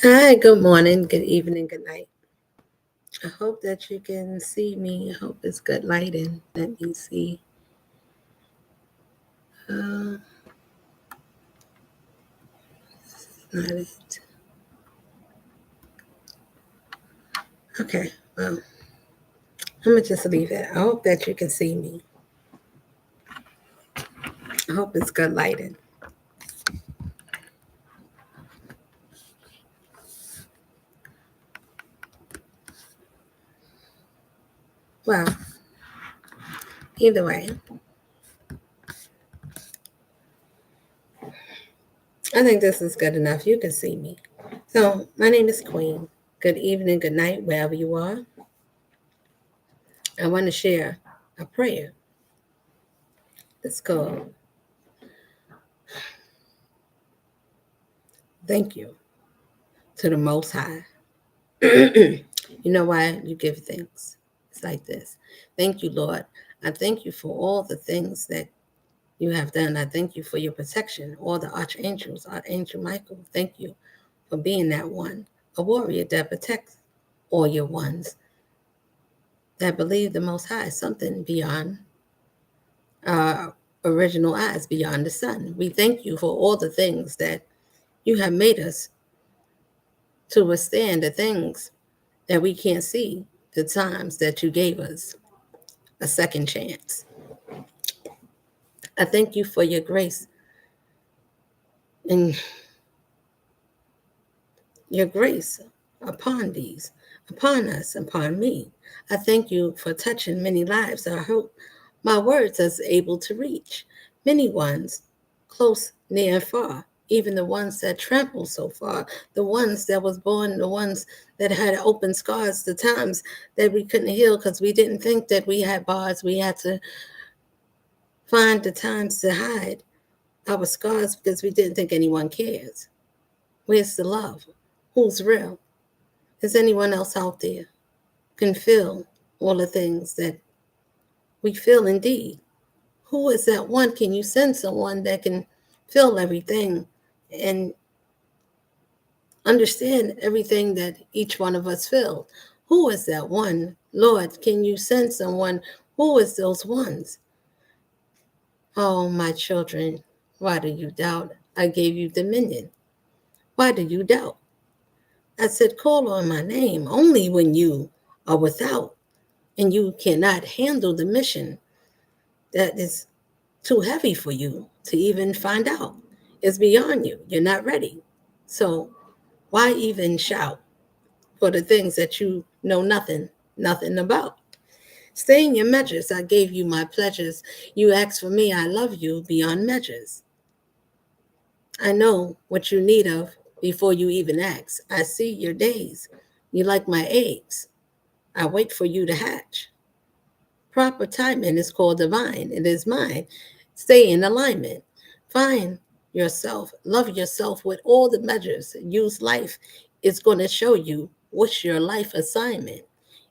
Hi, good morning, good evening, good night. I hope that you can see me. I hope it's good lighting. Let me see. Uh, not it. Okay, well, I'm gonna just leave it. I hope that you can see me. I hope it's good lighting. Well, either way, I think this is good enough. You can see me. So, my name is Queen. Good evening, good night, wherever you are. I want to share a prayer. It's called Thank You to the Most High. You know why you give thanks? It's like this. Thank you, Lord. I thank you for all the things that you have done. I thank you for your protection, all the archangels, Archangel Michael. Thank you for being that one, a warrior that protects all your ones that believe the Most High, something beyond our original eyes, beyond the sun. We thank you for all the things that you have made us to withstand the things that we can't see, the times that you gave us a second chance. I thank you for your grace and your grace upon these, upon us, upon me. I thank you for touching many lives. I hope my words is able to reach many ones, close, near, and far. Even the ones that trampled so far, the ones that was born, the ones that had open scars, the times that we couldn't heal because we didn't think that we had bars. We had to find the times to hide our scars because we didn't think anyone cares. Where's the love? Who's real? Is anyone else out there can feel all the things that we feel indeed? Who is that one? Can you send someone that can feel everything and understand everything that each one of us feel? Who is that one? Lord, can you send someone? Who is those ones? Oh, my children, why do you doubt? I gave you dominion. Why do you doubt? I said, call on my name only when you are without and you cannot handle the mission that is too heavy for you to even find out. It's beyond you. You're not ready. So why even shout for the things that you know nothing about? Stay in your measures. I gave you my pleasures. You asked for me. I love you beyond measures. I know what you need of before you even ask. I see your days. You like my eggs. I wait for you to hatch. Proper timing is called divine. It is mine. Stay in alignment. Find yourself. Love yourself with all the measures. Use life. It's going to show you what's your life assignment.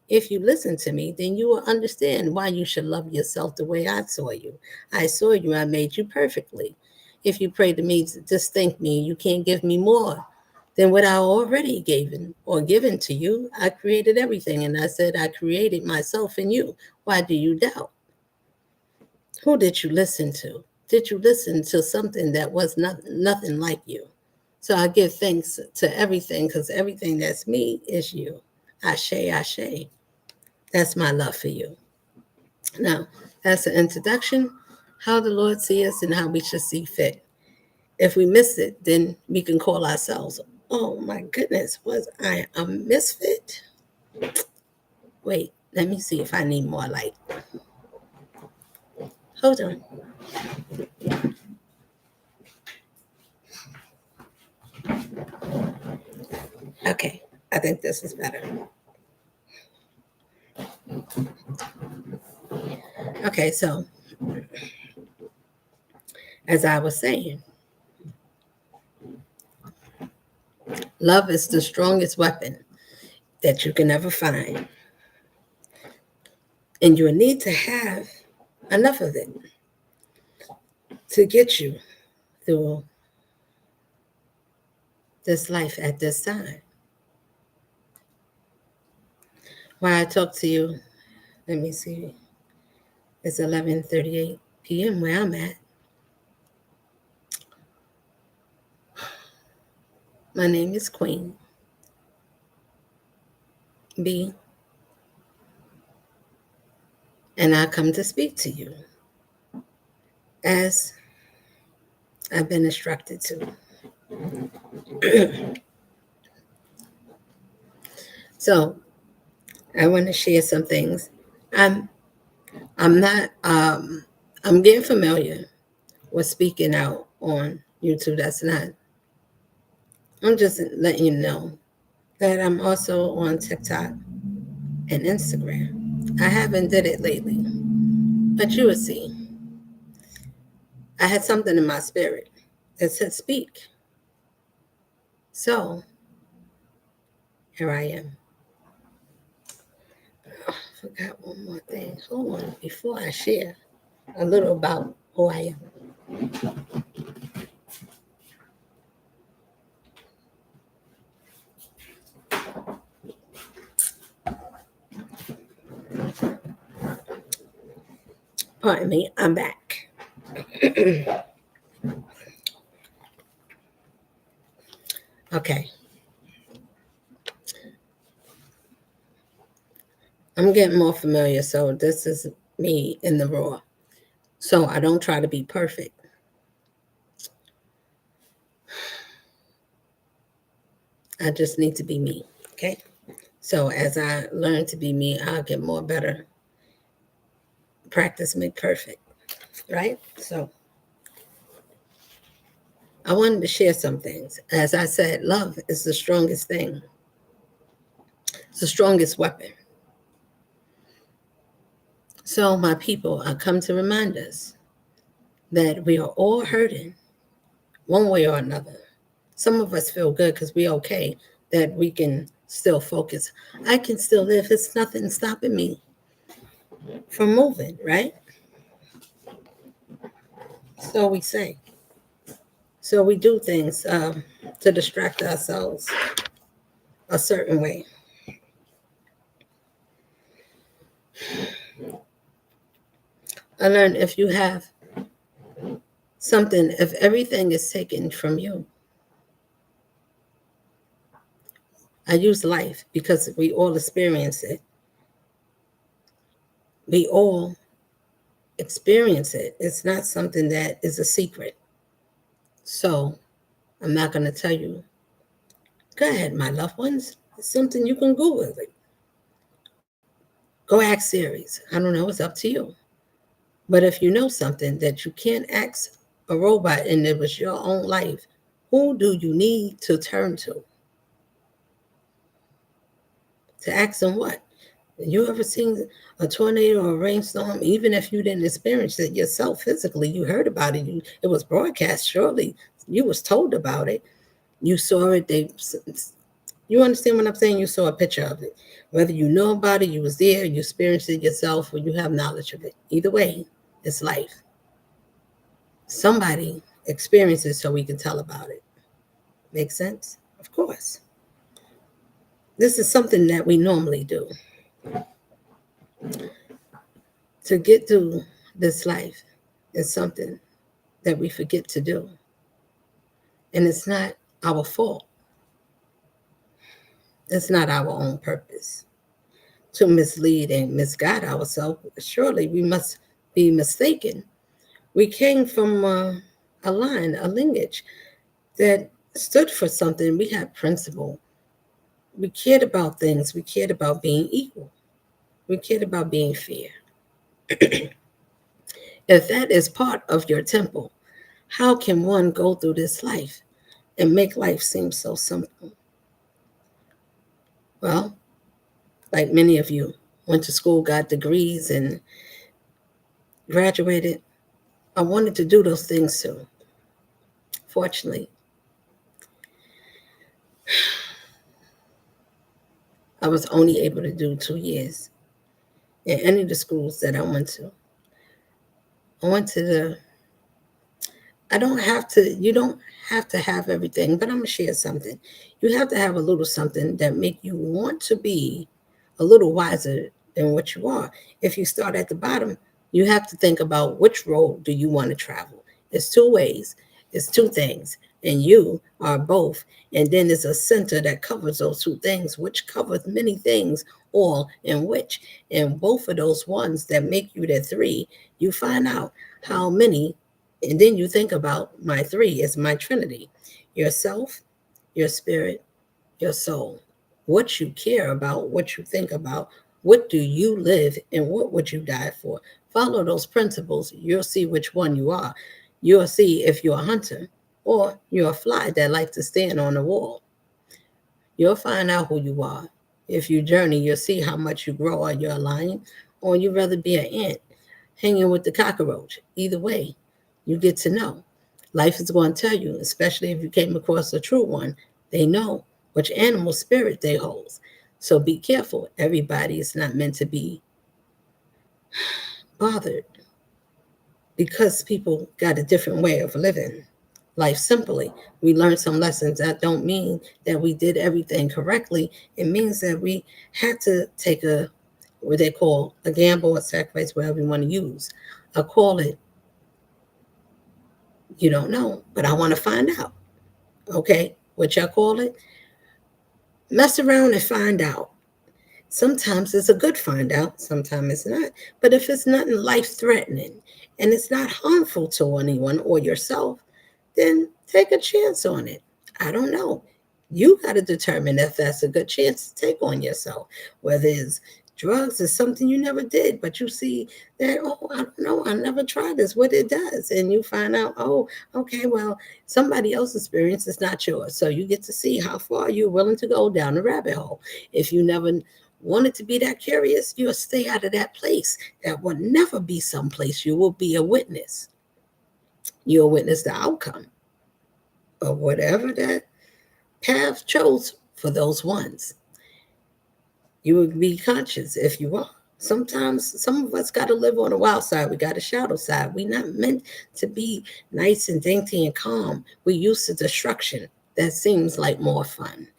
If you listen to me, then you will understand why you should love yourself the way I saw you. I saw you. I made you perfectly. If you pray to me, just thank me. You can't give me more than what I already given or given to you. I created everything, and I said I created myself in you. Why do you doubt? Who did you listen to? Did you listen to something that was nothing like you? So I give thanks to everything because everything that's me is you. Ashe, ashe. That's my love for you. Now, that's an introduction, how the Lord sees us and how we should see fit. If we miss it, then we can call ourselves, oh my goodness, was I a misfit? Wait, let me see if I need more light. Hold on. Okay, I think this is better. Okay, so as I was saying, love is the strongest weapon that you can ever find. And you need to have enough of it to get you through this life at this time. While I talk to you, let me see, it's 11:38 p.m. where I'm at. My name is Queen B, and I come to speak to you as I've been instructed to. So I want to share some things. I'm I'm not I'm getting familiar with speaking out on YouTube. That's not. I'm just letting you know that I'm also on TikTok and Instagram. I haven't did it lately, but you will see. I had something in my spirit that said speak. So here I am. Oh, I forgot one more thing. Hold on before I share a little about who I am. Pardon me, I'm back. Okay. I'm getting more familiar, so this is me in the raw. So I don't try to be perfect. I just need to be me. Okay. So as I learn to be me, I'll get more better. Practice make perfect. Right? So I wanted to share some things. As I said, love is the strongest thing. It's the strongest weapon. So my people, I come to remind us that we are all hurting one way or another. Some of us feel good because we're okay, that we can still focus. I can still live. It's nothing stopping me from moving, right? So we say. So we do things to distract ourselves a certain way. I learned if you have something, if everything is taken from you, I use life because we all experience it. We all experience it. It's not something that is a secret. So I'm not going to tell you. Go ahead, my loved ones. It's something you can Google it. Go ask Siri. I don't know. It's up to you. But if you know something that you can't ask a robot and it was your own life, who do you need to turn to? To ask them what? You ever seen a tornado or a rainstorm? Even if you didn't experience it yourself physically, you heard about it. It was broadcast. Surely you was told about it. You saw it. You understand what I'm saying? You saw a picture of it. Whether you know about it, you was there, you experienced it yourself, or you have knowledge of it. Either way, it's life. Somebody experiences so we can tell about it. Make sense? Of course. This is something that we normally do. To get through this life is something that we forget to do. And it's not our fault. It's not our own purpose to mislead and misguide ourselves. Surely we must be mistaken. We came from a line, a lineage that stood for something. We had principle. We cared about things. We cared about being equal. We cared about being fair. If that is part of your temple, how can one go through this life and make life seem so simple? Well, like many of you went to school, got degrees, and graduated. I wanted to do those things too. Fortunately, I was only able to do 2 years in any of the schools that I went to. I went to the you don't have to have everything, but I'm gonna share something. You have to have a little something that make you want to be a little wiser than what you are. If you start at the bottom, you have to think about which road do you want to travel. It's two ways, it's two things, and you are both. And then there's a center that covers those two things, which covers many things, all in which. And both of those ones that make you the three, you find out how many, and then you think about my three is my trinity: yourself, your spirit, your soul. What you care about, what you think about, what do you live, and what would you die for? Follow those principles. You'll see which one you are. You'll see if you're a hunter or you're a fly that likes to stand on the wall. You'll find out who you are. If you journey, you'll see how much you grow. Are you a lion or you'd rather be an ant hanging with the cockroach? Either way, you get to know. Life is going to tell you, especially if you came across a true one, they know which animal spirit they hold. So be careful. Everybody is not meant to be bothered because people got a different way of living life simply. We learned some lessons. That don't mean that we did everything correctly. It means that we had to take a what they call a gamble, a sacrifice, whatever you want to use. I call it, you don't know, but I want to find out. Okay, what y'all call it? Mess around and find out. Sometimes it's a good find out, sometimes it's not. But if it's nothing life threatening and it's not harmful to anyone or yourself, then take a chance on it. I don't know. You got to determine if that's a good chance to take on yourself, whether it's drugs is something you never did, but you see that, oh, I don't know, I never tried this, what it does. And you find out, oh, okay, well, somebody else's experience is not yours. So you get to see how far you're willing to go down the rabbit hole. If you never wanted to be that curious, you'll stay out of that place. That will never be someplace you will be a witness. You'll witness the outcome of whatever that path chose for those ones. You would be conscious if you are. Sometimes some of us got to live on the wild side. We got a shadow side. We're not meant to be nice and dainty and calm. We're used to destruction. That seems like more fun,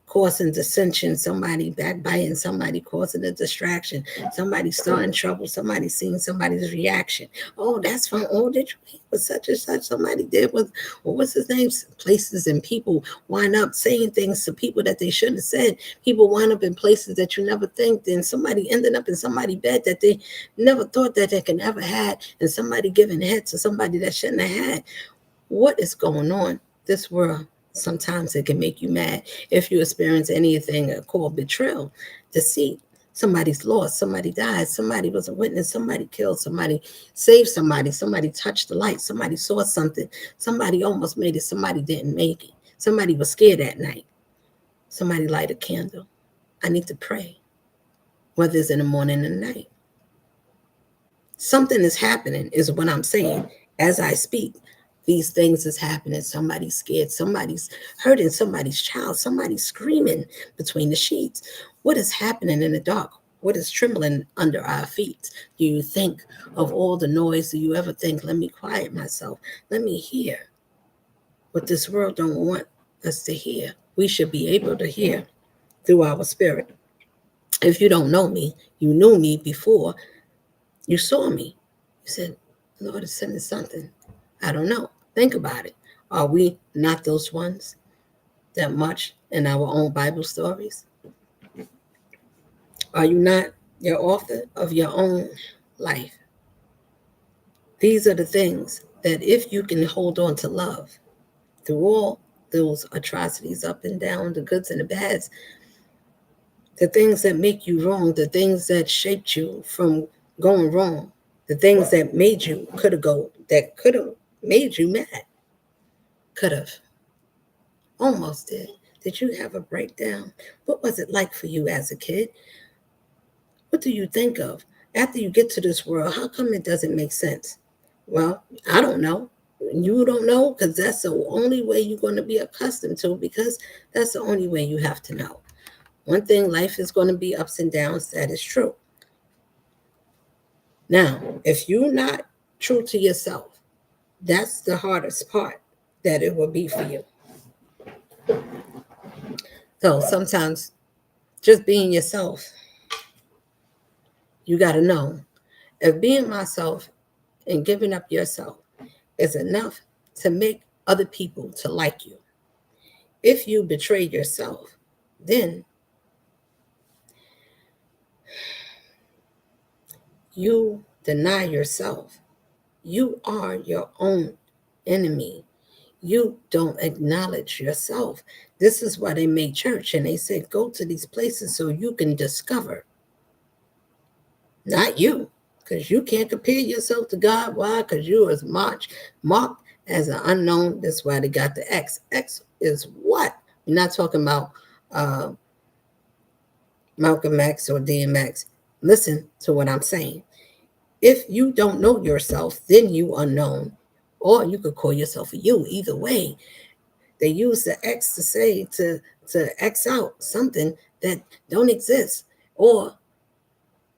causing dissension, somebody backbiting, somebody causing a distraction, somebody starting trouble, somebody seeing somebody's reaction. Oh, that's fun. Oh, did you hear what such and such somebody did with, well, what's his name? Places and people wind up saying things to people that they shouldn't have said. People wind up in places that you never think. Then somebody ended up in somebody's bed that they never thought that they could ever had, and somebody giving head to somebody that shouldn't have had. What is going on? This world, sometimes it can make you mad if you experience anything called betrayal, deceit. Somebody's lost, somebody died, somebody was a witness, somebody killed, somebody saved somebody touched the light, somebody saw something, somebody almost made it, somebody didn't make it, somebody was scared that night, somebody light a candle. I need to pray, whether it's in the morning or the night. Something is happening, is what I'm saying. As I speak, these things is happening. Somebody's scared, somebody's hurting, somebody's child, somebody's screaming between the sheets. What is happening in the dark? What is trembling under our feet? Do you think of all the noise? Do you ever think, let me quiet myself? Let me hear what this world don't want us to hear. We should be able to hear through our spirit. If you don't know me, you knew me before you saw me. You said, Lord is sending something. I don't know. Think about it. Are we not those ones that much in our own Bible stories? Are you not your author of your own life? These are the things that if you can hold on to love through all those atrocities, up and down, the goods and the bads, the things that make you wrong, the things that shaped you from going wrong, the things that made you that could have made you mad, could have, almost did. Did you have a breakdown? What was it like for you as a kid? What do you think of after you get to this world? How come it doesn't make sense? Well, I don't know. You don't know because that's the only way you're going to be accustomed to, because that's the only way you have to know. One thing, life is going to be ups and downs. That is true. Now, if you're not true to yourself, That's the hardest part that it will be for you. So sometimes just being yourself, you got to know if being myself and giving up yourself is enough to make other people to like you. If you betray yourself, then you deny yourself. You are your own enemy. You don't acknowledge yourself. This is why they made church and they said, go to these places so you can discover, not you, because you can't compare yourself to God. Why? Because you was marked as an unknown. That's why they got the X. X is what? We're not talking about uh, Malcolm X or DMX. Listen to what I'm saying. If you don't know yourself, then you unknown. Or you could call yourself a you. Either way, they use the X to say to X out something that don't exist, or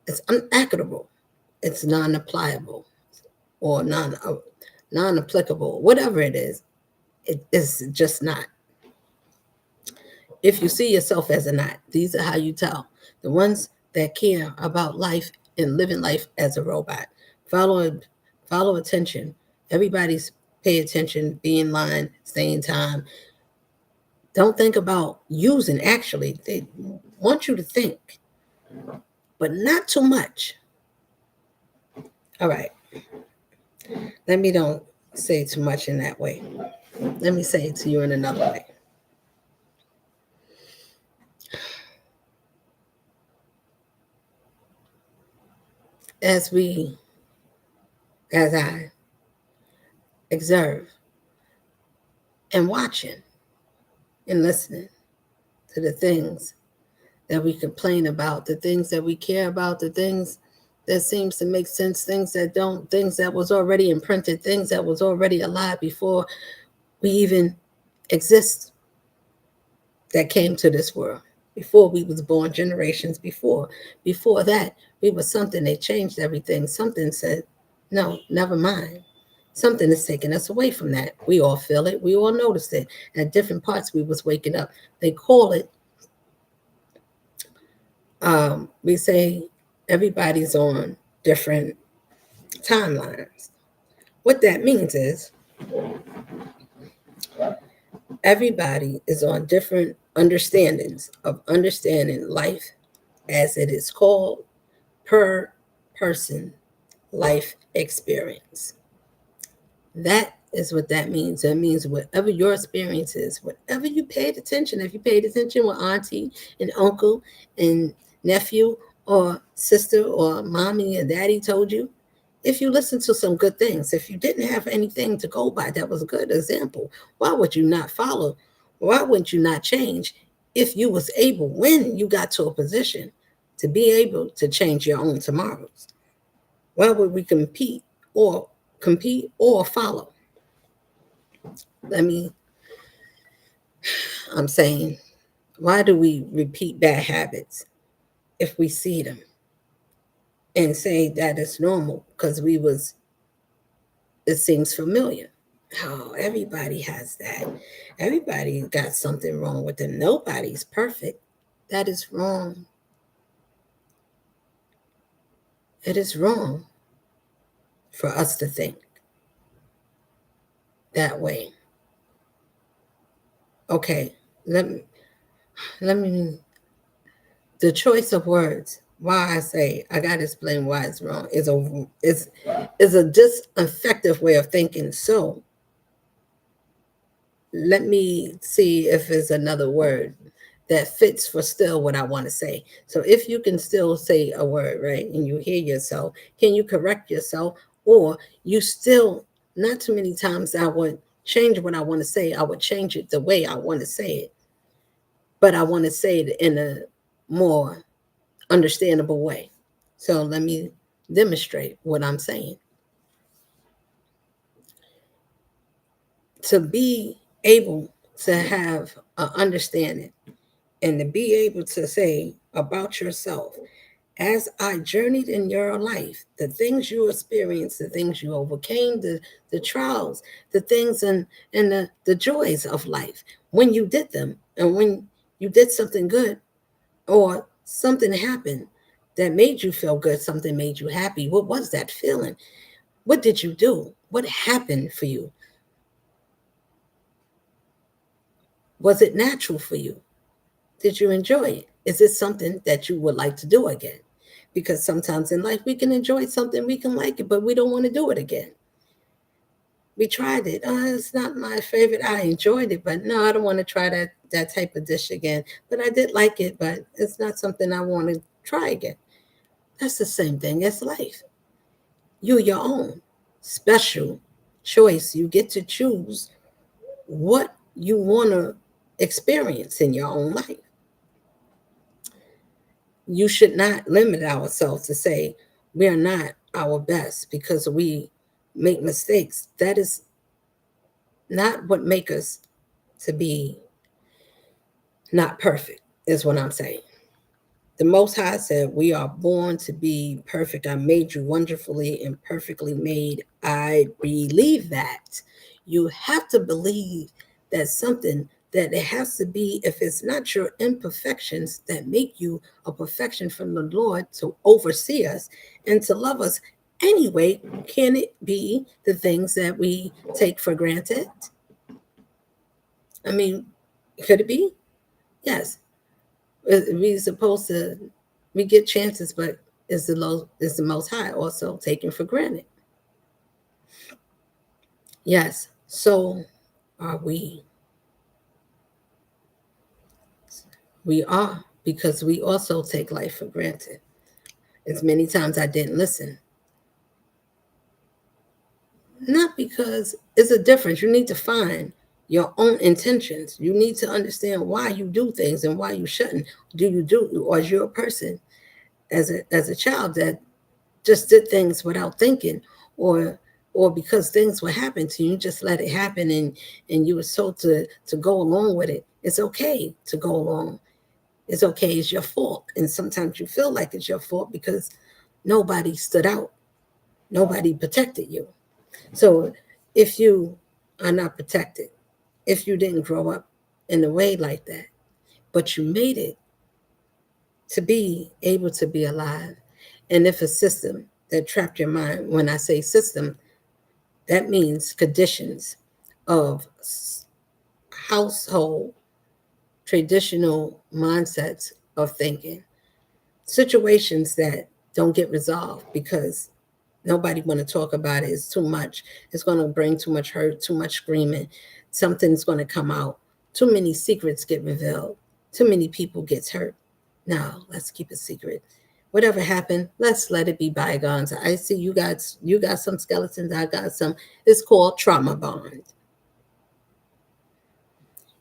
it's unaccountable, it's non-applicable, or non-applicable, whatever it is just not. If you see yourself as a not, these are how you tell. The ones that care about life and living life as a robot. Follow follow attention. Everybody's pay attention, be in line, stay in time. Don't think about using, actually. They want you to think, but not too much. All right. Let me don't say too much in that way. Let me say it to you in another way. As we, as I observe and watching and listening to the things that we complain about, the things that we care about, the things that seems to make sense, things that don't, things that was already imprinted, things that was already alive before we even exist, that came to this world, before we was born, generations before that we were something. They changed everything. Something said no, never mind. Something is taking us away from that. We all feel it, we all noticed it. At different parts we was waking up. They call it, we say everybody's on different timelines. What that means is everybody is on different understandings of understanding life as it is called per person life experience. That is what that means. That means whatever your experience is, whatever you paid attention, if you paid attention with auntie and uncle and nephew or sister or mommy and daddy told you, if you listen to some good things, if you didn't have anything to go by that was a good example, why would you not follow? Why wouldn't you not change if you was able, when you got to a position, to be able to change your own tomorrows? Why would we compete or follow? Let me, I'm saying, why do we repeat bad habits if we see them and say that it's normal because it seems familiar? Oh, everybody has that. Everybody got something wrong with them. Nobody's perfect. That is wrong. It is wrong for us to think that way. Okay, let me the choice of words. Why I say I gotta explain why it's wrong is a disineffective way of thinking. So let me see if there's another word that fits for still what I want to say. So if you can still say a word, right, and you hear yourself, can you correct yourself? Or you still, not too many times I would change what I want to say. I would change it the way I want to say it, but I want to say it in a more understandable way. So let me demonstrate what I'm saying. To be able to have an understanding and to be able to say about yourself, As I journeyed in your life, the things you experienced, the things you overcame, the trials, the things and the joys of life, when you did them, and when you did something good or something happened that made you feel good, something made you happy, what was that feeling? What did you do? What happened for you? Was it natural for you? Did you enjoy it? Is it something that you would like to do again? Because sometimes in life we can enjoy something, we can like it, but we don't want to do it again. We tried it. It's not my favorite. I enjoyed it, but no, I don't want to try that type of dish again. But I did like it, but it's not something I want to try again. That's the same thing as life. You're your own special choice. You get to choose what you want to experience in your own life. You should not limit ourselves to say we are not our best because we make mistakes. That is not what make us to be not perfect, is what I'm saying. The Most High said, we are born to be perfect. I made you wonderfully and perfectly made. I believe that. You have to believe that something that it has to be, if it's not your imperfections that make you a perfection from the Lord to oversee us and to love us anyway, can it be the things that we take for granted? I mean, could it be? Yes. We supposed to, we get chances, but is the Most High also taken for granted? Yes. So are we. We are, because we also take life for granted. As many times I didn't listen. Not because it's a difference. You need to find your own intentions. You need to understand why you do things and why you shouldn't. Do you do, or is you a person as a child that just did things without thinking, or because things would happen to you, just let it happen, and you were told to go along with it? It's okay to go along. It's okay. It's your fault, and sometimes you feel like it's your fault because nobody stood out, nobody protected you. So if you are not protected, if you didn't grow up in a way like that, but you made it to be able to be alive, and if a system that trapped your mind, when I say system, that means conditions of household traditional mindsets of thinking, situations that don't get resolved because nobody want to talk about it. It's too much. It's going to bring too much hurt, too much screaming. Something's going to come out. Too many secrets get revealed. Too many people gets hurt. No, let's keep it secret. Whatever happened, let's let it be bygones. I see you got some skeletons. I got some. It's called trauma bond.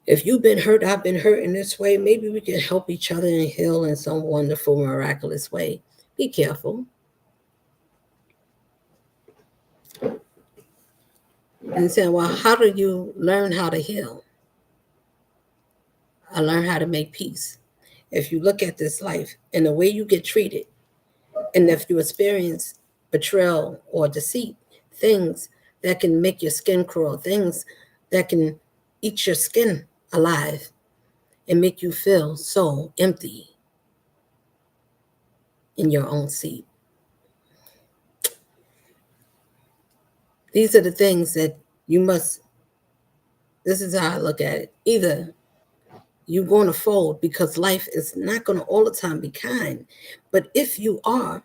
If you've been hurt, I've been hurt in this way. Maybe we can help each other and heal in some wonderful, miraculous way. Be careful. And saying, well, how do you learn how to heal? I learned how to make peace. If you look at this life and the way you get treated, and if you experience betrayal or deceit, things that can make your skin crawl, things that can eat your skin alive and make you feel so empty in your own seat. These are the things that you must, this is how I look at it. Either you're going to fold because life is not going to all the time be kind. But if you are,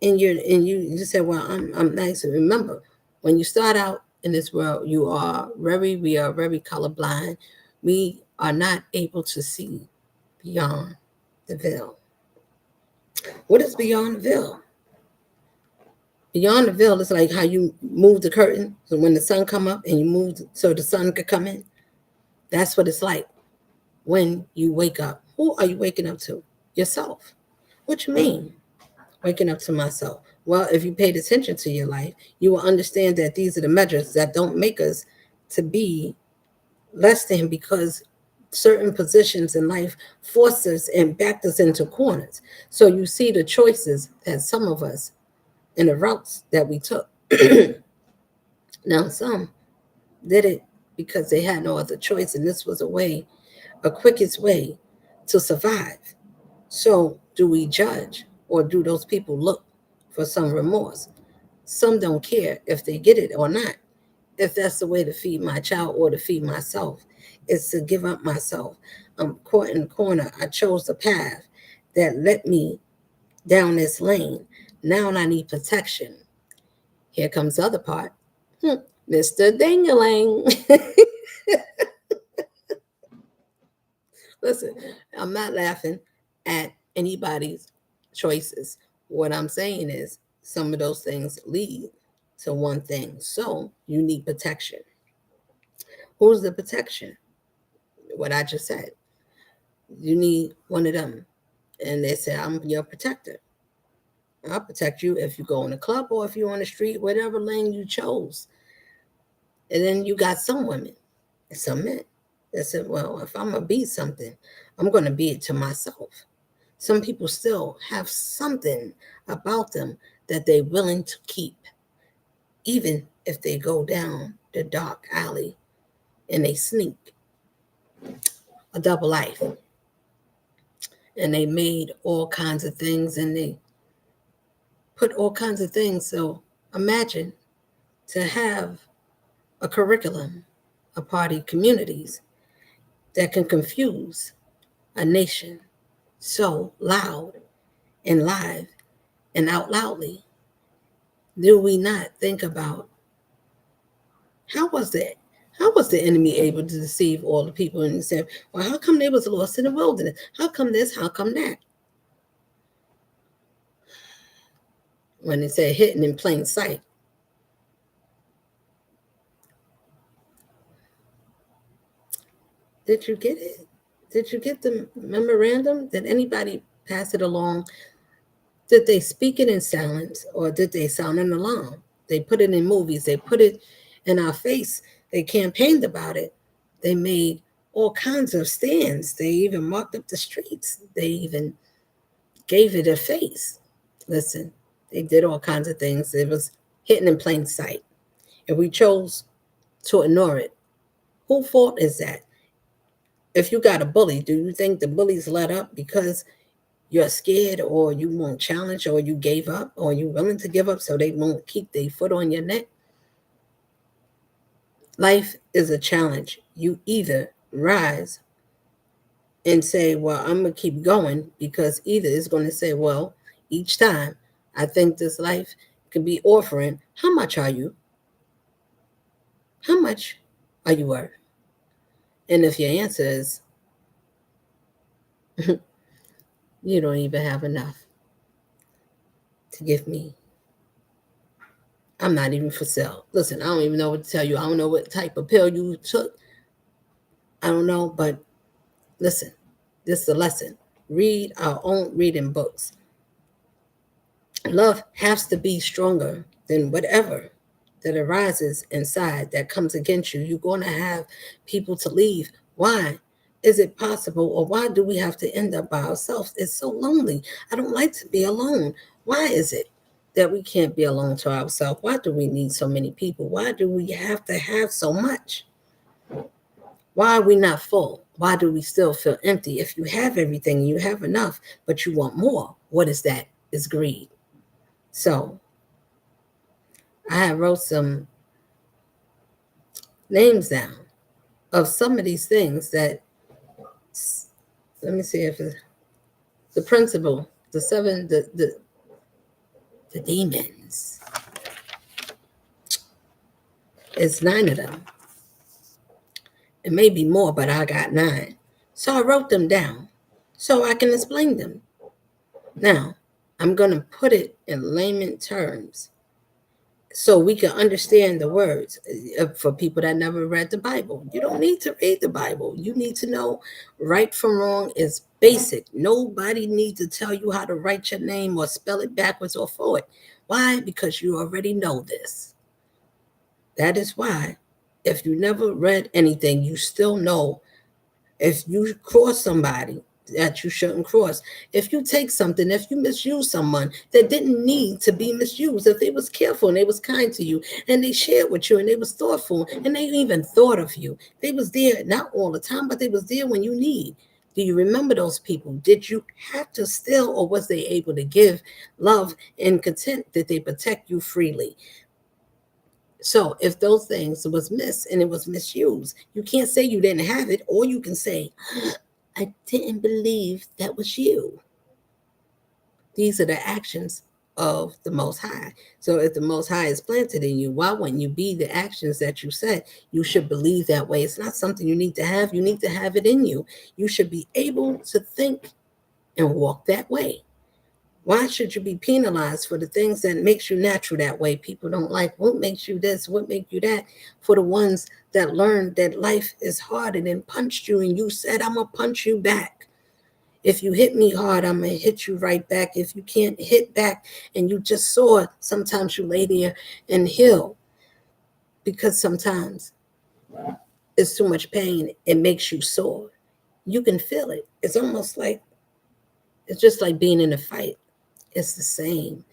and you just say, well, I'm nice. And remember, when you start out in this world, we are very colorblind. We are not able to see beyond the veil. What is beyond the veil? Beyond the veil is like how you move the curtain, so when the sun come up and you move so the sun could come in. That's what it's like when you wake up. Who are you waking up to? Yourself. What you mean, waking up to myself? Well, if you paid attention to your life, you will understand that these are the measures that don't make us to be less than, because certain positions in life forced us and backed us into corners. So you see the choices that some of us and the routes that we took. Now, some did it because they had no other choice, and this was a quickest way to survive. So, do we judge or do those people look for some remorse? Some don't care if they get it or not. If that's the way to feed my child or to feed myself, it's to give up myself. I'm caught in the corner. I chose the path that led me down this lane. Now I need protection. Here comes the other part. Mr. Dingaling. Listen, I'm not laughing at anybody's choices. What I'm saying is some of those things lead to one thing. So you need protection. Who's the protection? What I just said. You need one of them. And they say, I'm your protector. I'll protect you if you go in the club or if you're on the street, whatever lane you chose. And then you got some women and some men that said, well, if I'm going to be something, I'm going to be it to myself. Some people still have something about them that they're willing to keep, even if they go down the dark alley and they sneak a double life. And they made all kinds of things and they put all kinds of things. So imagine to have a curriculum, a party, communities that can confuse a nation so loud and live and out loudly. Do we not think about how was that? How was the enemy able to deceive all the people and say, well, how come they was lost in the wilderness? How come this? How come that? When they say hidden in plain sight. Did you get it? Did you get the memorandum? Did anybody pass it along? Did they speak it in silence or did they sound an alarm? They put it in movies. They put it in our face. They campaigned about it. They made all kinds of stands. They even marked up the streets. They even gave it a face. Listen, they did all kinds of things. It was hidden in plain sight. And we chose to ignore it. Whose fault is that? If you got a bully, do you think the bullies let up because you're scared or you won't challenge or you gave up or you willing to give up so they won't keep their foot on your neck? Life is a challenge. You either rise and say, well, I'm going to keep going, because either it's going to say, well, each time I think this life could be offering, how much are you? How much are you worth? And if your answer is, you don't even have enough to give me, I'm not even for sale. Listen, I don't even know what to tell you. I don't know what type of pill you took. I don't know, but listen, this is a lesson. Read our own reading books. Love has to be stronger than whatever that arises inside that comes against you. You're going to have people to leave. Why? Is it possible, or why do we have to end up by ourselves? It's so lonely. I don't like to be alone. Why is it that we can't be alone to ourselves? Why do we need so many people? Why do we have to have so much? Why are we not full? Why do we still feel empty? If you have everything, you have enough, but you want more, what is that? It's greed. So I have wrote some names down of some of these things that, let me see if it's the principle, the seven, the demons. It's 9 of them. It may be more, but I got 9. So I wrote them down so I can explain them. Now, I'm going to put it in layman terms so we can understand the words. For people that never read the Bible, you don't need to read the Bible. You need to know right from wrong is basic. Nobody needs to tell you how to write your name or spell it backwards or forward. Why? Because you already know this. That is why, if you never read anything, you still know If you cross somebody that you shouldn't cross, if you take something, if you misuse someone that didn't need to be misused, if they was careful and they was kind to you and they shared with you and they was thoughtful and they even thought of you, they was there not all the time, but they was there when you need. Do you remember those people? Did you have to still, or was they able to give love and content that they protect you freely? So if those things was missed and it was misused, you can't say you didn't have it, or you can say, I didn't believe that was you. These are the actions of the Most High. So if the Most High is planted in you, why wouldn't you be the actions that you said? You should believe that way. It's not something you need to have. You need to have it in you. You should be able to think and walk that way. Why should you be penalized for the things that makes you natural that way? People don't like what makes you this, what makes you that. For the ones that learned that life is hard and then punched you and you said, I'm going to punch you back. If you hit me hard, I'm going to hit you right back. If you can't hit back and you just saw it, sometimes you lay there and heal, because sometimes it's too much pain. It makes you sore. You can feel it. It's almost like, it's just like being in a fight. It's the same.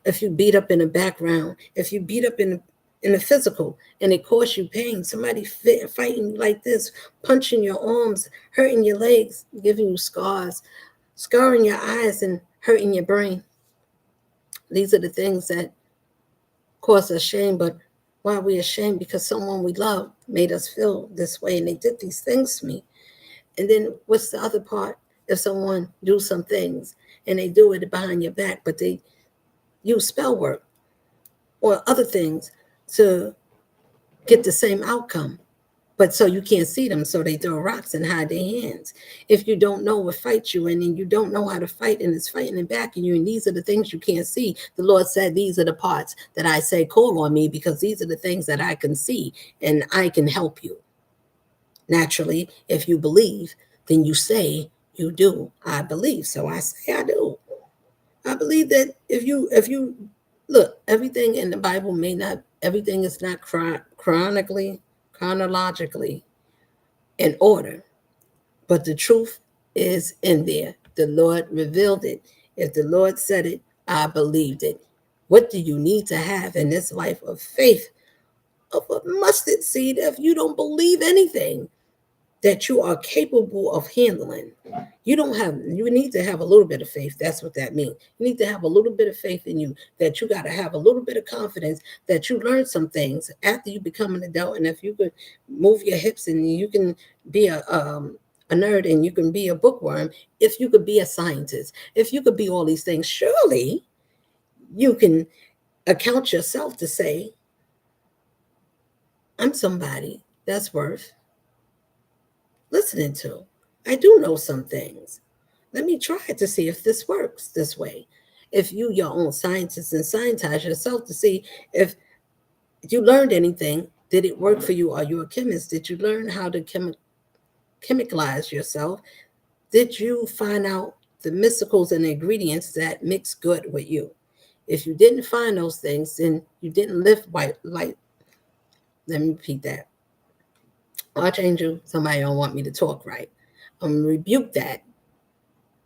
If you beat up in the background, if you beat up in the physical and it causes you pain, somebody fighting you like this, punching your arms, hurting your legs, giving you scars, scarring your eyes and hurting your brain. These are the things that cause us shame. But why are we ashamed? Because someone we love made us feel this way and they did these things to me. And then what's the other part? If someone do some things and they do it behind your back, but they use spell work or other things to get the same outcome, but so you can't see them, so they throw rocks and hide their hands. If you don't know what fight you in and you don't know how to fight and it's fighting in back of you, and these are the things you can't see, the Lord said, these are the parts that I say call on me, because these are the things that I can see and I can help you. Naturally, if you believe, then you say you do. I believe, so I say I do. I believe that if you look, everything in the Bible may not, everything is not chronologically in order, but the truth is in there. The Lord revealed it. If the Lord said it, I believed it. What do you need to have in this life of faith, of a mustard seed, if you don't believe anything that you are capable of handling? You need to have a little bit of faith. That's what that means. You need to have a little bit of faith in you, that you got to have a little bit of confidence that you learn some things after you become an adult. And if you could move your hips and you can be a nerd and you can be a bookworm, if you could be a scientist, if you could be all these things, surely you can account yourself to say, I'm somebody that's worth listening to. I do know some things. Let me try to see if this works this way. If you, your own scientist, and scientize yourself to see if you learned anything, did it work for you? Are you a chemist? Did you learn how to chemicalize yourself? Did you find out the mysticals and the ingredients that mix good with you? If you didn't find those things, then you didn't live by light. Let me repeat that. Archangel, somebody don't want me to talk right. Rebuke that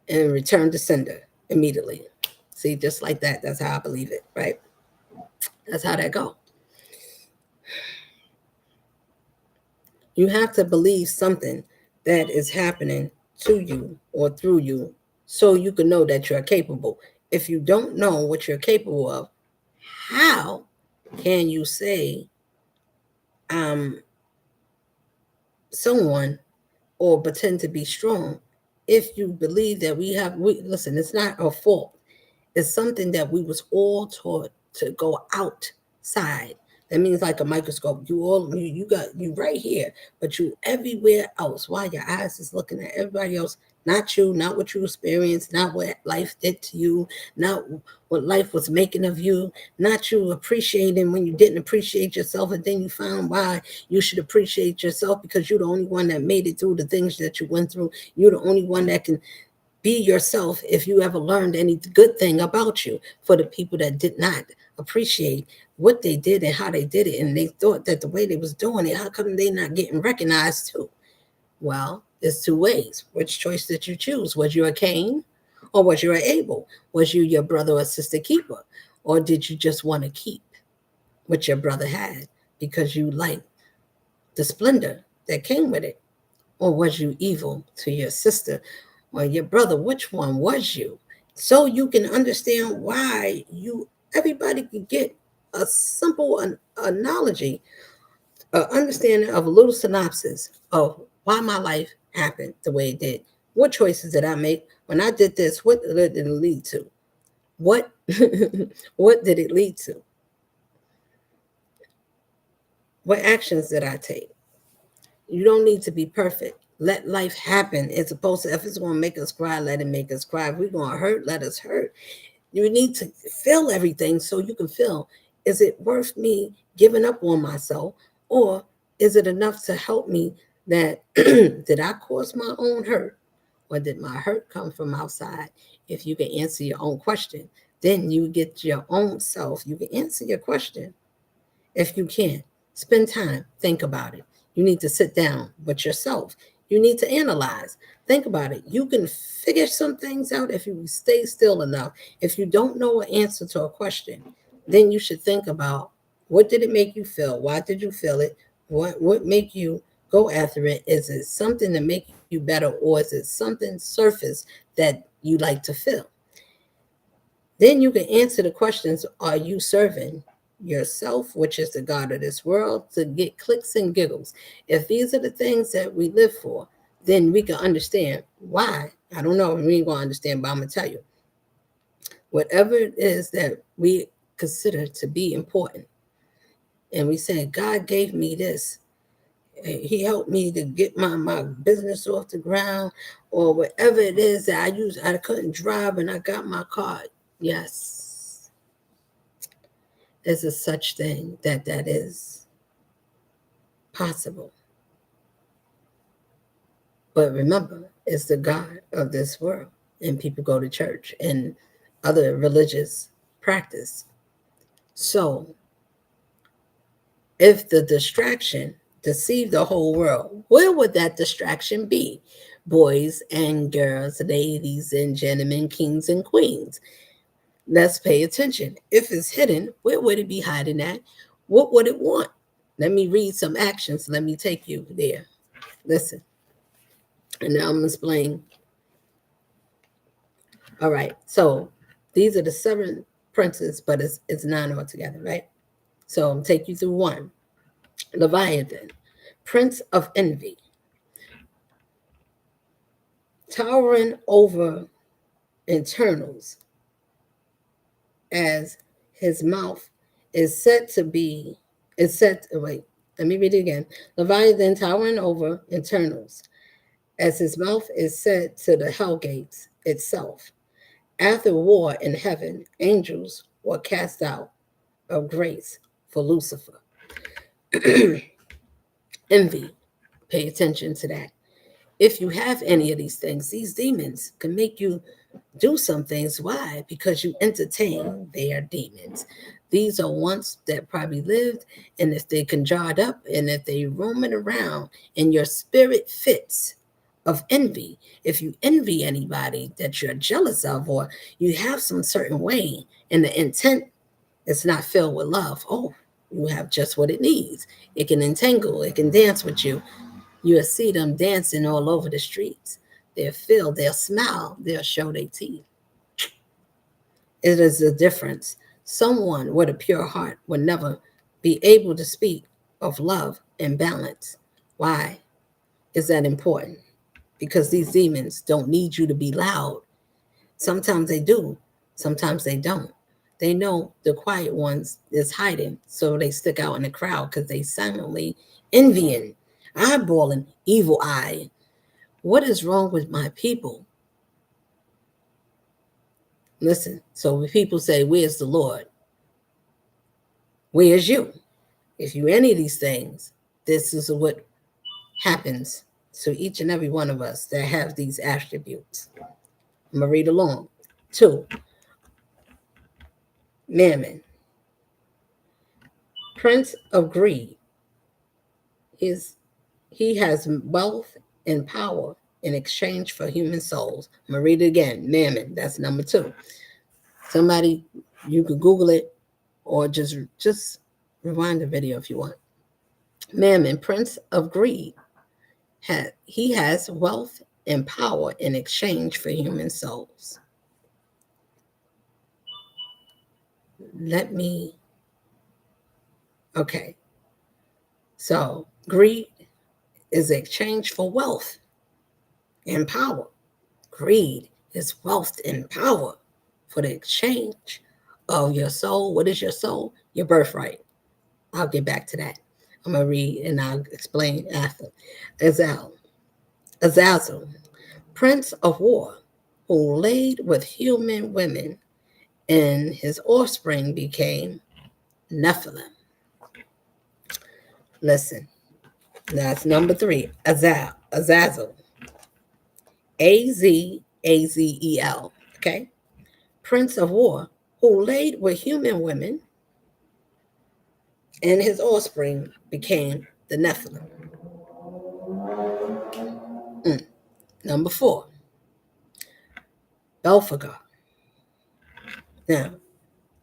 and return to sender immediately. See, just like that. That's how I believe it, right? That's how that go. You have to believe something that is happening to you or through you so you can know that you're capable. If you don't know what you're capable of, how can you say someone or pretend to be strong if you believe that we listen, it's not our fault. It's something that we was all taught to go outside. That means like a microscope. You got you right here, but you everywhere else. While your eyes is looking at everybody else, not you, not what you experienced, not what life did to you, not what life was making of you, not you appreciating when you didn't appreciate yourself, and then you found why you should appreciate yourself, because you're the only one that made it through the things that you went through. You're the only one that can be yourself if you ever learned any good thing about you. For the people that did not appreciate what they did and how they did it, and they thought that the way they was doing it, how come they not getting recognized too? Well, there's two ways. Which choice did you choose? Was you a Cain or was you a Abel? Was you your brother or sister keeper? Or did you just want to keep what your brother had because you liked the splendor that came with it? Or was you evil to your sister or your brother? Which one was you? So you can understand why everybody can get a simple analogy, understanding of a little synopsis of why my life happened the way it did. What choices did I make when I did this? What did it lead to? What what did it lead to? What actions did I take? You don't need to be perfect. Let life happen. It's supposed to, if it's going to make us cry, let it make us cry. If we're going to hurt, let us hurt. You need to feel everything so you can feel, is it worth me giving up on myself? Or is it enough to help me that did I cause my own hurt? Or did my hurt come from outside? If you can answer your own question, then you get your own self. You can answer your question. If you can't, spend time, think about it. You need to sit down with yourself. You need to analyze. Think about it. You can figure some things out if you stay still enough. If you don't know an answer to a question, then you should think about, what did it make you feel? Why did you feel it? What make you go after it? Is it something to make you better, or is it something surface that you like to feel? Then you can answer the questions, are you serving yourself, which is the God of this world, to get clicks and giggles? If these are the things that we live for, then we can understand why. I don't know, we ain't going to understand, but I'm going to tell you. Whatever it is that we consider to be important, and we say, God gave me this, he helped me to get my business off the ground, or whatever it is that I use. I couldn't drive and I got my car. Yes, there's a such thing that is possible. But remember, it's the God of this world, and people go to church and other religious practice. So if the distraction deceived the whole world, where would that distraction be? Boys and girls, ladies and gentlemen, kings and queens. Let's pay attention. If it's hidden, where would it be hiding at? What would it want? Let me read some actions. Let me take you there. Listen. And now I'm going to explain. All right. So these are the seven princes, but it's nine altogether, right? So I'm take you through one. Leviathan, prince of envy, towering over internals, as his mouth is said to be, is said, wait, let me read it again. Leviathan towering over internals, as his mouth is said to the hell gates itself. After war in heaven, angels were cast out of grace for Lucifer. Envy, pay attention to that. If you have any of these things, these demons can make you do some things. Why? Because you entertain their demons. These are ones that probably lived, and if they conjured up, and if they roaming around, and your spirit fits of envy, if you envy anybody that you're jealous of, or you have some certain way, and the intent is not filled with love, oh, you have just what it needs. It can entangle, it can dance with you. You'll see them dancing all over the streets. They'll feel, they'll smile, they'll show their teeth. It is a difference. Someone with a pure heart would never be able to speak of love and balance. Why is that important? Because these demons don't need you to be loud. Sometimes they do, sometimes they don't. They know the quiet ones is hiding, so they stick out in the crowd because they silently envying, eyeballing, evil eye. What is wrong with my people? Listen, so when people say, where's the Lord? Where's you? If you any of these things, this is what happens to each and every one of us that have these attributes. I'm going to read along. 2, Mammon, prince of greed. He has wealth in power in exchange for human souls. I'm going to read it again. Mammon, that's number 2. Somebody, you could Google it or just rewind the video if you want. Mammon, prince of greed, he has wealth and power in exchange for human souls. Okay. So greed is exchange for wealth and power. Greed is wealth and power for the exchange of your soul. What is your soul? Your birthright. I'll get back to that. I'm going to read and I'll explain after. Azazel, prince of war, who laid with human women, and his offspring became Nephilim. Listen, that's number 3. Azazel. Azazel. Okay? Prince of war, who laid with human women, and his offspring became the Nephilim. Number 4. Belphegor. Now,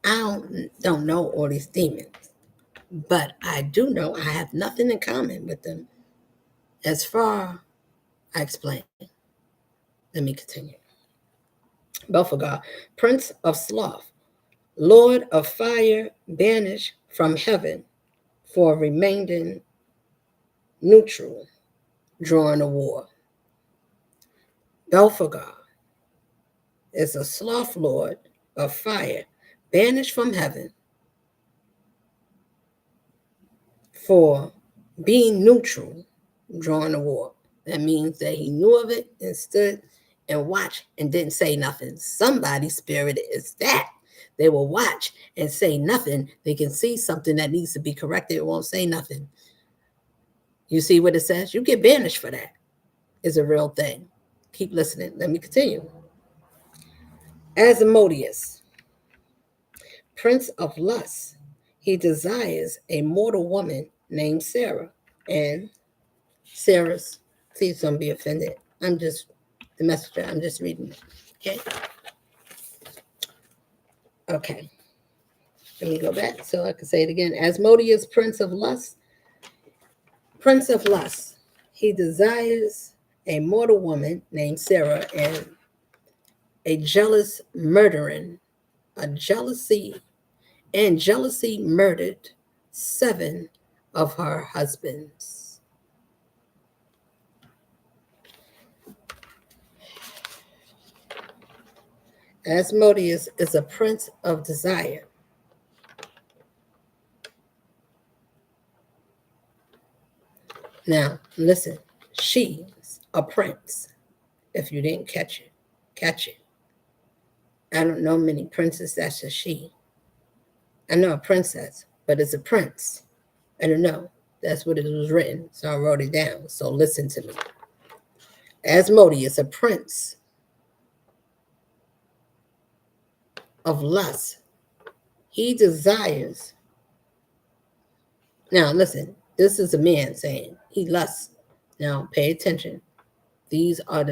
I don't know all these demons, but I do know I have nothing in common with them. As far I explain. Let me continue. Belphegor, prince of sloth, lord of fire, banished from heaven for remaining neutral during a war. Belphegor is a sloth lord of fire, banished from heaven for being neutral during the war. That means that he knew of it and stood and watched and didn't say nothing. Somebody's spirit is that. They will watch and say nothing. They can see something that needs to be corrected. It won't say nothing. You see what it says? You get banished for that. It's a real thing. Keep listening. Let me continue. Asmodeus, prince of lust, he desires a mortal woman named Sarah. And Sarah's, please don't be offended. I'm just the messenger. I'm just reading it. Okay. Let me go back so I can say it again. Asmodeus, prince of lust. He desires a mortal woman named Sarah, and a jealous murdering, jealousy murdered 7 of her husbands. Asmodeus is a prince of desire. Now, listen, she's a prince. If you didn't catch it, catch it. I don't know many princes that's a she. I know a princess, but it's a prince. I don't know. That's what it was written, so I wrote it down. So listen to me. Asmodeus, a prince of lust. He desires. Now, listen, this is a man saying he lusts. Now, pay attention. These are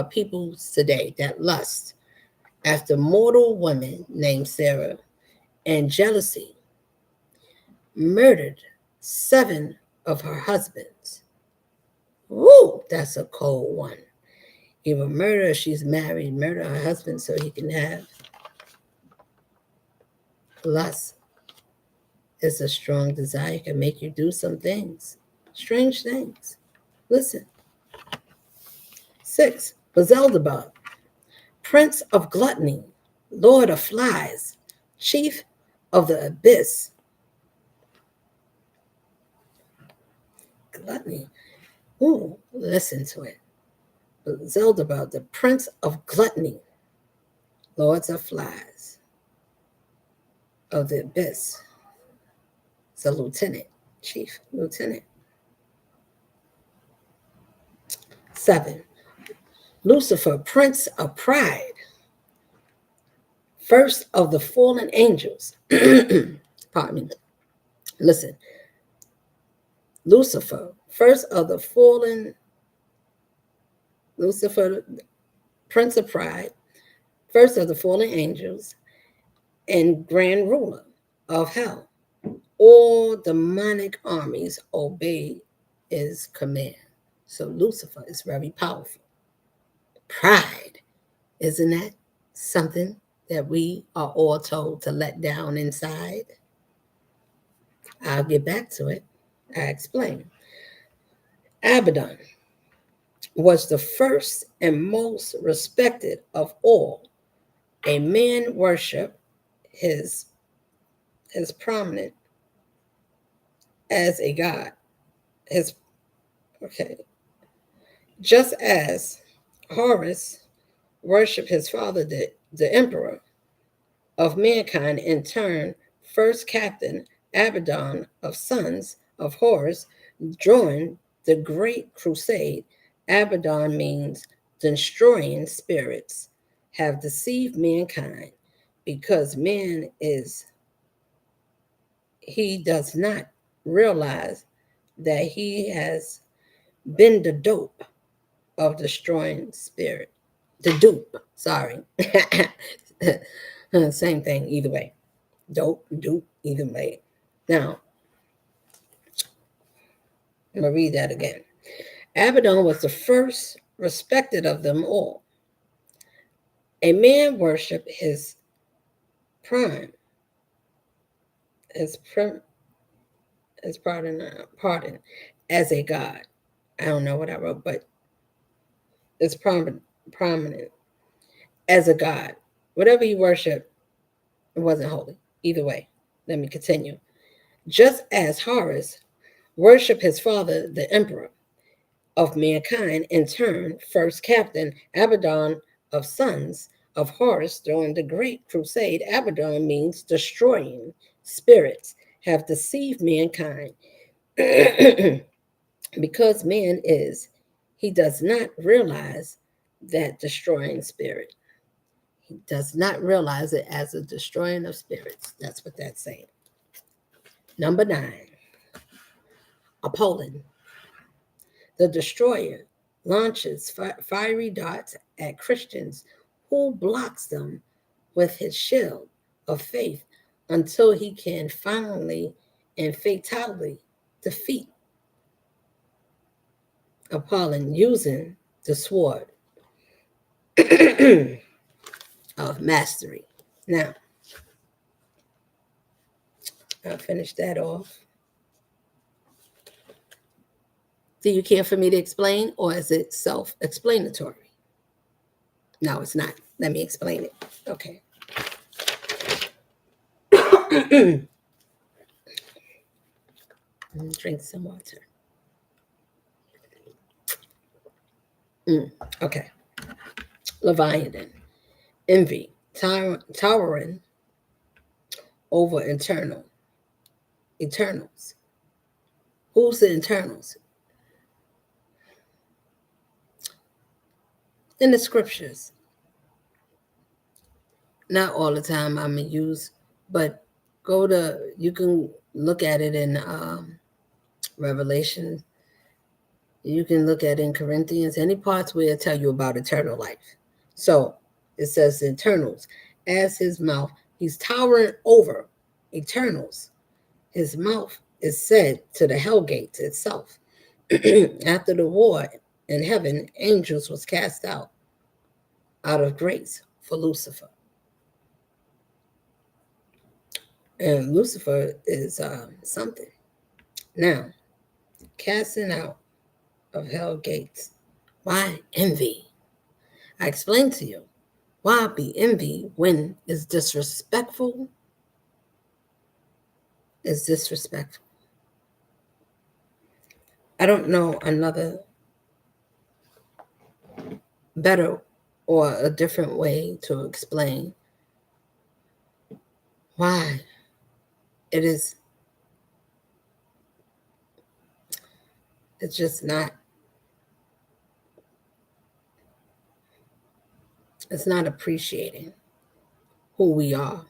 people today that lust after mortal women named Sarah, and jealousy murdered 7 of her husbands. Woo, that's a cold one. Either murder or she's married, murder her husband so he can have. Lust is a strong desire. It can make you do some things, strange things. Listen. 6, Beelzebub, prince of gluttony, lord of flies, chief of the abyss. Gluttony. Ooh, listen to it. Beelzebub, the prince of gluttony, lords of flies, of the abyss. It's a lieutenant, chief lieutenant. 7, Lucifer, prince of pride, first of the fallen angels. Pardon me. Listen. Lucifer, first of the fallen Lucifer, prince of pride, first of the fallen angels, and grand ruler of hell. All demonic armies obey his command. So Lucifer is very powerful. Pride, isn't that something that we are all told to let down inside? I'll get back to it. I explain. Abaddon was the first and most respected of all. A man worship his prominent as a god. His okay. Just as Horus worshiped his father, the emperor of mankind, in turn, first captain Abaddon of sons of Horus joined the Great Crusade. Abaddon means destroying spirits have deceived mankind because he does not realize that he has been the dope of destroying spirit. The dupe, sorry. Same thing, either way. Dope, dupe, either way. Now, I'm going to read that again. Abaddon was the first respected of them all. A man worshiped his prime, his pardon, as a god. I don't know what I wrote, but it's prominent as a god. Whatever he worshiped, it wasn't holy. Either way, let me continue. Just as Horus worshiped his father, the emperor of mankind, in turn, first captain Abaddon of sons of Horus during the Great Crusade. Abaddon means destroying spirits have deceived mankind because he does not realize that destroying spirit. He does not realize it as a destroying of spirits. That's what that's saying. Number 9, Apollyon. The destroyer launches fiery darts at Christians who blocks them with his shield of faith until he can finally and fatally defeat Apollyon using the sword of mastery. Now, I'll finish that off. Do you care for me to explain, or is it self-explanatory? No, it's not. Let me explain it. Okay. Drink some water. Okay. Leviathan. Envy. Towering over eternals. Who's the internals? In the scriptures. Not all the time I'm going to use, but you can look at it in Revelation. You can look at it in Corinthians, any parts where it tell you about eternal life. So it says internals. As his mouth, he's towering over eternals. His mouth is said to the hell gates itself. After the war in heaven, angels was cast out of grace for Lucifer. And Lucifer is something. Now, casting out of hell gates. Why envy? I explained to you. Why be envy when it's disrespectful? It's disrespectful. I don't know another better or a different way to explain why it is. It's just not. It's not appreciating who we are,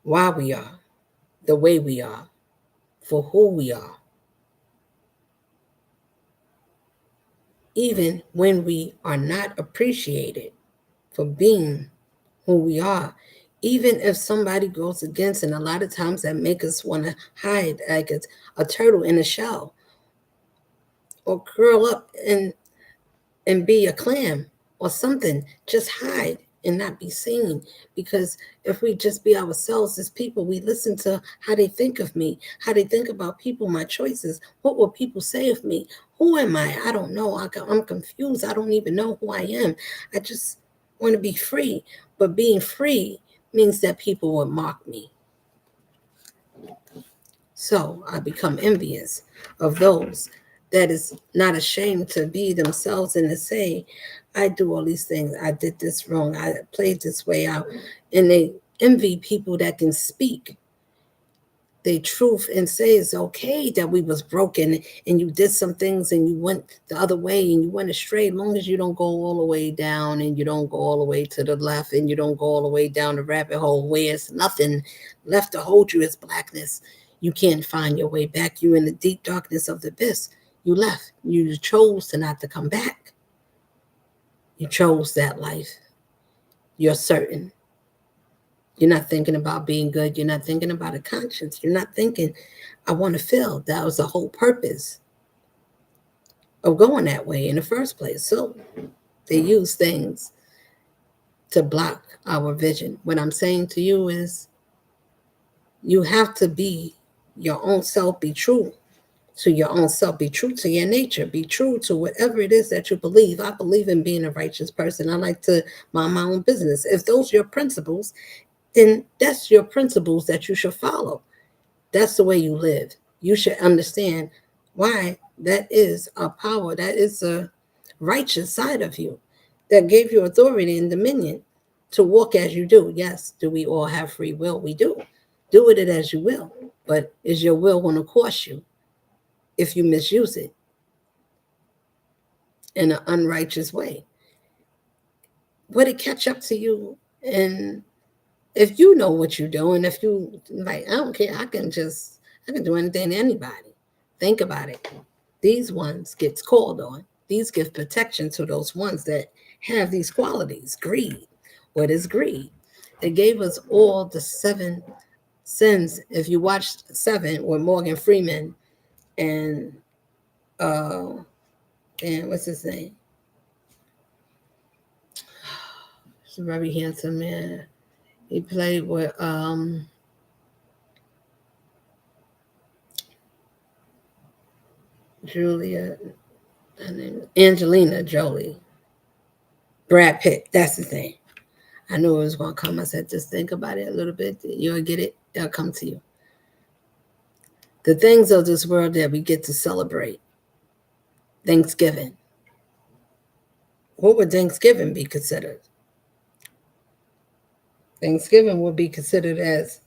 why we are, the way we are, for who we are. even when we are not appreciated for being who we are, even if somebody goes against, and a lot of times that make us want to hide like it's a turtle in a shell, or curl up and be a clam or something. Just hide and not be seen. Because if we just be ourselves as people, we listen to how they think of me, how they think about people, my choices. What will people say of me? Who am I? I don't know. I'm confused. I don't even know who I am. I just want to be free. But being free means that people will mock me. So I become envious of those that is not ashamed to be themselves and to say, I do all these things. I did this wrong. I played this way out. And they envy people that can speak the truth and say it's okay that we was broken and you did some things and you went the other way and you went astray. As long as you don't go all the way down and you don't go all the way to the left and you don't go all the way down the rabbit hole where it's nothing left to hold you as blackness, you can't find your way back. You're in the deep darkness of the abyss. You left. You chose to not to come back. You chose that life. You're certain. You're not thinking about being good. You're not thinking about a conscience. You're not thinking, I want to feel. That was the whole purpose of going that way in the first place. So they use things to block our vision. What I'm saying to you is you have to be your own self, be true to your own self, be true to your nature, be true to whatever it is that you believe. I believe in being a righteous person. I like to mind my own business. If those are your principles, then that's your principles that you should follow. That's the way you live. You should understand why that is a power, that is a righteous side of you that gave you authority and dominion to walk as you do. Yes, do we all have free will? We do. Do with it as you will. But is your will going to cost you if you misuse it in an unrighteous way? Would it catch up to you? And if you know what you're doing, if you like, I don't care, I can do anything to anybody. Think about it. These ones gets called on. These give protection to those ones that have these qualities. Greed. What is greed? They gave us all the seven sins. If you watched Seven with Morgan Freeman and and what's his name? He's a very handsome man. He played with Julia, Angelina Jolie, Brad Pitt. That's his name. I knew it was going to come. I said, just think about it a little bit. You'll get it. It'll come to you. The things of this world that we get to celebrate. Thanksgiving. What would Thanksgiving be considered? Thanksgiving would be considered as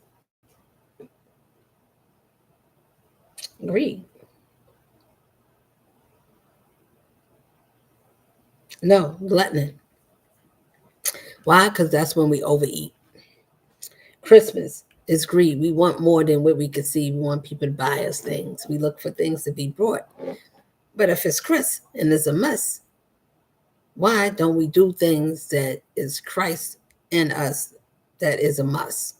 greed. No, gluttony. Why? Because that's when we overeat. Christmas is greed. We want more than what we can see. We want people to buy us things. We look for things to be brought. But if it's Chris and it's a mess, why don't we do things that is Christ in us that is a must?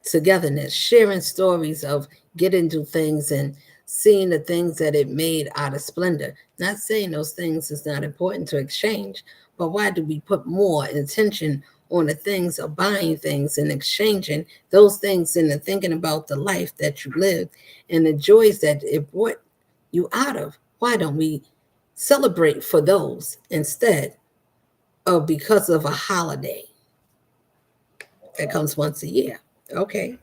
Togetherness, sharing stories of getting to things and seeing the things that it made out of splendor. Not saying those things is not important to exchange, but why do we put more attention on the things of buying things and exchanging those things and the thinking about the life that you lived and the joys that it brought you out of? Why don't we celebrate for those instead of because of a holiday that comes once a year? Okay.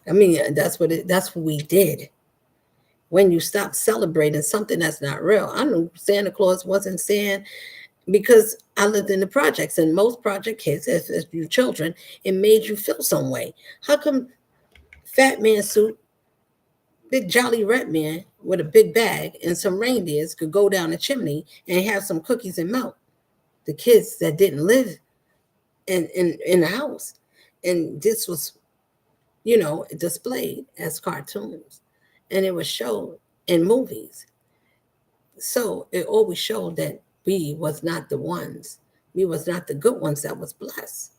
I mean, that's what we did. When you stop celebrating something that's not real. I knew Santa Claus wasn't saying, because I lived in the projects and most project kids, as you children, it made you feel some way. How come fat man suit, big jolly red man with a big bag and some reindeers could go down a chimney and have some cookies and milk? The kids that didn't live in the house. And this was, displayed as cartoons. And it was showed in movies. So it always showed that we was not the ones. We was not the good ones that was blessed.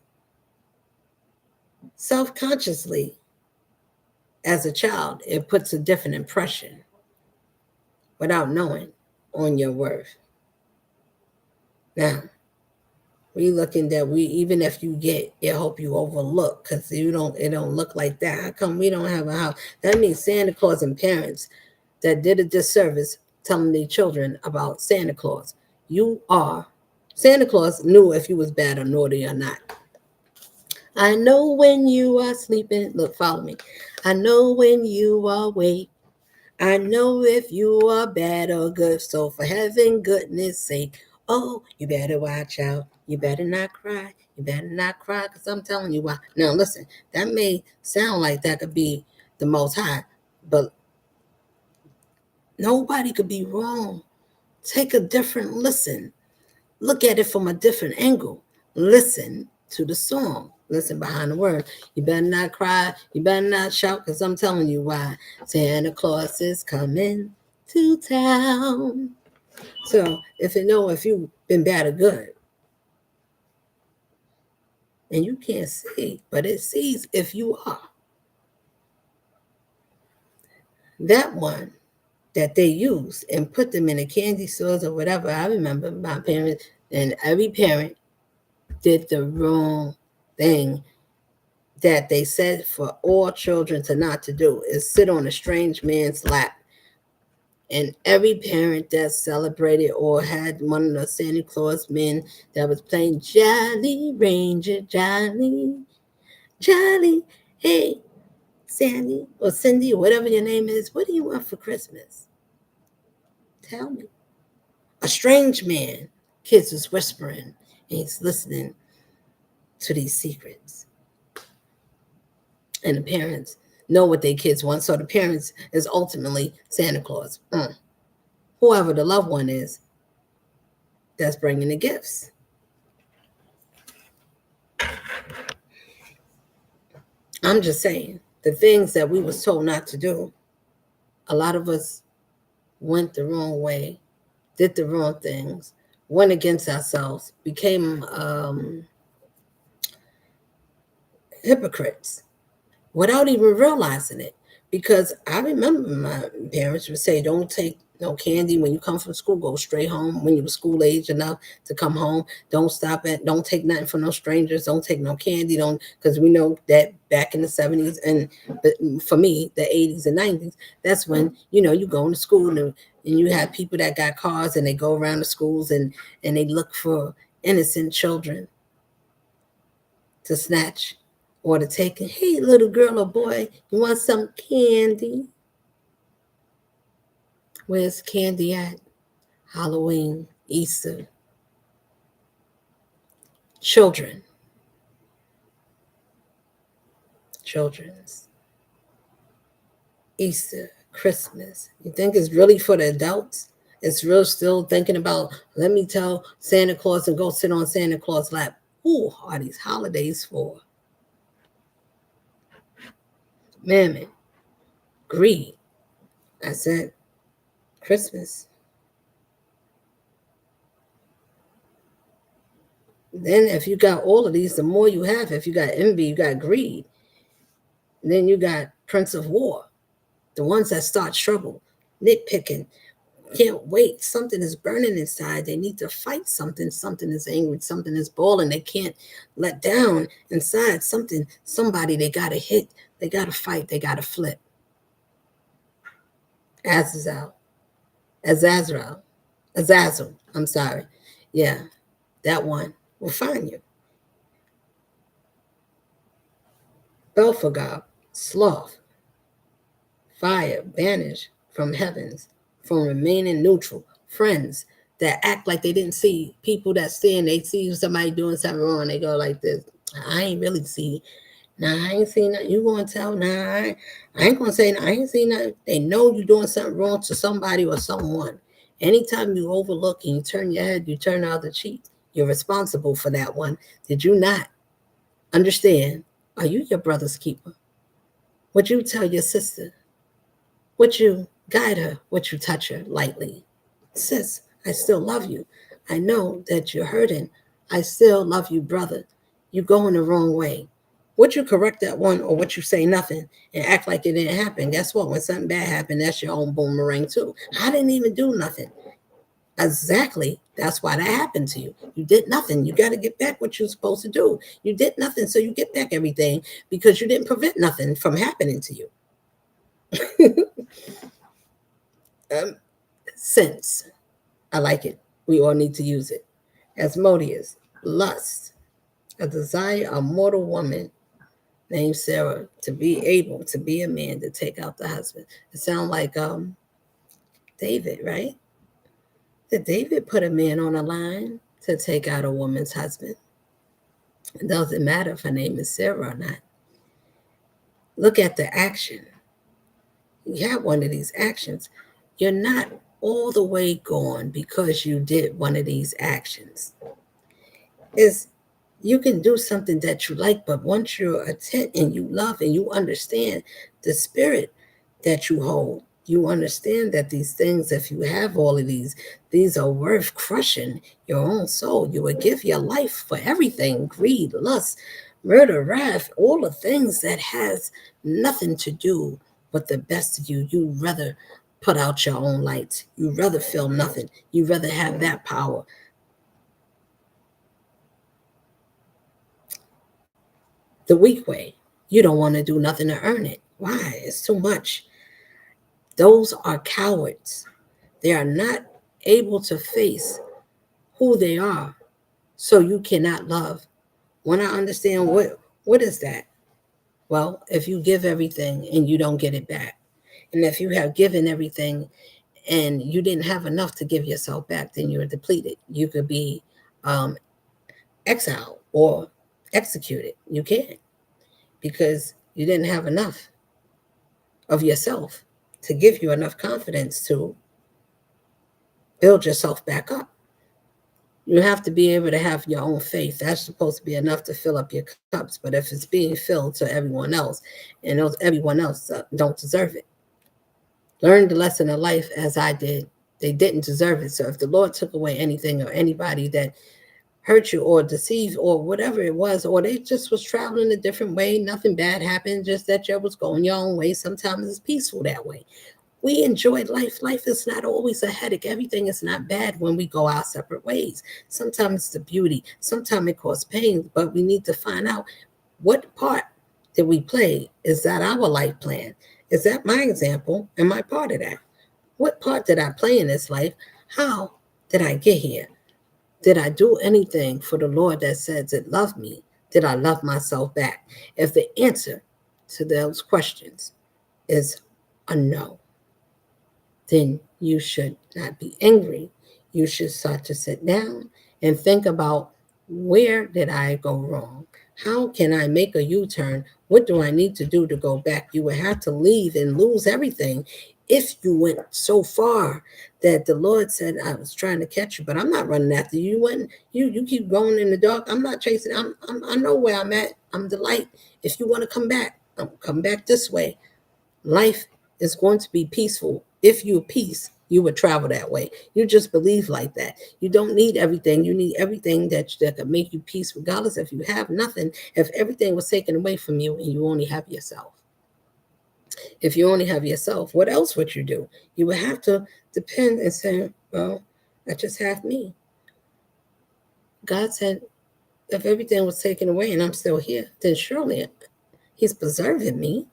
Self-consciously, as a child, it puts a different impression without knowing on your worth. Now, we looking that we, even if you get, it hope you overlook because it don't look like that. How come we don't have a house? That means Santa Claus and parents that did a disservice telling their children about Santa Claus. You are Santa Claus knew if you was bad or naughty or not. I know when you are sleeping. Look, follow me. I know when you are awake. I know if you are bad or good. So for heaven, goodness sake, oh, you better watch out. You better not cry. You better not cry because I'm telling you why. Now listen, that may sound like that could be the Most High, but nobody could be wrong. Take a different listen. Look at it from a different angle. Listen to the song. Listen behind the word. You better not cry. You better not shout because I'm telling you why. Santa Claus is coming to town. So if you've been bad or good, and you can't see, but it sees if you are. That one that they use and put them in the candy stores or whatever. I remember my parents, and every parent did the wrong thing that they said for all children to not to do is sit on a strange man's lap. And every parent that celebrated or had one of the Santa Claus men that was playing Jolly Ranger, Jolly, Jolly, hey, Sandy or Cindy or whatever your name is, what do you want for Christmas? Tell me. A strange man, kids was whispering, and he's listening to these secrets. And the parents know what their kids want. So the parents is ultimately Santa Claus. Whoever the loved one is that's bringing the gifts. I'm just saying, the things that we was told not to do, a lot of us went the wrong way, did the wrong things, went against ourselves, became hypocrites without even realizing it. Because I remember my parents would say, don't take no candy when you come from school, go straight home when you were school age enough to come home. Don't take nothing from no strangers, don't take no candy, don't, because we know that back in the 70s and for me, the 80s and 90s, that's when, you go into school and you have people that got cars and they go around the schools and they look for innocent children to snatch or to take it. Hey, little girl or boy, you want some candy? Where's candy at? Halloween, Easter. Children's. Easter, Christmas. You think it's really for the adults? It's real still thinking about, let me tell Santa Claus and go sit on Santa Claus' lap. Who are these holidays for? Mammon, greed. I said, Christmas. Then if you got all of these, the more you have, if you got envy, you got greed. Then you got Prince of War, the ones that start trouble, nitpicking, can't wait. Something is burning inside. They need to fight something. Something is angry. Something is boiling. They can't let down inside. Somebody they got to hit. They got to fight. They got to flip. Azazel. Azazel. I'm sorry. Yeah, that one will find you. Belphegor, sloth, fire, banish from heavens, from remaining neutral, friends that act like they didn't see, people that stand, they see somebody doing something wrong, they go like this. I ain't really see. Nah, I ain't seen nothing. You gonna tell? Nah, I ain't gonna say. Nah, I ain't seen nothing. They know you doing something wrong to somebody or someone. Anytime you overlook and you turn your head, you turn the other cheek. You're responsible for that one. Did you not understand? Are you your brother's keeper? Would you tell your sister? Would you guide her? Would you touch her lightly? Sis, I still love you. I know that you're hurting. I still love you, brother. You going the wrong way. Would you correct that one, or would you say nothing and act like it didn't happen? Guess what? When something bad happened, that's your own boomerang too. I didn't even do nothing. Exactly. That's why that happened to you. You did nothing. You got to get back what you're supposed to do. You did nothing, so you get back everything because you didn't prevent nothing from happening to you. Sense. I like it. We all need to use it. Asmodeus, lust, a desire, a mortal woman named Sarah to be able to be a man to take out the husband. It sounds like David, right? Did David put a man on a line to take out a woman's husband? It doesn't matter if her name is Sarah or not. Look at the action. You have one of these actions. You're not all the way gone because you did one of these actions. Is you can do something that you like, but once you're attent and you love and you understand the spirit that you hold, you understand that these things, if you have all of these are worth crushing your own soul. You would give your life for everything: greed, lust, murder, wrath, all the things that has nothing to do with the best of you. You'd rather put out your own lights. You'd rather feel nothing. You'd rather have that power. The weak way. You don't want to do nothing to earn it. Why? It's too much. Those are cowards. They are not able to face who they are. So you cannot love. When I understand what is that? Well, if you give everything and you don't get it back, and if you have given everything and you didn't have enough to give yourself back, then you're depleted. You could be um, exiled or executed. You can't, because you didn't have enough of yourself to give you enough confidence to build yourself back up. You have to be able to have your own faith. That's supposed to be enough to fill up your cups. But if it's being filled to everyone else, and those everyone else don't deserve it, learn the lesson of life as I did. They didn't deserve it. So if the Lord took away anything or anybody that hurt you or deceived or whatever it was, or they just was traveling a different way, nothing bad happened, just that you was going your own way. Sometimes it's peaceful that way. We enjoy life. Life is not always a headache. Everything is not bad when we go our separate ways. Sometimes it's the beauty. Sometimes it causes pain, but we need to find out what part did we play. Is that our life plan? Is that my example? Am I part of that? What part did I play in this life? How did I get here? Did I do anything for the Lord that says it loved me? Did I love myself back? If the answer to those questions is a no, then you should not be angry. You should start to sit down and think about, where did I go wrong? How can I make a U turn? What do I need to do to go back? You would have to leave and lose everything if you went so far that the Lord said, I was trying to catch you, but I'm not running after you. You keep going in the dark. I'm not chasing. I know where I'm at. I'm the light. If you want to come back, come back this way. Life is going to be peaceful. If you're peace, you would travel that way. You just believe like that. You don't need everything. You need everything that could make you peace, regardless if you have nothing. If everything was taken away from you and you only have yourself. If you only have yourself, what else would you do? You would have to depend and say, well, I just have me. God said, if everything was taken away and I'm still here, then surely He's preserving me.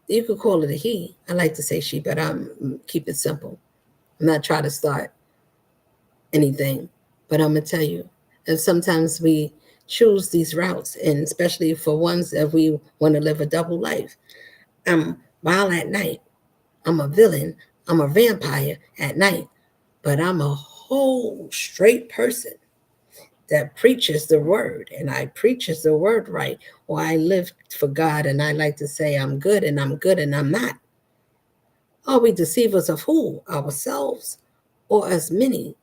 You could call it a he. I like to say she, but I'm keep it simple. I'm not trying to start anything, but I'm gonna tell you. And sometimes we choose these routes, and especially for ones that we want to live a double life. While at night, I'm a villain. I'm a vampire at night, but I'm a whole straight person that preaches the word, and I preaches the word right, or I live for God, and I like to say I'm good and I'm good and I'm not. Are we deceivers of who? Ourselves, or as many?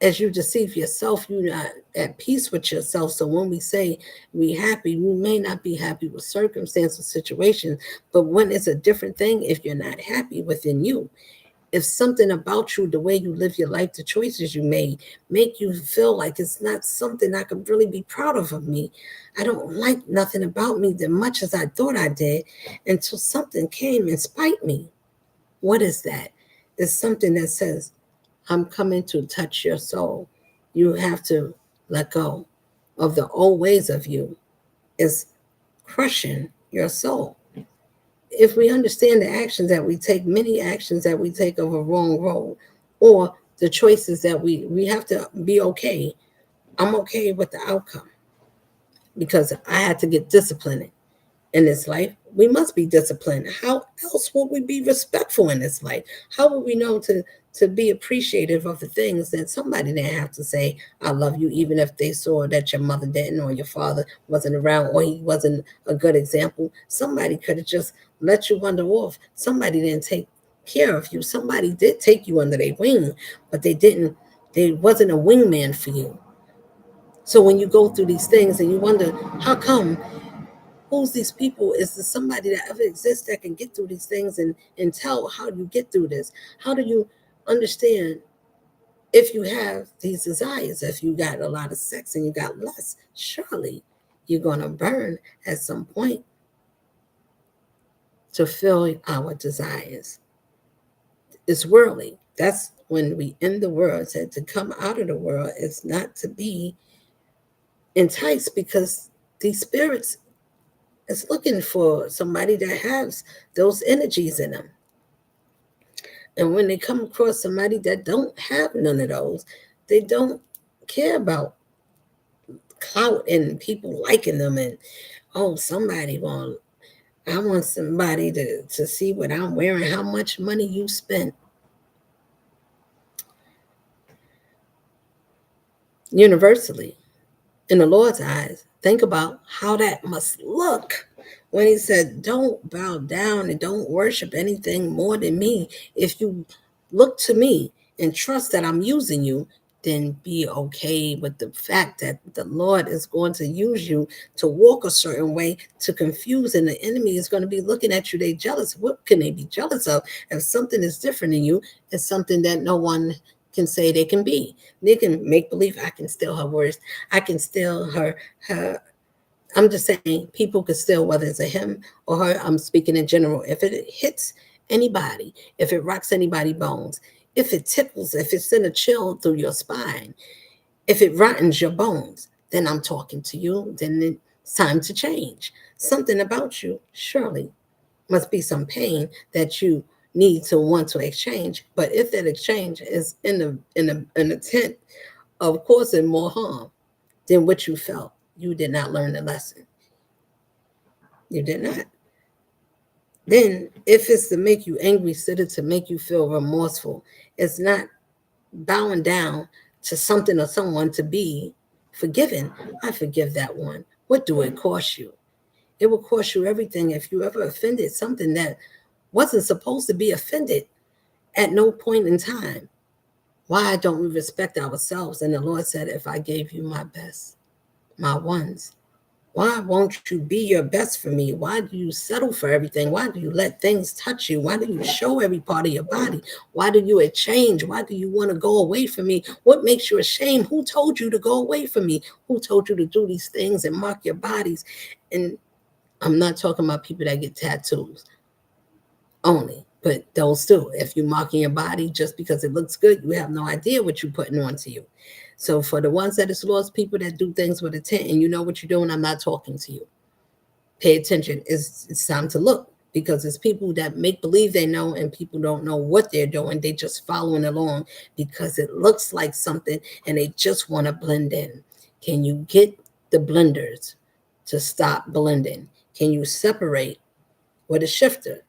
As you deceive yourself, you're not at peace with yourself. So when we say we happy, we may not be happy with circumstances, situations, but when it's a different thing if you're not happy within you. if something about you, the way you live your life, the choices you made, make you feel like it's not something I could really be proud of me, I don't like nothing about me that much as I thought I did until something came and spiked me. What is that? It's something that says, I'm coming to touch your soul. You have to let go of the old ways of you. It's crushing your soul. If we understand the actions that we take, many actions that we take of a wrong road, or the choices that we have to be okay. I'm okay with the outcome because I had to get disciplined in this life. We must be disciplined. How else will we be respectful in this life? How will we know to be appreciative of the things that somebody didn't have to say, I love you, even if they saw that your mother didn't or your father wasn't around or he wasn't a good example. Somebody could have just let you wander off. Somebody didn't take care of you. Somebody did take you under their wing, but they wasn't a wingman for you. So when you go through these things and you wonder, how come, who's these people? Is there somebody that ever exists that can get through these things and tell how you get through this? How do you understand if you have these desires? If you got a lot of sex and you got less, surely you're going to burn at some point to fill our desires. It's worldly. That's when we in the world said to come out of the world is not to be enticed, because these spirits is looking for somebody that has those energies in them. And when they come across somebody that don't have none of those, they don't care about clout and people liking them and, oh, somebody want, I want somebody to see what I'm wearing, how much money you spent. Universally, in the Lord's eyes, think about how that must look when he said, don't bow down and don't worship anything more than me. If you look to me and trust that I'm using you, then be okay with the fact that the Lord is going to use you to walk a certain way to confuse, and the enemy is going to be looking at you. They jealous. What can they be jealous of? If something is different in you, it's something that no one can say they can be. They can make believe I can steal her words. I can steal her. I'm just saying people could steal whether it's a him or her. I'm speaking in general. If it hits anybody, if it rocks anybody's bones, if it tickles, if it sends a chill through your spine, if it rottens your bones, then I'm talking to you. Then it's time to change. Something about you surely must be some pain that you need to want to exchange. But if that exchange is in the intent of causing more harm than what you felt, you did not learn the lesson. You did not. Then, if it's to make you angry, instead of to make you feel remorseful, it's not bowing down to something or someone to be forgiven. I forgive that one. What do it cost you? It will cost you everything if you ever offended something that wasn't supposed to be offended at no point in time. Why don't we respect ourselves? And the Lord said, if I gave you my best, my ones, why won't you be your best for me? Why do you settle for everything? Why do you let things touch you? Why do you show every part of your body? Why do you exchange? Why do you want to go away from me? What makes you ashamed? Who told you to go away from me? Who told you to do these things and mark your bodies? And I'm not talking about people that get tattoos only, but those too. If you're marking your body just because it looks good, you have no idea what you're putting onto you. So for the ones that is lost, people that do things with intent and you know what you're doing, I'm not talking to you. Pay attention. It's time to look, because it's people that make believe they know and people don't know what they're doing. They just following along because it looks like something and they just want to blend in. Can you get the blenders to stop blending? Can you separate with a shifter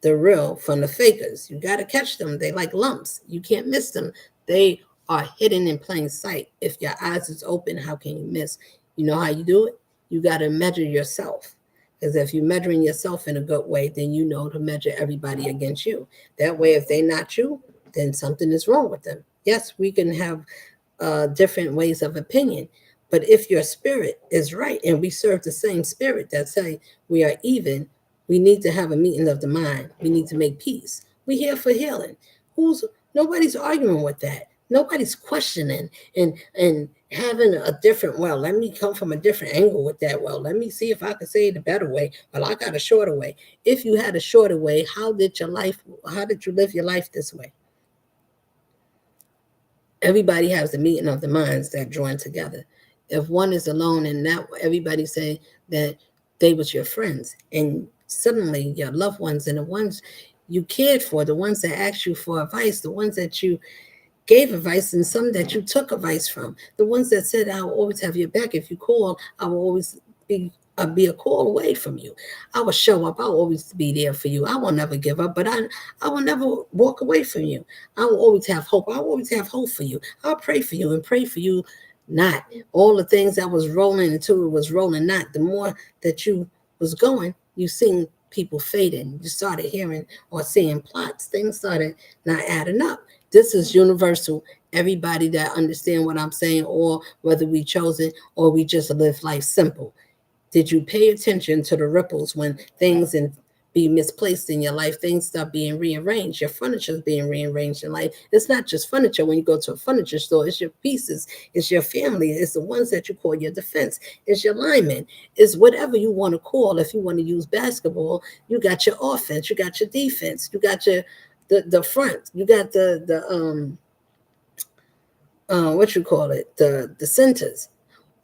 the real from the fakers? You got to catch them. They like lumps. You can't miss them. They are hidden in plain sight. If your eyes is open, how can you miss? You know how you do it? You got to measure yourself. Because if you're measuring yourself in a good way, then you know to measure everybody against you. That way, if they're not you, then something is wrong with them. Yes, we can have different ways of opinion. But if your spirit is right and we serve the same spirit that say we are even, we need to have a meeting of the mind. We need to make peace. We're here for healing. Nobody's arguing with that. Nobody's questioning and having a different, well, let me come from a different angle with that. Well, let me see if I can say it a better way. Well, I got a shorter way. If you had a shorter way, how did you live your life this way? Everybody has the meeting of the minds that join together. If one is alone and that everybody say that they was your friends, and suddenly your loved ones and the ones you cared for, the ones that asked you for advice, the ones that you gave advice, and some that you took advice from, the ones that said, I'll always have your back. If you call, I will always be a call away from you. I will show up. I'll always be there for you. I will never give up, but I will never walk away from you. I will always have hope. I will always have hope for you. I'll pray for you and pray for you. Not all the things that was rolling until it was rolling. Not the more that you was going, you seen people fading. You started hearing or seeing plots. Things started not adding up. This is universal. Everybody that understand what I'm saying, or whether we chose it or we just live life simple. Did you pay attention to the ripples when things and be misplaced in your life? Things start being rearranged. Your furniture is being rearranged in life. It's not just furniture when you go to a furniture store. It's your pieces. It's your family. It's the ones that you call your defense. It's your linemen. It's whatever you want to call. If you want to use basketball, you got your offense. You got your defense. You got your the front. You got the what you call it, the centers.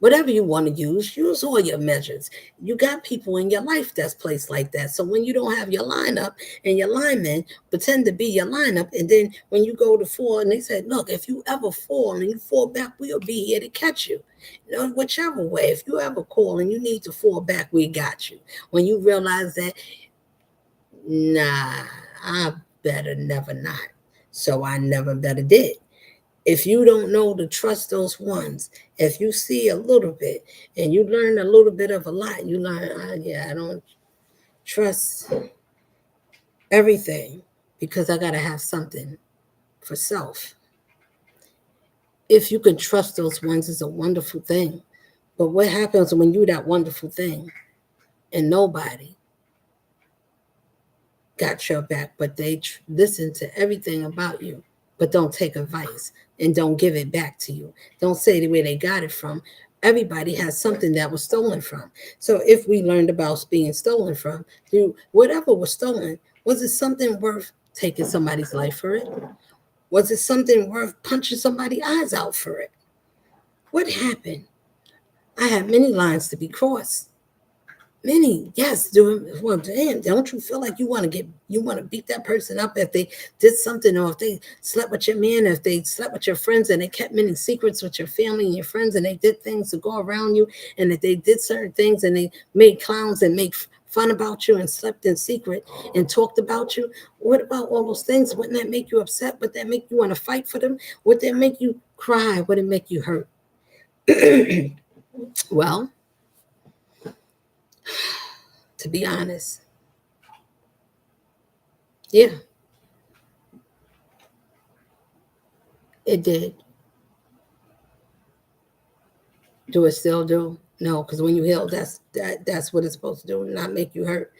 Whatever you want to use all your measures. You got people in your life that's placed like that. So when you don't have your lineup and your linemen pretend to be your lineup, and then when you go to fall and they said, look, if you ever fall and you fall back, we'll be here to catch you. You know, whichever way, if you ever call and you need to fall back, we got you. When you realize that, nah, I better never not. So I never better did. If you don't know to trust those ones, if you see a little bit and you learn a little bit of a lot, you learn, yeah, I don't trust everything because I got to have something for self. If you can trust those ones, is a wonderful thing. But what happens when you that wonderful thing and nobody got your back, but they listen to everything about you, but don't take advice and don't give it back to you. Don't say the way they got it from. Everybody has something that was stolen from. So if we learned about being stolen from, whatever was stolen, was it something worth taking somebody's life for it? Was it something worth punching somebody's eyes out for it? What happened? I had many lines to be crossed. Many, yes, doing well. Damn, don't you feel like you want to beat that person up if they did something, or if they slept with your man, if they slept with your friends and they kept many secrets with your family and your friends, and they did things to go around you, and that they did certain things and they made clowns and made fun about you and slept in secret and talked about you. What about all those things? Wouldn't that make you upset? Would that make you want to fight for them? Would that make you cry? Would it make you hurt? Well, to be honest, yeah, it did. Do it still do? No, because when you heal, that's what it's supposed to do, not make you hurt.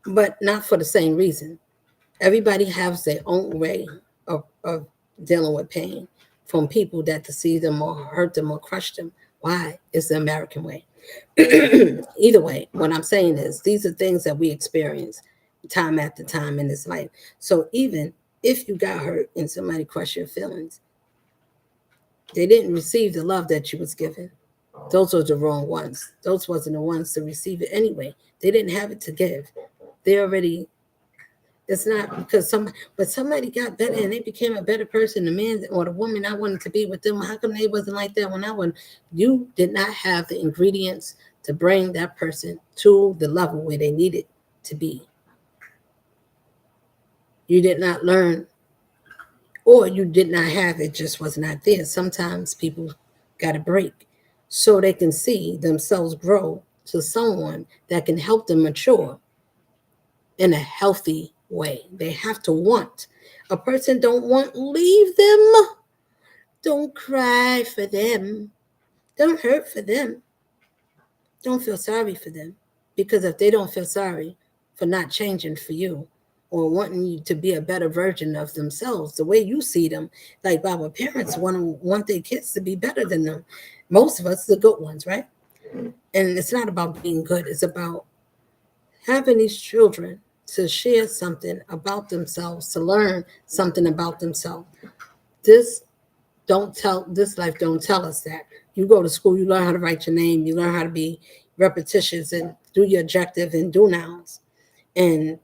But not for the same reason. Everybody has their own way of dealing with pain from people that deceive them or hurt them or crush them. Why? It's the American way. Either way, what I'm saying is these are things that we experience time after time in this life. So even if you got hurt and somebody crushed your feelings, they didn't receive the love that you was given. Those are the wrong ones. Those wasn't the ones to receive it anyway. They didn't have it to give. They already. It's not because somebody got better and they became a better person. The man or the woman I wanted to be with them. How come they wasn't like that when I was? You did not have the ingredients to bring that person to the level where they needed to be. You did not learn, or you did not have it. Just was not there. Sometimes people got a break so they can see themselves grow to someone that can help them mature in a healthy way. They have to want. A person don't want, leave them. Don't cry for them. Don't hurt for them. Don't feel sorry for them. Because if they don't feel sorry for not changing for you, or wanting you to be a better version of themselves, the way you see them. Like our parents want their kids to be better than them. Most of us, the good ones, right? And it's not about being good. It's about having these children to share something about themselves, to learn something about themselves. This this life don't tell us that. You go to school, you learn how to write your name, you learn how to be repetitious and do your objective and do nouns. And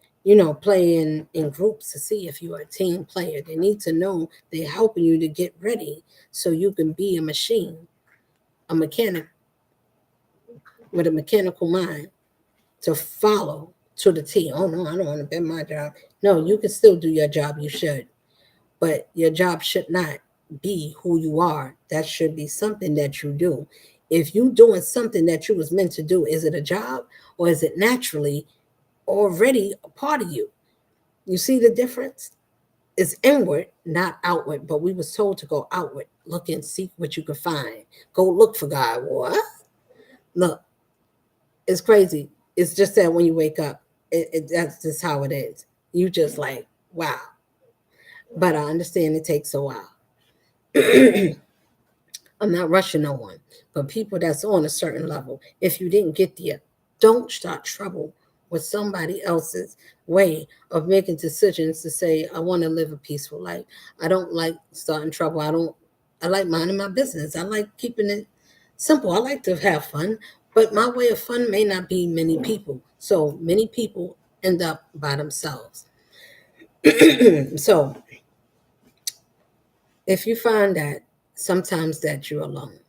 play in groups to see if you're a team player. They need to know they're helping you to get ready so you can be a machine, a mechanic with a mechanical mind to follow to the T. Oh no, I don't want to bend my job. No, you can still do your job. You should, but your job should not be who you are. That should be something that you do. If you doing something that you was meant to do, is it a job or is it naturally already a part of you? You see the difference? It's inward, not outward. But we was told to go outward, look and seek what you can find. Go look for God. What? Look, it's crazy. It's just that when you wake up, that's just how it is. You just like, wow. But I understand it takes a while. I'm not rushing no one, but people that's on a certain level, if you didn't get there, don't start trouble with somebody else's way of making decisions to say, I want to live a peaceful life. I don't like starting trouble. I like minding my business. I like keeping it simple. I like to have fun, but my way of fun may not be many people. So many people end up by themselves. So if you find that sometimes that you're alone,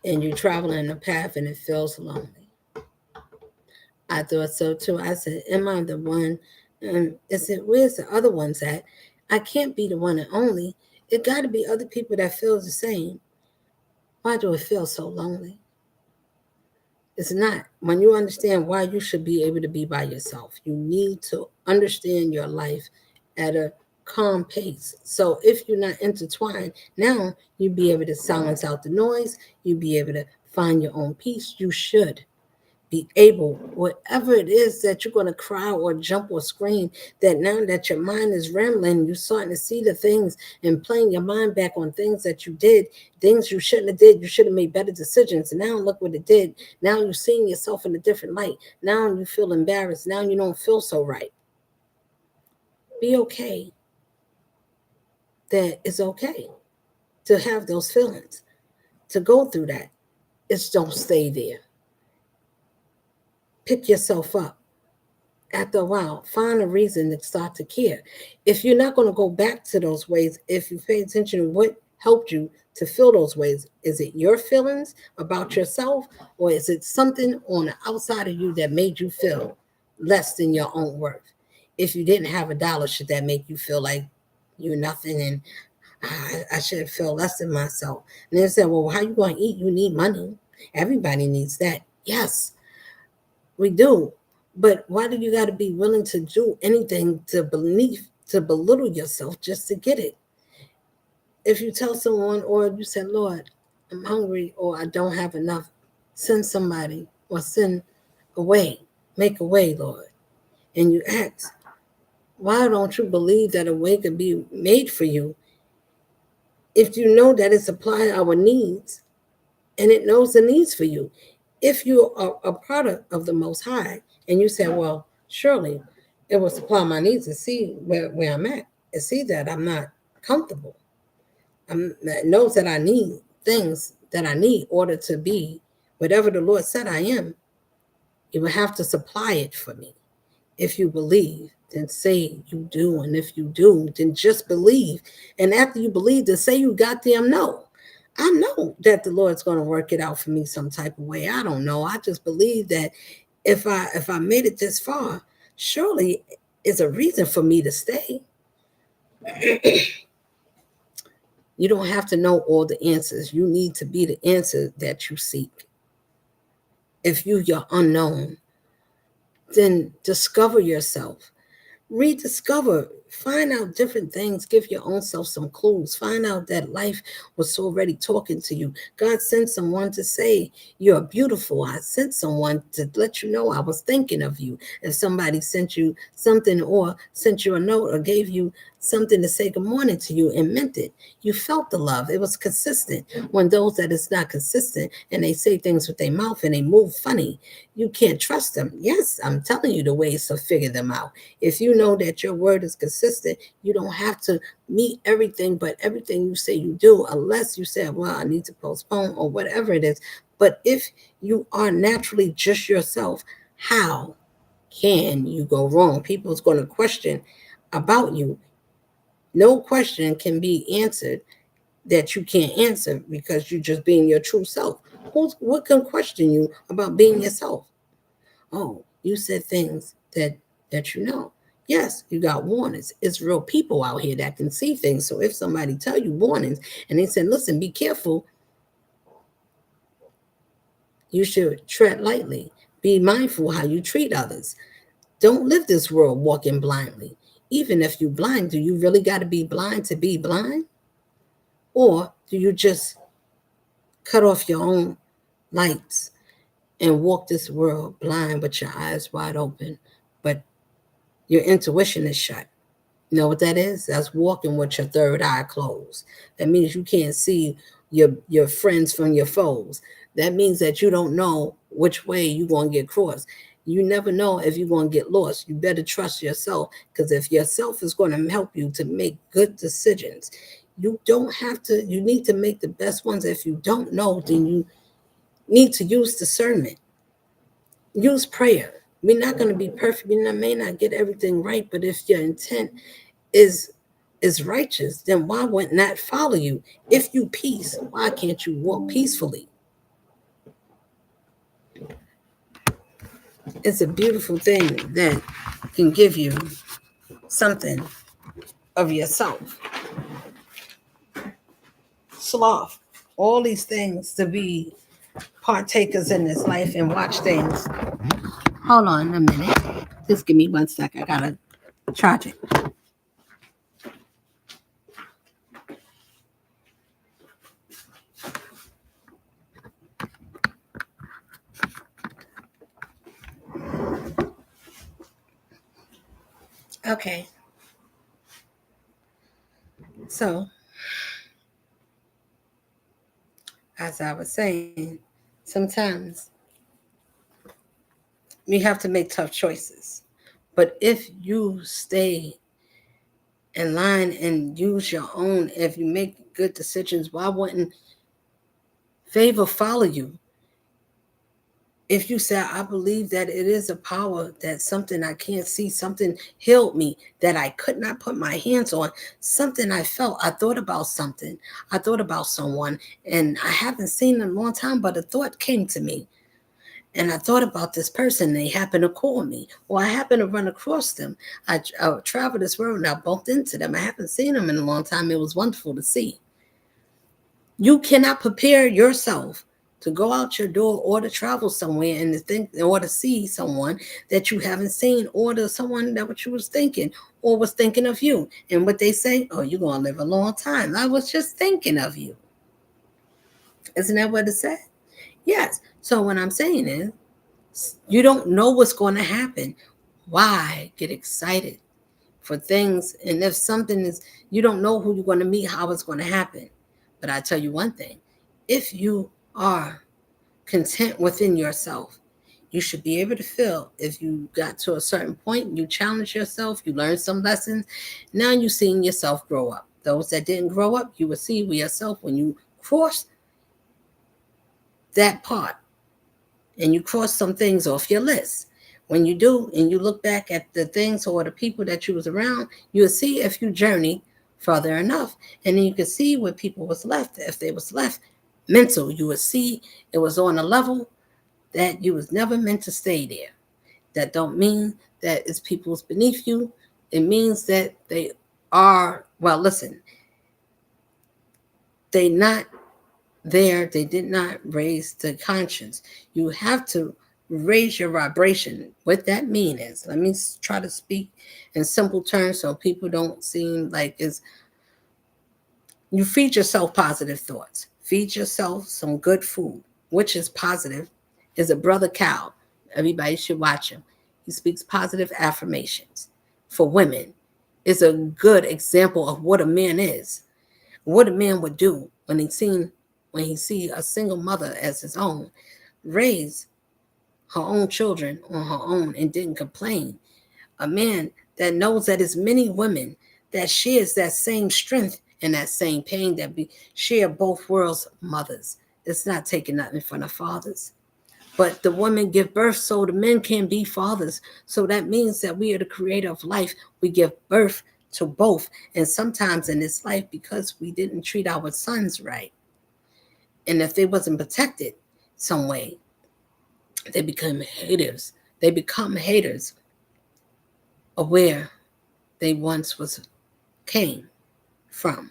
and you're traveling a path and it feels lonely. I thought so too. I said, am I the one? And I said, where's the other ones at? I can't be the one and only. It got to be other people that feel the same. Why do it feel so lonely? It's not. When you understand why you should be able to be by yourself, you need to understand your life at a calm pace. So if you're not intertwined, now you'll be able to silence out the noise. You'll be able to find your own peace. You should be able, whatever it is that you're going to cry or jump or scream, that now that your mind is rambling, you're starting to see the things and playing your mind back on things that you did, things you shouldn't have did. You should have made better decisions. And now look what it did. Now you're seeing yourself in a different light. Now you feel embarrassed. Now you don't feel so right. Be okay. That it's okay to have those feelings, to go through that. It's don't stay there. Pick yourself up. After a while, find a reason to start to care. If you're not going to go back to those ways, if you pay attention to what helped you to feel those ways, is it your feelings about yourself, or is it something on the outside of you that made you feel less than your own worth? If you didn't have $1, should that make you feel like you're nothing and I should feel less than myself? And they said, well, how you going to eat? You need money. Everybody needs that. Yes, we do. But why do you got to be willing to do anything to belittle yourself just to get it? If you tell someone or you say, Lord, I'm hungry or I don't have enough, send somebody or send a way, make a way, Lord. And you ask, why don't you believe that a way can be made for you if you know that it's supplying our needs and it knows the needs for you? If you are a product of the Most High and you say, well, surely it will supply my needs and see where I'm at and see that I'm not comfortable. It knows that I need things that I need in order to be whatever the Lord said I am. It will have to supply it for me. If you believe, then say you do. And if you do, then just believe. And after you believe, then say you got them. No. I know that the Lord's going to work it out for me some type of way. I don't know. I just believe that if I made it this far, surely it's a reason for me to stay. You don't have to know all the answers. You need to be the answer that you seek. If you're unknown, then discover yourself. Rediscover Find out different things. Give your own self some clues. Find out that life was already talking to you. God sent someone to say, you're beautiful. I sent someone to let you know I was thinking of you. If somebody sent you something or sent you a note or gave you something to say good morning to you and meant it, you felt the love. It was consistent. When those that is not consistent and they say things with their mouth and they move funny, you can't trust them. Yes, I'm telling you the ways to figure them out. If you know that your word is consistent, you don't have to meet everything, but everything you say you do, unless you say, well, I need to postpone or whatever it is. But if you are naturally just yourself, how can you go wrong? People's going to question about you. No question can be answered that you can't answer because you're just being your true self. What can question you about being yourself? Oh, you said things that you know. Yes, you got warnings. It's real people out here that can see things. So if somebody tell you warnings and they said, listen, be careful, you should tread lightly. Be mindful how you treat others. Don't live this world walking blindly. Even if you're blind, do you really got to be blind to be blind? Or do you just cut off your own lights and walk this world blind with your eyes wide open, but your intuition is shut? You know what that is? That's walking with your third eye closed. That means you can't see your friends from your foes. That means that you don't know which way you're going to get crossed. You never know if you're going to get lost. You better trust yourself, because if yourself is going to help you to make good decisions, you don't have to, you need to make the best ones. If you don't know, then you need to use discernment, use prayer. We're not going to be perfect. We may not get everything right, but if your intent is righteous, then why wouldn't that follow you? If you peace, why can't you walk peacefully? It's a beautiful thing that can give you something of yourself. Sloth, all these things to be partakers in this life and watch things. Hold on a minute. Just give me 1 sec. I gotta charge it. Okay. So, as I was saying, sometimes we have to make tough choices. But if you stay in line and use your own, if you make good decisions, why wouldn't favor follow you? If you say, I believe that it is a power, that something I can't see, something healed me that I could not put my hands on, something I felt, I thought about something, I thought about someone, and I haven't seen in a long time, but a thought came to me. And I thought about this person. They happened to call me, or I happened to run across them. I traveled this world and I bumped into them. I haven't seen them in a long time. It was wonderful to see. You cannot prepare yourself to go out your door or to travel somewhere and to think or to see someone that you haven't seen, or to someone that what you was thinking or was thinking of you. And what they say, oh, you're gonna live a long time. I was just thinking of you. Isn't that what it said? Yes. So what I'm saying is, you don't know what's going to happen. Why get excited for things? And if something is, you don't know who you're going to meet, how it's going to happen. But I tell you one thing, if you are content within yourself, you should be able to feel, if you got to a certain point, you challenge yourself, you learn some lessons, now you're seeing yourself grow up. Those that didn't grow up, you will see with yourself when you cross that part and you cross some things off your list. When you do, and you look back at the things or the people that you was around, you'll see if you journey further enough. And then you can see where people was left. If they was left mental, you would see it was on a level that you was never meant to stay there. That don't mean that it's people's beneath you. It means that they are, well, listen, they not there, they did not raise the conscience. You have to raise your vibration. What that mean is, let me try to speak in simple terms so people don't seem like it's, you feed yourself positive thoughts. Feed yourself some good food, which is positive. Is a brother Cal. Everybody should watch him. He speaks positive affirmations for women. Is a good example of what a man is, what a man would do when he see a single mother as his own, raise her own children on her own and didn't complain. A man that knows that as many women that shares that same strength and that same pain that we share both worlds mothers. It's not taking nothing from the fathers. But the women give birth so the men can be fathers. So that means that we are the creator of life. We give birth to both. And sometimes in this life, because we didn't treat our sons right, and if they wasn't protected some way, they become haters. They become haters of where they once was came from.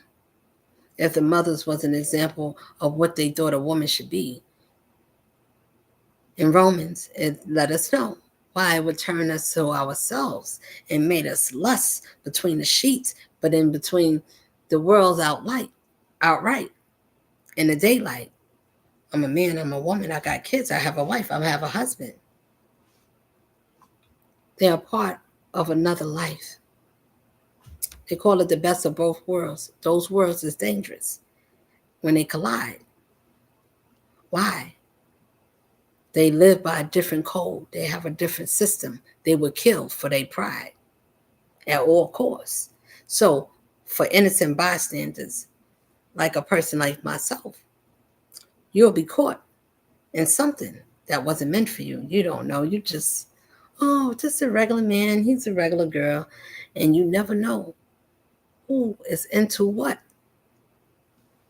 If the mothers was an example of what they thought a woman should be. In Romans, it let us know why it would turn us to ourselves and made us lust between the sheets, but in between the worlds outright, in the daylight. I'm a man, I'm a woman, I got kids, I have a wife, I have a husband. They are part of another life. They call it the best of both worlds. Those worlds is dangerous when they collide. Why? They live by a different code. They have a different system. They would kill for their pride at all costs. So for innocent bystanders, like a person like myself, you'll be caught in something that wasn't meant for you. You don't know. You just, oh, just a regular man. He's a regular girl. And you never know who is into what.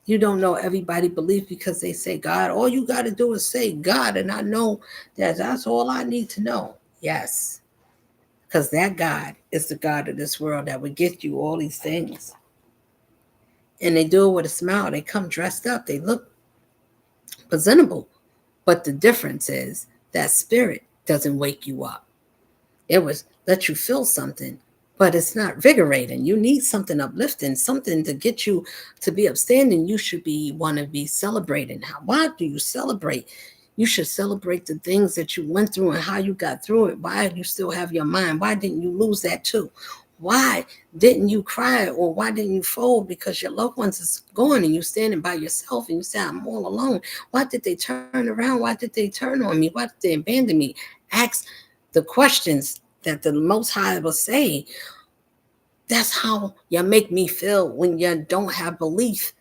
You don't know everybody believe because they say God. All you got to do is say God, and I know that that's all I need to know. Yes, because that God is the God of this world that would get you all these things. And they do it with a smile. They come dressed up. They look presentable. But the difference is that spirit doesn't wake you up. It was let you feel something, but it's not vigorating. You need something uplifting, something to get you to be upstanding. You should want to be celebrating. Why do you celebrate? You should celebrate the things that you went through and how you got through it. Why do you still have your mind? Why didn't you lose that too? Why didn't you cry, or why didn't you fold because your loved ones is gone and you standing by yourself and you say, I'm all alone? Why did they turn around? Why did they turn on me? Why did they abandon me? Ask the questions that the Most High will say. That's how you make me feel when you don't have belief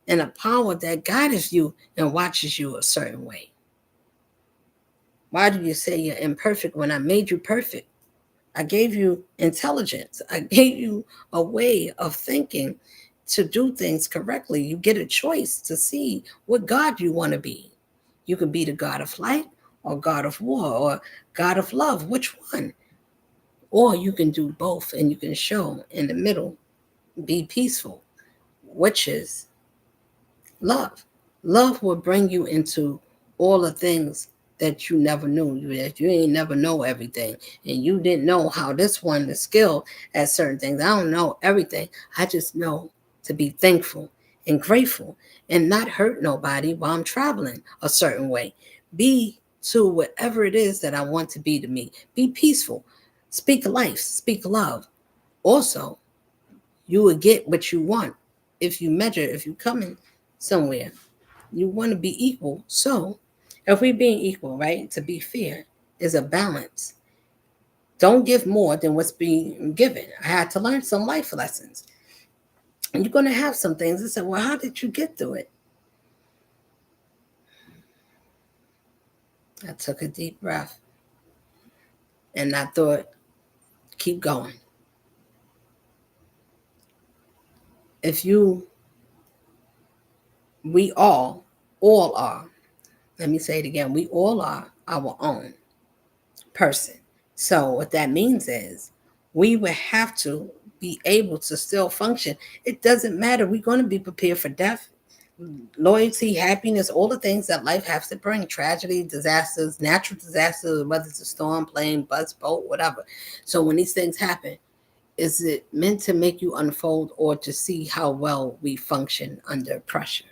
in a power that guides you and watches you a certain way. Why do you say you're imperfect when I made you perfect? I gave you intelligence. I gave you a way of thinking to do things correctly. You get a choice to see what God you want to be. You can be the God of light or God of war or God of love. Which one? Or you can do both and you can show in the middle, be peaceful, which is love. Love will bring you into all the things that you never knew, that you ain't never know everything. And you didn't know how this one is skilled at certain things. I don't know everything. I just know to be thankful and grateful and not hurt nobody while I'm traveling a certain way. Be to whatever it is that I want to be to me. Be peaceful. Speak life. Speak love. Also, you will get what you want if you measure, if you're coming somewhere. You want to be equal. So if we being equal, right, to be fair is a balance. Don't give more than what's being given. I had to learn some life lessons. And you're going to have some things that say, well, how did you get through it? I took a deep breath and I thought, keep going. We all are, let me say it again, we all are our own person. So what that means is we would have to be able to still function. It doesn't matter. We're going to be prepared for death. loyalty, happiness, all the things that life has to bring, tragedy, disasters, natural disasters, whether it's a storm, plane, bus, boat, whatever. So when these things happen, is it meant to make you unfold or to see how well we function under pressure?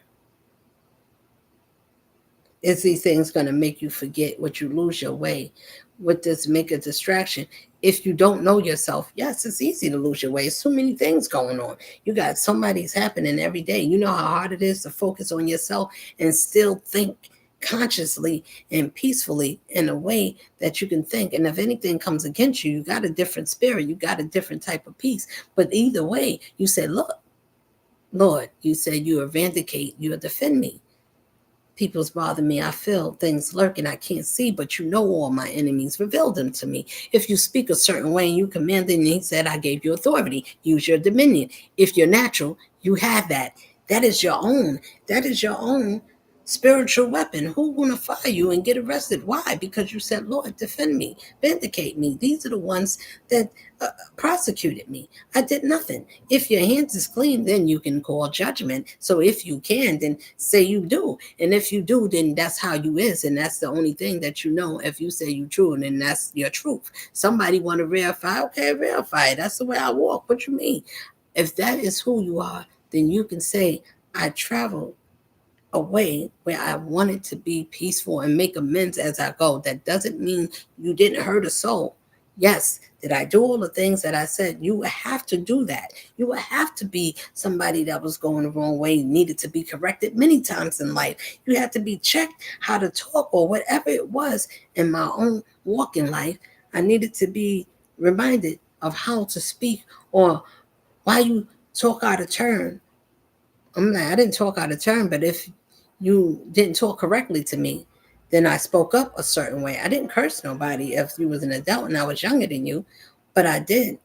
Is these things going to make you forget? Would you lose your way? Would this make a distraction? If you don't know yourself, yes, it's easy to lose your way. There's too many things going on. You got somebody's happening every day. You know how hard it is to focus on yourself and still think consciously and peacefully in a way that you can think. And if anything comes against you, you got a different spirit. You got a different type of peace. But either way, you say, look, Lord, you said you will vindicate, you will defend me. People's bother me. I feel things lurking I can't see, but you know all my enemies. Reveal them to me. If you speak a certain way and you command them, he said, I gave you authority. Use your dominion. If you're natural, you have that. That is your own. That is your own spiritual weapon. Who gonna fire you and get arrested? Why? Because you said, Lord, defend me, vindicate me. These are the ones that prosecuted me. I did nothing. If your hands is clean, then you can call judgment. So if you can, then say you do. And if you do, then that's how you is. And that's the only thing that you know. If you say you true, and then that's your truth. Somebody want to verify, okay, verify it. That's the way I walk. What you mean? If that is who you are, then you can say, I traveled a way where I wanted to be peaceful and make amends as I go. That doesn't mean you didn't hurt a soul. Yes, did I do all the things that I said? You would have to do that. You would have to be somebody that was going the wrong way, needed to be corrected many times in life. You had to be checked how to talk or whatever it was in my own walk in life. I needed to be reminded of how to speak or why you talk out of turn. I'm like, I didn't talk out of turn, but if you didn't talk correctly to me, then I spoke up a certain way. I didn't curse nobody if you was an adult and I was younger than you, but I did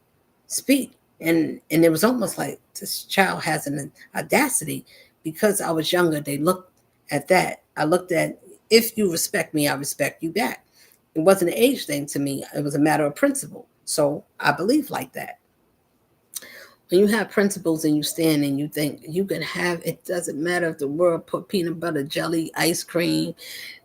speak. And it was almost like this child has an audacity because I was younger. They looked at that. I looked at, if you respect me, I respect you back. It wasn't an age thing to me. It was a matter of principle. So I believe like that. When you have principles and you stand and you think you can have, it doesn't matter if the world put peanut butter, jelly, ice cream,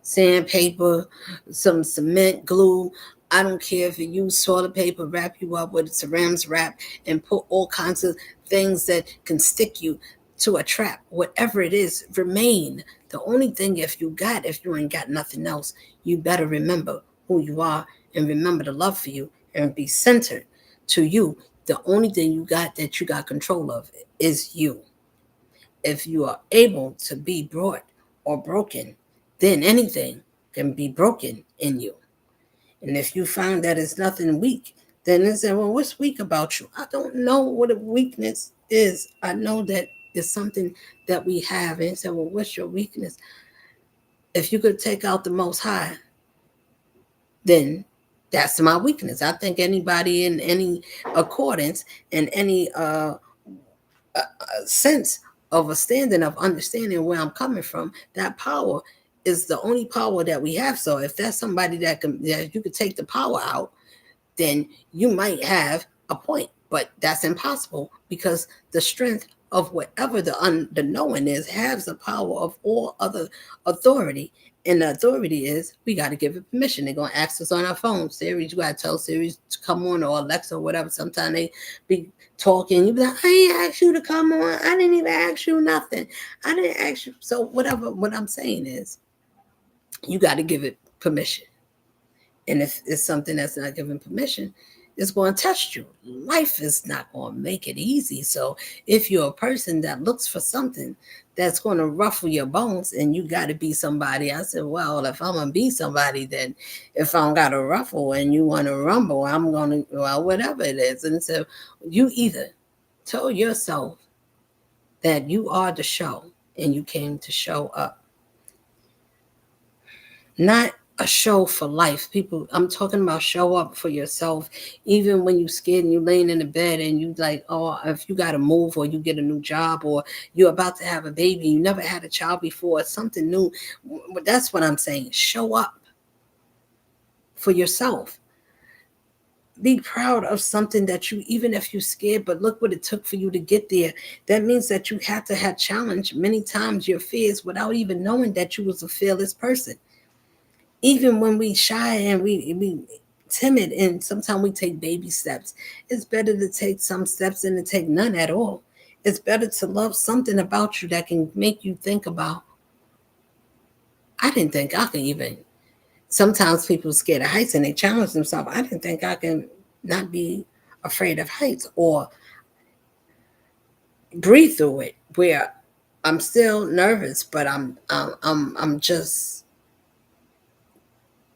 sandpaper, some cement, glue. I don't care if you use toilet paper, wrap you up with ceramics wrap, and put all kinds of things that can stick you to a trap. Whatever it is, remain. The only thing, if you ain't got nothing else, you better remember who you are and remember the love for you and be centered to you. The only thing you got that you got control of is you. If you are able to be brought or broken, then anything can be broken in you. And if you find that it's nothing weak, then they say, well, what's weak about you? I don't know what a weakness is. I know that it's something that we have. And say, well, what's your weakness? If you could take out the Most High, then that's my weakness. I think anybody in any accordance and any sense of a standing of understanding where I'm coming from, that power is the only power that we have. So if that's somebody that you could take the power out, then you might have a point. But that's impossible because the strength of whatever the knowing is has the power of all other authority. And the authority is we got to give it permission. They're gonna ask us on our phone, Siri, you gotta tell Siri to come on, or Alexa or whatever. Sometimes they be talking, you be like, I ain't asked you to come on. I didn't even ask you nothing. I didn't ask you. So whatever, what I'm saying is you got to give it permission. And if it's something that's not given permission, it's going to test you. Life is not going to make it easy. So if you're a person that looks for something that's going to ruffle your bones and you got to be somebody, I said, well, if I'm going to be somebody, then if I don't got to ruffle and you want to rumble, I'm going to, well, whatever it is. And so you either tell yourself that you are the show and you came to show up, not a show for life. People, I'm talking about show up for yourself. Even when you're scared and you're laying in the bed and you like, oh, if you got to move or you get a new job or you're about to have a baby, you never had a child before, something new. That's what I'm saying. Show up for yourself. Be proud of something that you, even if you're scared, but look what it took for you to get there. That means that you had to have challenged many times your fears without even knowing that you was a fearless person. Even when we shy and we timid, and sometimes we take baby steps, it's better to take some steps than to take none at all. It's better to love something about you that can make you think about, I didn't think I could even. Sometimes people are scared of heights and they challenge themselves. I didn't think I can not be afraid of heights, or breathe through it, where I'm still nervous, but I'm just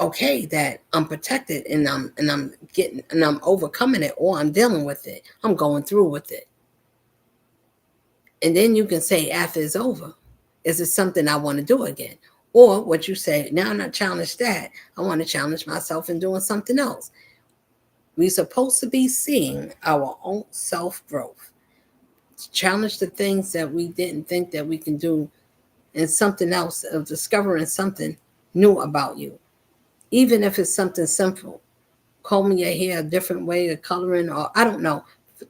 okay that I'm protected, and I'm getting, and I'm overcoming it, or I'm dealing with it. I'm going through with it. And then you can say after it's over, is it something I want to do again? Or what you say, now I'm not challenged that. I want to challenge myself in doing something else. We're supposed to be seeing our own self growth. Challenge the things that we didn't think that we can do, and something else, of discovering something new about you. Even if it's something simple, combing your hair a different way, or coloring, or I don't know.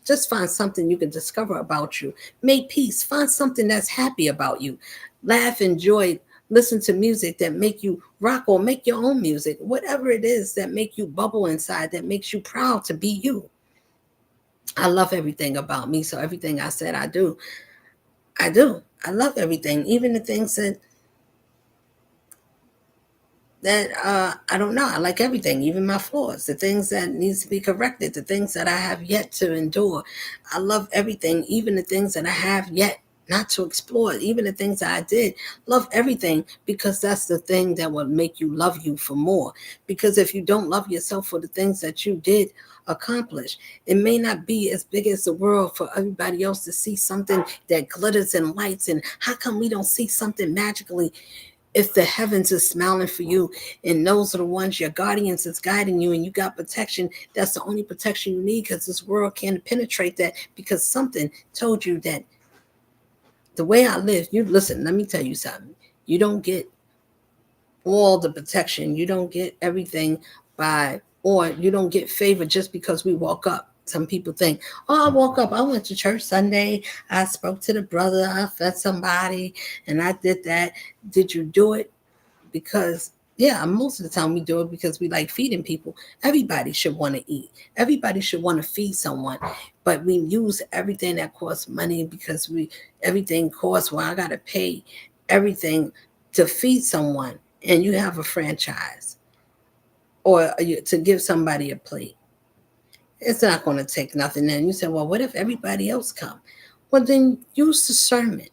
Just find something you can discover about you. Make peace. Find something that's happy about you. Laugh, enjoy, listen to music that make you rock, or make your own music. Whatever it is that make you bubble inside, that makes you proud to be you. I love everything about me. So everything I said I do. I do. I love everything. Even the things that I don't know. I like everything, even my flaws, the things that needs to be corrected, the things that I have yet to endure. I love everything, even the things that I have yet not to explore, even the things that I did. Love everything, because that's the thing that will make you love you for more. Because if you don't love yourself for the things that you did accomplish, it may not be as big as the world for everybody else to see something that glitters and lights. And how come we don't see something magically? If the heavens is smiling for you, and those are the ones, your guardians is guiding you, and you got protection, that's the only protection you need, because this world can't penetrate that, because something told you that the way I live, you listen, let me tell you something. You don't get all the protection, you don't get everything by, or you don't get favor just because we woke up. Some people think, oh, I woke up, I went to church Sunday, I spoke to the brother, I fed somebody, and I did that. Did you do it because, yeah, most of the time we do it because we like feeding people. Everybody should want to eat. Everybody should want to feed someone. But we use everything that costs money, because everything costs. Well, I gotta pay everything to feed someone, and you have a franchise, or to give somebody a plate. It's not going to take nothing. And you say, well, what if everybody else come? Well, then use discernment.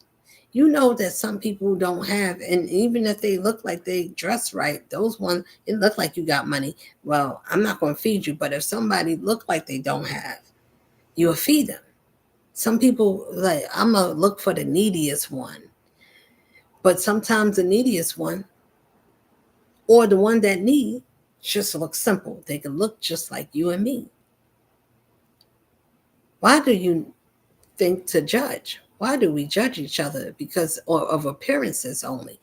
You know that some people don't have, and even if they look like they dress right, those ones, it look like you got money. Well, I'm not going to feed you, but if somebody look like they don't have, you'll feed them. Some people, like, I'm going to look for the neediest one, but sometimes the neediest one, or the one that need, just looks simple. They can look just like you and me. Why do you think to judge? Why do we judge each other? Because of appearances only.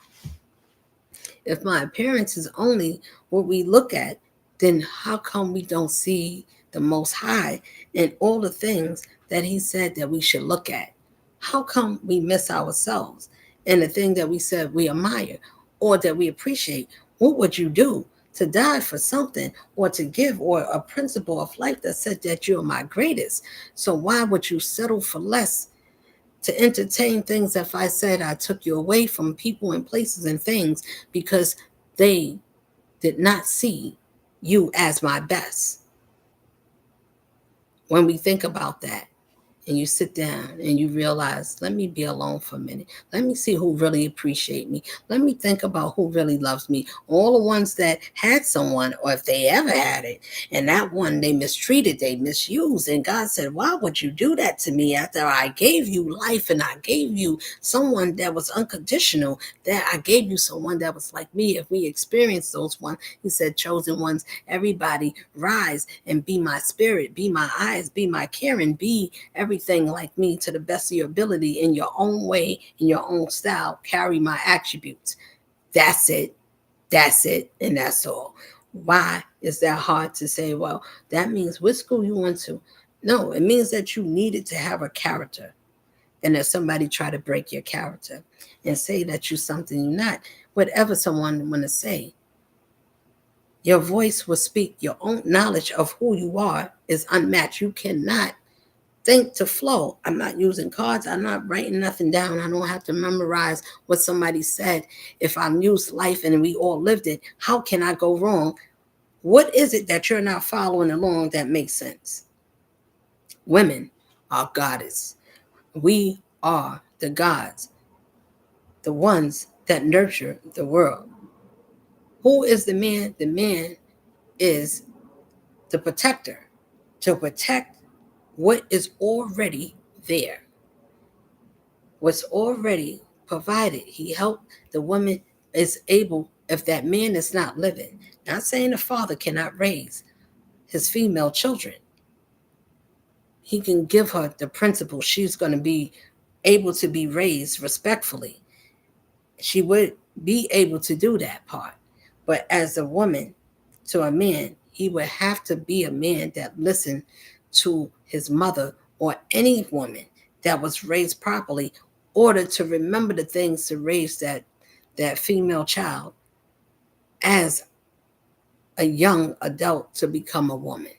If my appearance is only what we look at, then how come we don't see the Most High and all the things that He said that we should look at? How come we miss ourselves and the thing that we said we admire or that we appreciate? What would you do to die for something, or to give, or a principle of life that said that you're my greatest? So why would you settle for less to entertain things? If I said I took you away from people and places and things because they did not see you as my best. When we think about that, and you sit down and you realize, let me be alone for a minute. Let me see who really appreciate me. Let me think about who really loves me. All the ones that had someone, or if they ever had it, and that one they mistreated, they misused. And God said, why would you do that to me after I gave you life, and I gave you someone that was unconditional, that I gave you someone that was like me? If we experience those ones, He said, chosen ones, everybody rise and be my spirit, be my eyes, be my caring, be everything like me to the best of your ability, in your own way, in your own style. Carry my attributes. That's it. That's it. And that's all. Why is that hard to say, well, that means what school you went to. No, it means that you needed to have a character. And if somebody try to break your character and say that you're something you're not, whatever someone want to say, your voice will speak. Your own knowledge of who you are is unmatched. You cannot think to flow. I'm not using cards. I'm not writing nothing down. I don't have to memorize what somebody said. If I use life and we all lived it, how can I go wrong? What is it that you're not following along that makes sense? Women are goddess. We are the gods, the ones that nurture the world. Who is the man? The man is the protector, to protect what is already there, what's already provided. He helped the woman is able, if that man is not living, not saying the father cannot raise his female children, he can give her the principle she's going to be able to be raised respectfully. She would be able to do that part. But as a woman to a man, he would have to be a man that listened to his mother or any woman that was raised properly, order to remember the things to raise that female child as a young adult to become a woman.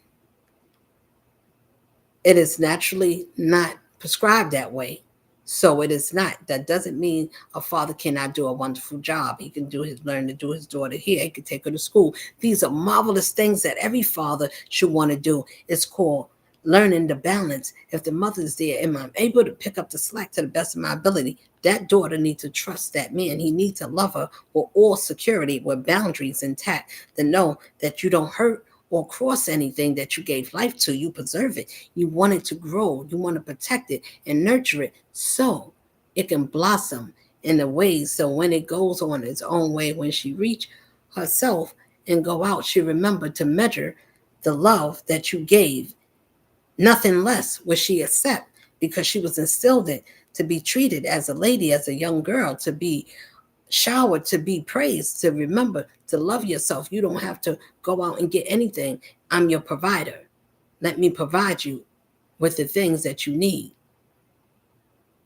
It is naturally not prescribed that way. So it is not. That doesn't mean a father cannot do a wonderful job. He can learn to do his daughter here. He can take her to school. These are marvelous things that every father should want to do. It's called learning the balance. If the mother's there and I'm able to pick up the slack to the best of my ability, that daughter needs to trust that man. He needs to love her with all security, with boundaries intact, to know that you don't hurt or cross anything that you gave life to. You preserve it. You want it to grow. You want to protect it and nurture it so it can blossom in the ways. So when it goes on its own way, when she reach herself and go out, she remember to measure the love that you gave. Nothing less would she accept, because she was instilled it to be treated as a lady, as a young girl, to be showered, to be praised, to remember to love yourself. You don't have to go out and get anything. I'm your provider. Let me provide you with the things that you need.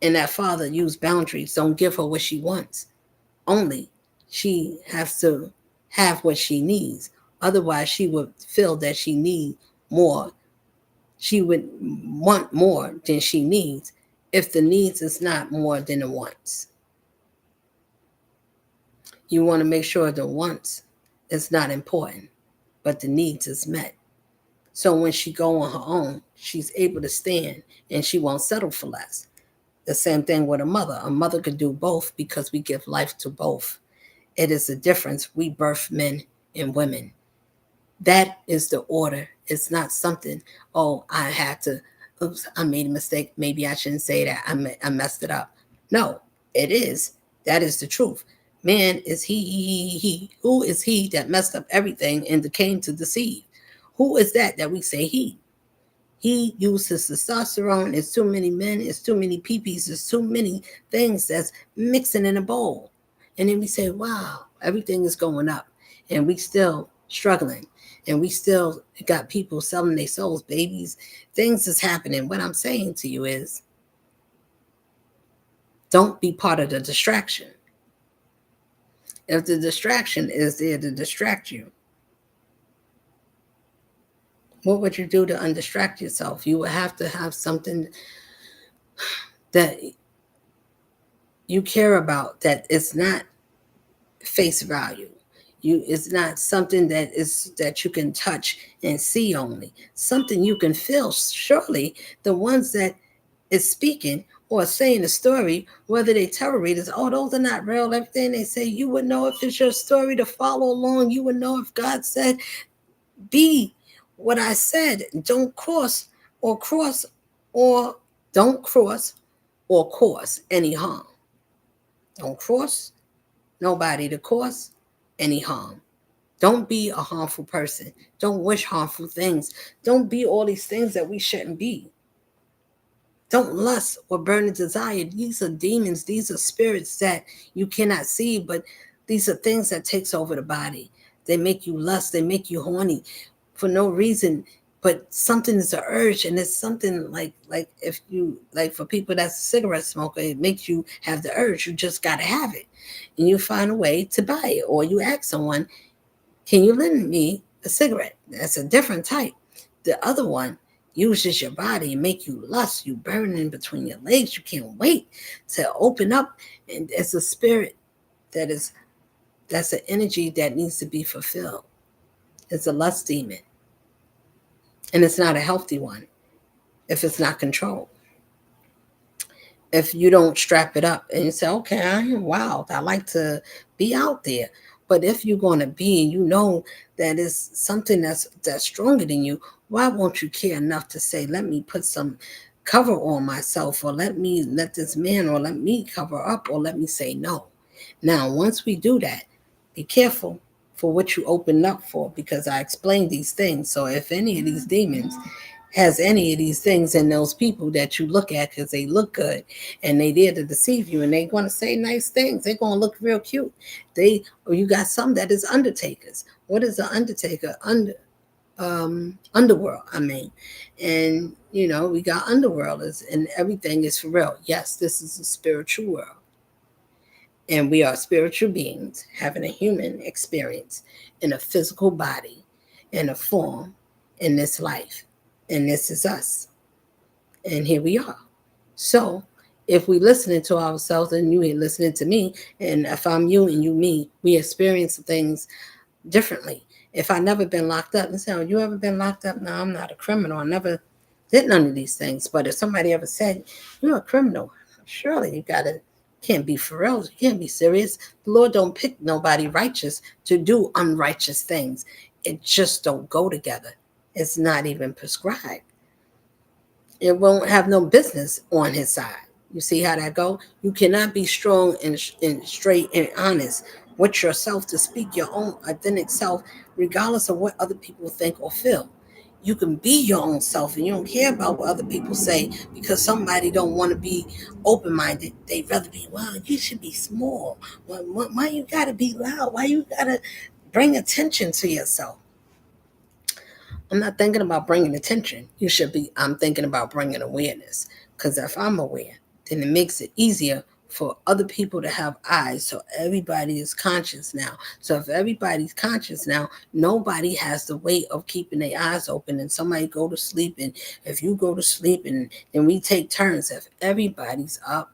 And that father used boundaries. Don't give her what she wants. Only she has to have what she needs. Otherwise, she would feel that she needs more. She would want more than she needs if the needs is not more than the wants. You want to make sure the wants is not important, but the needs is met. So when she go on her own, she's able to stand and she won't settle for less. The same thing with a mother. A mother could do both because we give life to both. It is a difference. We birth men and women. That is the order. It's not something, oh, I had to, oops, I made a mistake. Maybe I shouldn't say that. I messed it up. No, it is. That is the truth. Man is he. Who is he that messed up everything and came to deceive? Who is that we say he? He uses testosterone. It's too many men. It's too many peepees. It's too many things that's mixing in a bowl. And then we say, wow, everything is going up. And we still struggling. And we still got people selling their souls, babies. Things is happening. What I'm saying to you is, don't be part of the distraction. If the distraction is there to distract you, what would you do to undistract yourself? You would have to have something that you care about, that is not face value. It's not something that you can touch and see only. Something you can feel. Surely the ones that is speaking or saying a story, whether they tell readers, oh, those are not real, everything they say, you would know if it's your story to follow along. You would know if God said, be what I said. Don't cross or don't cross or cause any harm. Don't cross nobody to cause any harm. Don't be a harmful person. Don't wish harmful things. Don't be all these things that we shouldn't be. Don't lust or burn a desire. These are demons. These are spirits that you cannot see, but these are things that takes over the body. They make you lust. They make you horny for no reason. But something is an urge, and it's something like if you like for people that's a cigarette smoker, it makes you have the urge. You just gotta have it, and you find a way to buy it, or you ask someone, "Can you lend me a cigarette?" That's a different type. The other one uses your body and make you lust. You burn in between your legs. You can't wait to open up, and it's a spirit that is that's an energy that needs to be fulfilled. It's a lust demon, and it's not a healthy one if it's not controlled. If you don't strap it up and you say, okay, I am wild, I like to be out there. But if you're going to be and you know that is something that's stronger than you, why won't you care enough to say, let me put some cover on myself, or let me let this man, or let me cover up, or let me say no. Now, once we do that, be careful for what you open up for, because I explained these things. So if any of these demons has any of these things in those people that you look at because they look good and they there to deceive you, and they want to say nice things, they're going to look real cute. Or you got some that is undertakers. What is an undertaker? Underworld, I mean. And we got underworlders, and everything is for real. Yes, this is a spiritual world, and we are spiritual beings having a human experience in a physical body, in a form, in this life. And this is us. And here we are. So if we listening to ourselves and you ain't listening to me, and if I'm you and you me, we experience things differently. If I never been locked up, and say, oh, you ever been locked up? No, I'm not a criminal. I never did none of these things. But if somebody ever said, you're a criminal, surely you can't be for real. You can't be serious. The Lord don't pick nobody righteous to do unrighteous things. It just don't go together. It's not even prescribed. It won't have no business on his side. You see how that go? You cannot be strong and straight and honest with yourself to speak your own authentic self, regardless of what other people think or feel. You can be your own self, and you don't care about what other people say, because somebody don't want to be open-minded. They'd rather be, well, you should be small. Why you gotta be loud? Why you gotta bring attention to yourself? I'm not thinking about bringing attention. I'm thinking about bringing awareness. Because if I'm aware, then it makes it easier for other people to have eyes. So everybody is conscious now. So if everybody's conscious now, nobody has the weight of keeping their eyes open, and somebody go to sleep. And if you go to sleep, and then we take turns. If everybody's up,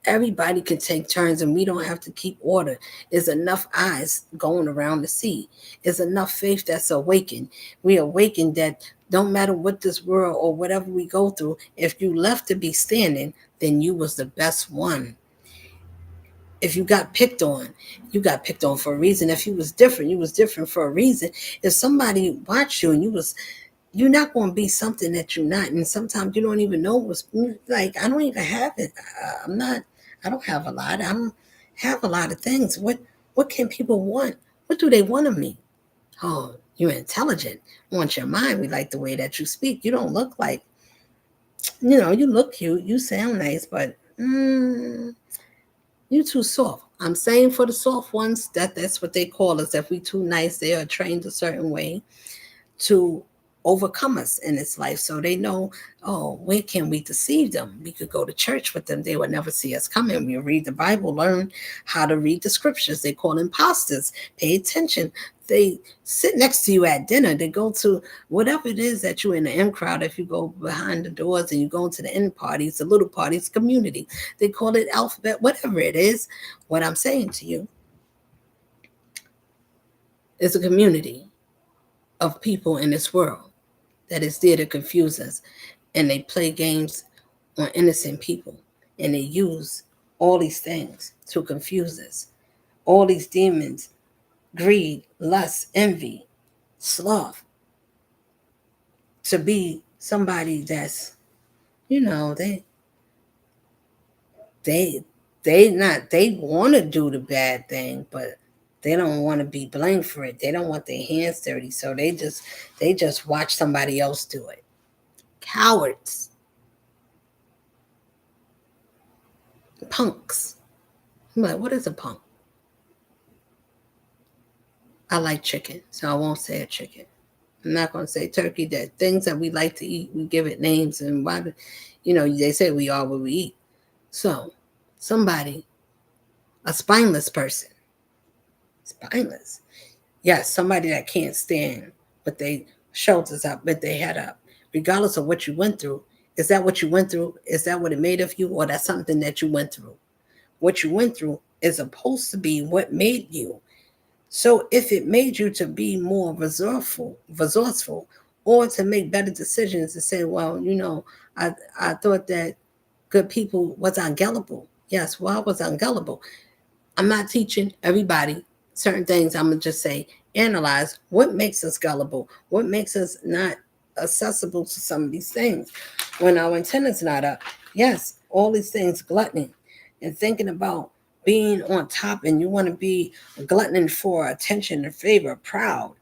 everybody can take turns, and we don't have to keep order. There's enough eyes going around to see. There's enough faith that's awakened. We awakened that don't matter what this world or whatever we go through, if you left to be standing, then you was the best one. If you got picked on, you got picked on for a reason. If you was different, you was different for a reason. If somebody watched you and you're not going to be something that you're not. And sometimes you don't even know what's like. I don't even have it. I don't have a lot. I don't have a lot of things. What can people want? What do they want of me? Oh, you're intelligent. I want your mind. We like the way that you speak. You don't look like, you look cute. You sound nice, but you too soft. I'm saying for the soft ones, that's what they call us. If we too nice, they are trained a certain way to overcome us in this life. So they know, oh, where can we deceive them? We could go to church with them. They would never see us coming. We read the Bible, learn how to read the scriptures. They call imposters. Pay attention. They sit next to you at dinner. They go to whatever it is that you're in the in crowd. If you go behind the doors and you go into the in parties, the little parties, community, they call it alphabet, whatever it is. What I'm saying to you is a community of people in this world that is there to confuse us. And they play games on innocent people. And they use all these things to confuse us. All these demons, greed, lust, envy, sloth, to be somebody that's, you know, they they want to do the bad thing, but they don't want to be blamed for it. They don't want their hands dirty. So they just watch somebody else do it. Cowards, punks. I'm like, what is a punk? I like chicken, so I won't say a chicken. I'm not going to say turkey. That things that we like to eat, we give it names, and why, they say we are what we eat. So, somebody, a spineless person, spineless, yes, somebody that can't stand with their shoulders up, with their head up, regardless of what you went through. Is that what you went through? Is that what it made of you, or that's something that you went through? What you went through is supposed to be what made you. So if it made you to be more resourceful, or to make better decisions, to say, well, I thought that good people was ungullible. Yes, well, I was ungullible. I'm not teaching everybody certain things. I'm gonna just say, analyze what makes us gullible, what makes us not accessible to some of these things. When our antenna's not up, yes, all these things, gluttony, and thinking about being on top, and you want to be a glutton for attention and favor, proud,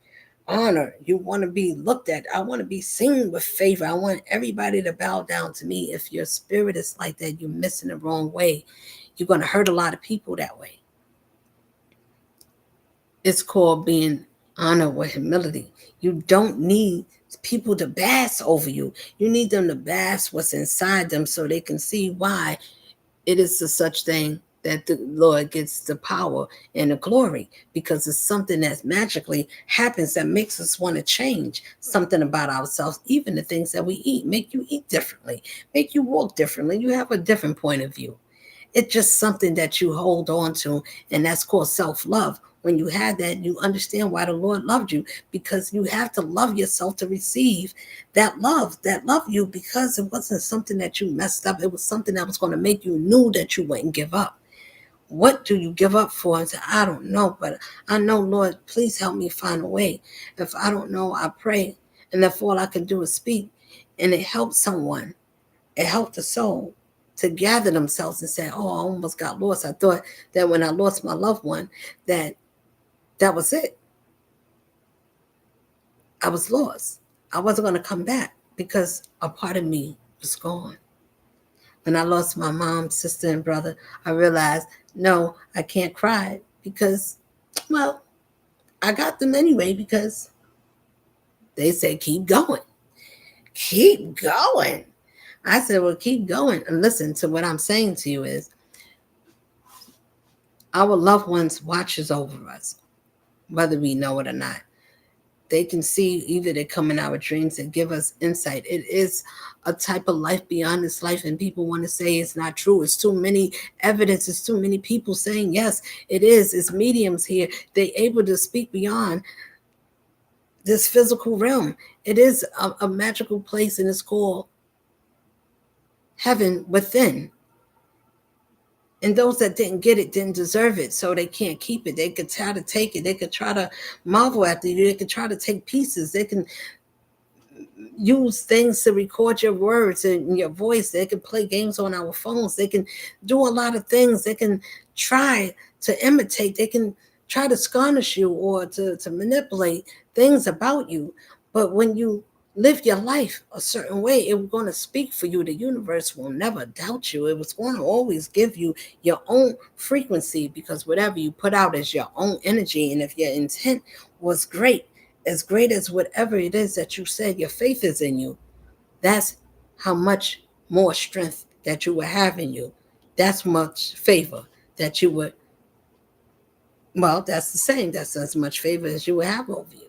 honor. You want to be looked at. I want to be seen with favor. I want everybody to bow down to me. If your spirit is like that, you're missing the wrong way. You're going to hurt a lot of people that way. It's called being honored with humility. You don't need people to bask over you. You need them to bask what's inside them, so they can see why it is a such thing that the Lord gets the power and the glory, because it's something that magically happens that makes us want to change something about ourselves. Even the things that we eat make you eat differently, make you walk differently. You have a different point of view. It's just something that you hold on to, and that's called self-love. When you have that, you understand why the Lord loved you, because you have to love yourself to receive that love you, because it wasn't something that you messed up. It was something that was going to make you knew that you wouldn't give up. What do you give up for? And say, I don't know, but I know, Lord, please help me find a way. If I don't know, I pray. And if all I can do is speak, and it helps someone, it helped the soul to gather themselves and say, oh, I almost got lost. I thought that when I lost my loved one, that was it. I was lost. I wasn't going to come back, because a part of me was gone. When I lost my mom, sister, and brother, I realized, no, I can't cry, because, well, I got them anyway, because they said, keep going. Keep going. I said, well, keep going. And listen to what I'm saying to you is, our loved ones watches over us, whether we know it or not. They can see, either they come in our dreams and give us insight. It is a type of life beyond this life, and people want to say it's not true. It's too many evidence. It's too many people saying, yes, it is. It's mediums here. They're able to speak beyond this physical realm. It is a magical place, and it's called heaven within. And those that didn't get it didn't deserve it, so they can't keep it. They could try to take it. They could try to marvel after you. They could try to take pieces. They can use things to record your words and your voice. They can play games on our phones. They can do a lot of things. They can try to imitate. They can try to scarnish you, or to manipulate things about you. But when you live your life a certain way, it was going to speak for you. The universe will never doubt you. It was going to always give you your own frequency, because whatever you put out is your own energy. And if your intent was great as whatever it is that you said, your faith is in you, that's how much more strength that you will have in you. That's much favor that you would, well, that's the saying, that's as much favor as you would have over you.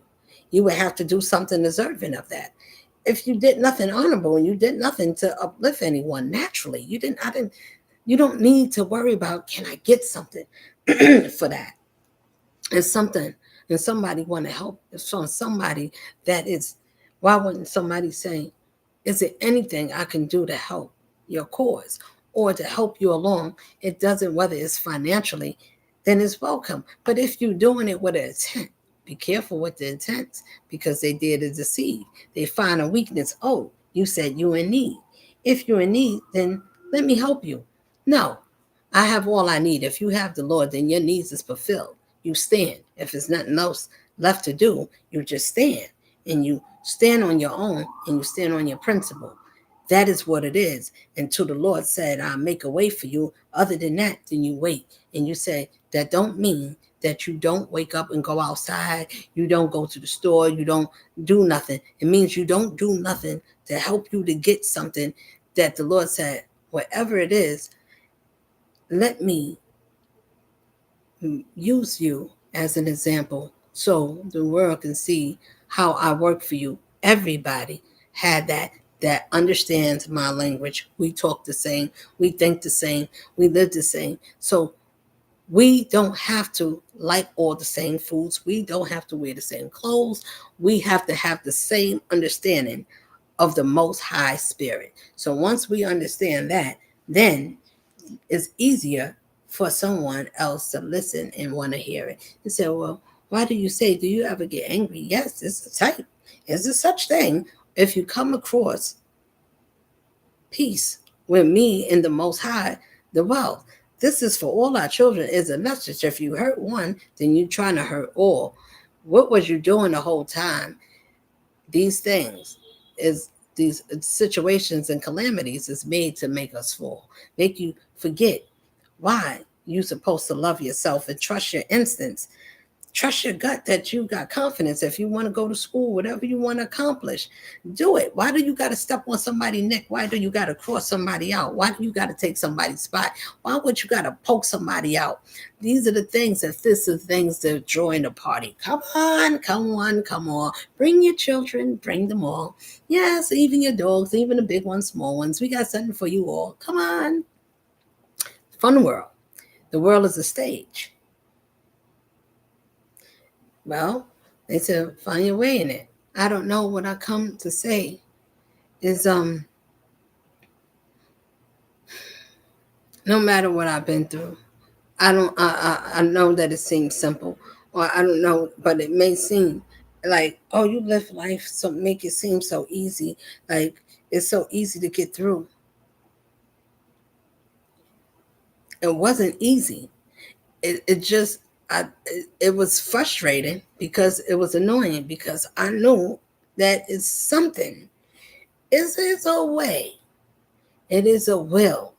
You would have to do something deserving of that. If you did nothing honorable and you did nothing to uplift anyone naturally, you don't need to worry about, can I get something for that? And something, and somebody want to help from somebody that is, why wouldn't somebody say, is there anything I can do to help your cause, or to help you along? It doesn't, whether it's financially, then it's welcome. But if you're doing it with an intent, be careful with the intents, because they dare to deceive. They find a weakness. Oh, you said you're in need. If you're in need, then let me help you. No, I have all I need. If you have the Lord, then your needs is fulfilled. You stand. If there's nothing else left to do, you just stand. And you stand on your own, and you stand on your principle. That is what it is. Until the Lord said, I'll make a way for you. Other than that, then you wait. And you say, that don't mean that you don't wake up and go outside. You don't go to the store. You don't do nothing. It means you don't do nothing to help you to get something that the Lord said, whatever it is, let me use you as an example so the world can see how I work for you. Everybody had that understands my language. We talk the same, we think the same, we live the same. So we don't have to like all the same foods. We don't have to wear the same clothes. We have to have the same understanding of the Most High Spirit. So once we understand that, then it's easier for someone else to listen and want to hear it. And say, well, why do you say, do you ever get angry? Yes, it's a type. Is there such thing? If you come across peace with me in the Most High, the wealth. This is for all our children is a message. If you hurt one, then you're trying to hurt all. What was you doing the whole time? These things is these situations and calamities is made to make us fall, make you forget why you're supposed to love yourself and trust your instincts. Trust your gut that you got confidence. If you want to go to school, whatever you want to accomplish, do it. Why do you got to step on somebody's neck? Why do you got to cross somebody out? Why do you got to take somebody's spot? Why would you got to poke somebody out? These are the things that this is things that join the party. Come on, come on, come on. Bring your children, bring them all. Yes, even your dogs, even the big ones, small ones. We got something for you all. Come on. Fun world. The world is a stage. Well, they said, find your way in it. I don't know what I come to say is no matter what I've been through, I know that it seems simple, or I don't know, but it may seem like, oh, you live life so make it seem so easy, like it's so easy to get through. It wasn't easy. It just it was frustrating because it was annoying because I knew that it's something. It's a way. It is a will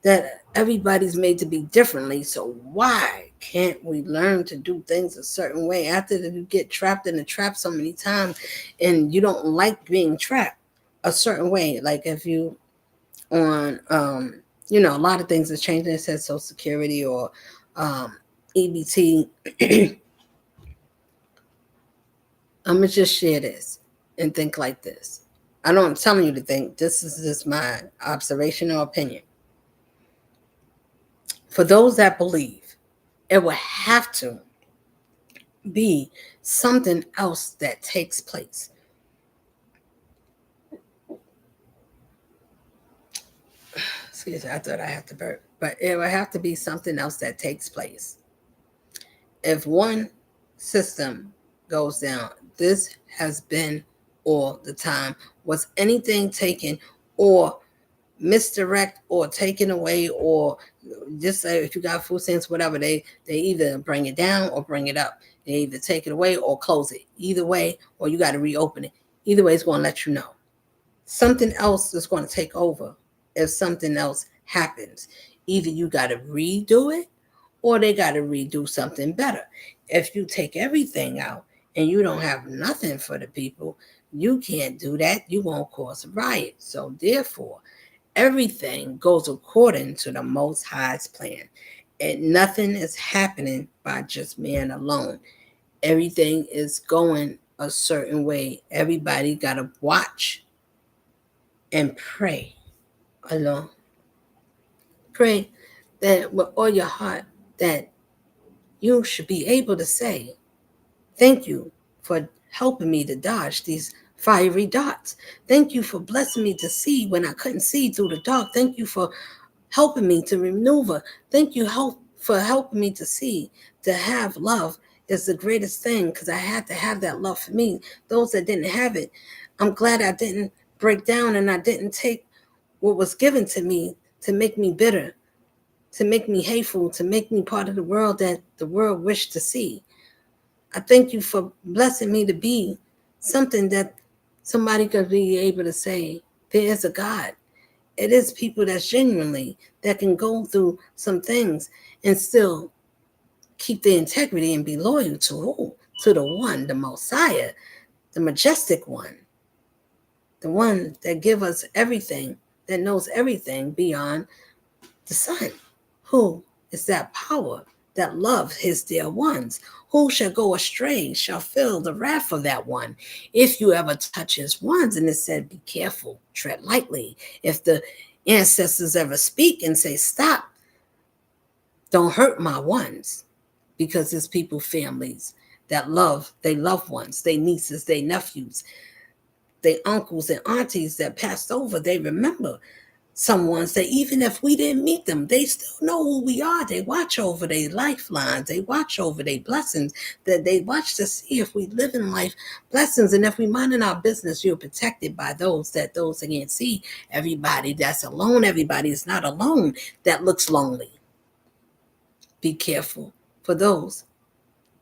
that everybody's made to be differently. So why can't we learn to do things a certain way after you get trapped in a trap so many times and you don't like being trapped a certain way? Like if you on a lot of things have changed. It says Social Security or EBT. I'm gonna just share this and think like this. I know I'm telling you to think. This is just my observation or opinion. For those that believe, it will have to be something else that takes place. Excuse me, I thought I had to burp, but it will have to be something else that takes place. If one system goes down, this has been all the time. Was anything taken or misdirect or taken away, or just say if you got food stamps, whatever, they either bring it down or bring it up. They either take it away or close it. Either way, or you got to reopen it. Either way, it's going to let you know. Something else is going to take over if something else happens. Either you got to redo it or they got to redo something better. If you take everything out and you don't have nothing for the people, you can't do that. You won't cause a riot. So therefore, everything goes according to the Most High's plan. And nothing is happening by just man alone. Everything is going a certain way. Everybody got to watch and pray alone. Pray that with all your heart that you should be able to say, thank you for helping me to dodge these fiery darts. Thank you for blessing me to see when I couldn't see through the dark. Thank you for helping me to maneuver. Thank you for helping me to see, to have love is the greatest thing because I had to have that love for me. Those that didn't have it, I'm glad I didn't break down and I didn't take what was given to me to make me bitter, to make me hateful, to make me part of the world that the world wished to see. I thank you for blessing me to be something that somebody could be able to say, There is a God. It is people that's genuinely that can go through some things and still keep their integrity and be loyal to who? To the one, the Messiah, the majestic one, the one that give us everything, that knows everything beyond the sun. Who is that power that loves his dear ones? Who shall go astray shall feel the wrath of that one. If you ever touch his ones, and it said, be careful, tread lightly. If the ancestors ever speak and say, stop, don't hurt my ones, because it's people, families that love their loved ones, their nieces, their nephews, their uncles and aunties that passed over. They remember someone's that even if we didn't meet them, they still know who we are. They watch over their lifelines. They watch over their blessings. That they watch to see if we live in life blessings. And if we mind in our business, you're protected by those that can't see. Everybody that's alone, everybody is not alone that looks lonely. Be careful for those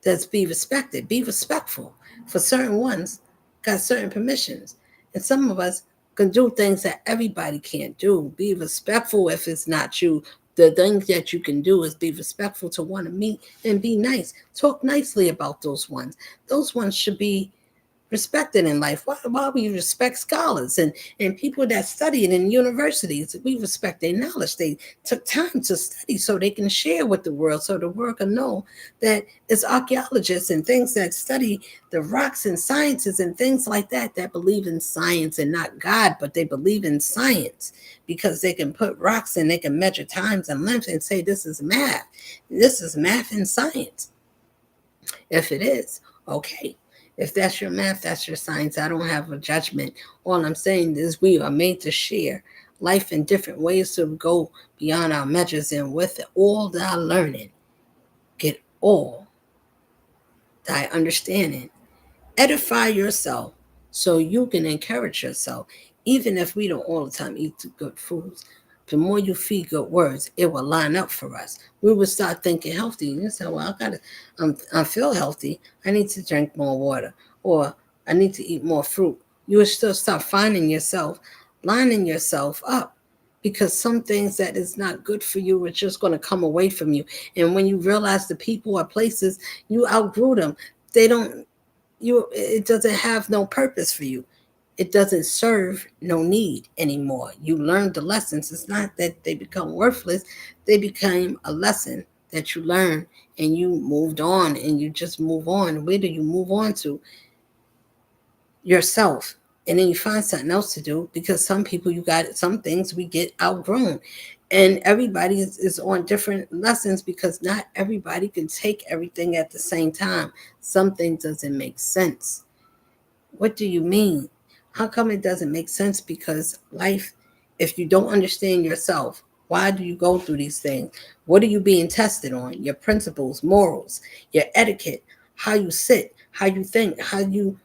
that's be respected. Be respectful for certain ones got certain permissions. And some of us can do things that everybody can't do. Be respectful if it's not you. The thing that you can do is be respectful to want to meet and be nice. Talk nicely about those ones. Those ones should be respected in life. Why we respect scholars and people that studied in universities. We respect their knowledge. They took time to study so they can share with the world, so the world can know that it's archaeologists and things that study the rocks and sciences and things like that believe in science and not God, but they believe in science because they can put rocks and they can measure times and lengths and say this is math. This is math and science. If it is, okay. If that's your math, that's your science. I don't have a judgment. All I'm saying is we are made to share life in different ways to go beyond our measures, and with all thy learning, get all thy understanding. Edify yourself so you can encourage yourself. Even if we don't all the time eat good foods, the more you feed good words, it will line up for us. We will start thinking healthy. You say, well, I feel healthy. I need to drink more water, or I need to eat more fruit. You will still start finding yourself, lining yourself up, because some things that is not good for you are just going to come away from you. And when you realize the people or places, you outgrew them. They don't, it doesn't have no purpose for you. It doesn't serve no need anymore. You learned the lessons. It's not that they become worthless. They became a lesson that you learned and you moved on, and you just move on. Where do you move on to? Yourself. And then you find something else to do, because some people, you got some things we get outgrown. And everybody is on different lessons, because not everybody can take everything at the same time. Something doesn't make sense. What do you mean? How come it doesn't make sense? Because life, if you don't understand yourself, why do you go through these things? What are you being tested on? Your principles, morals, your etiquette, how you sit, how you think, how you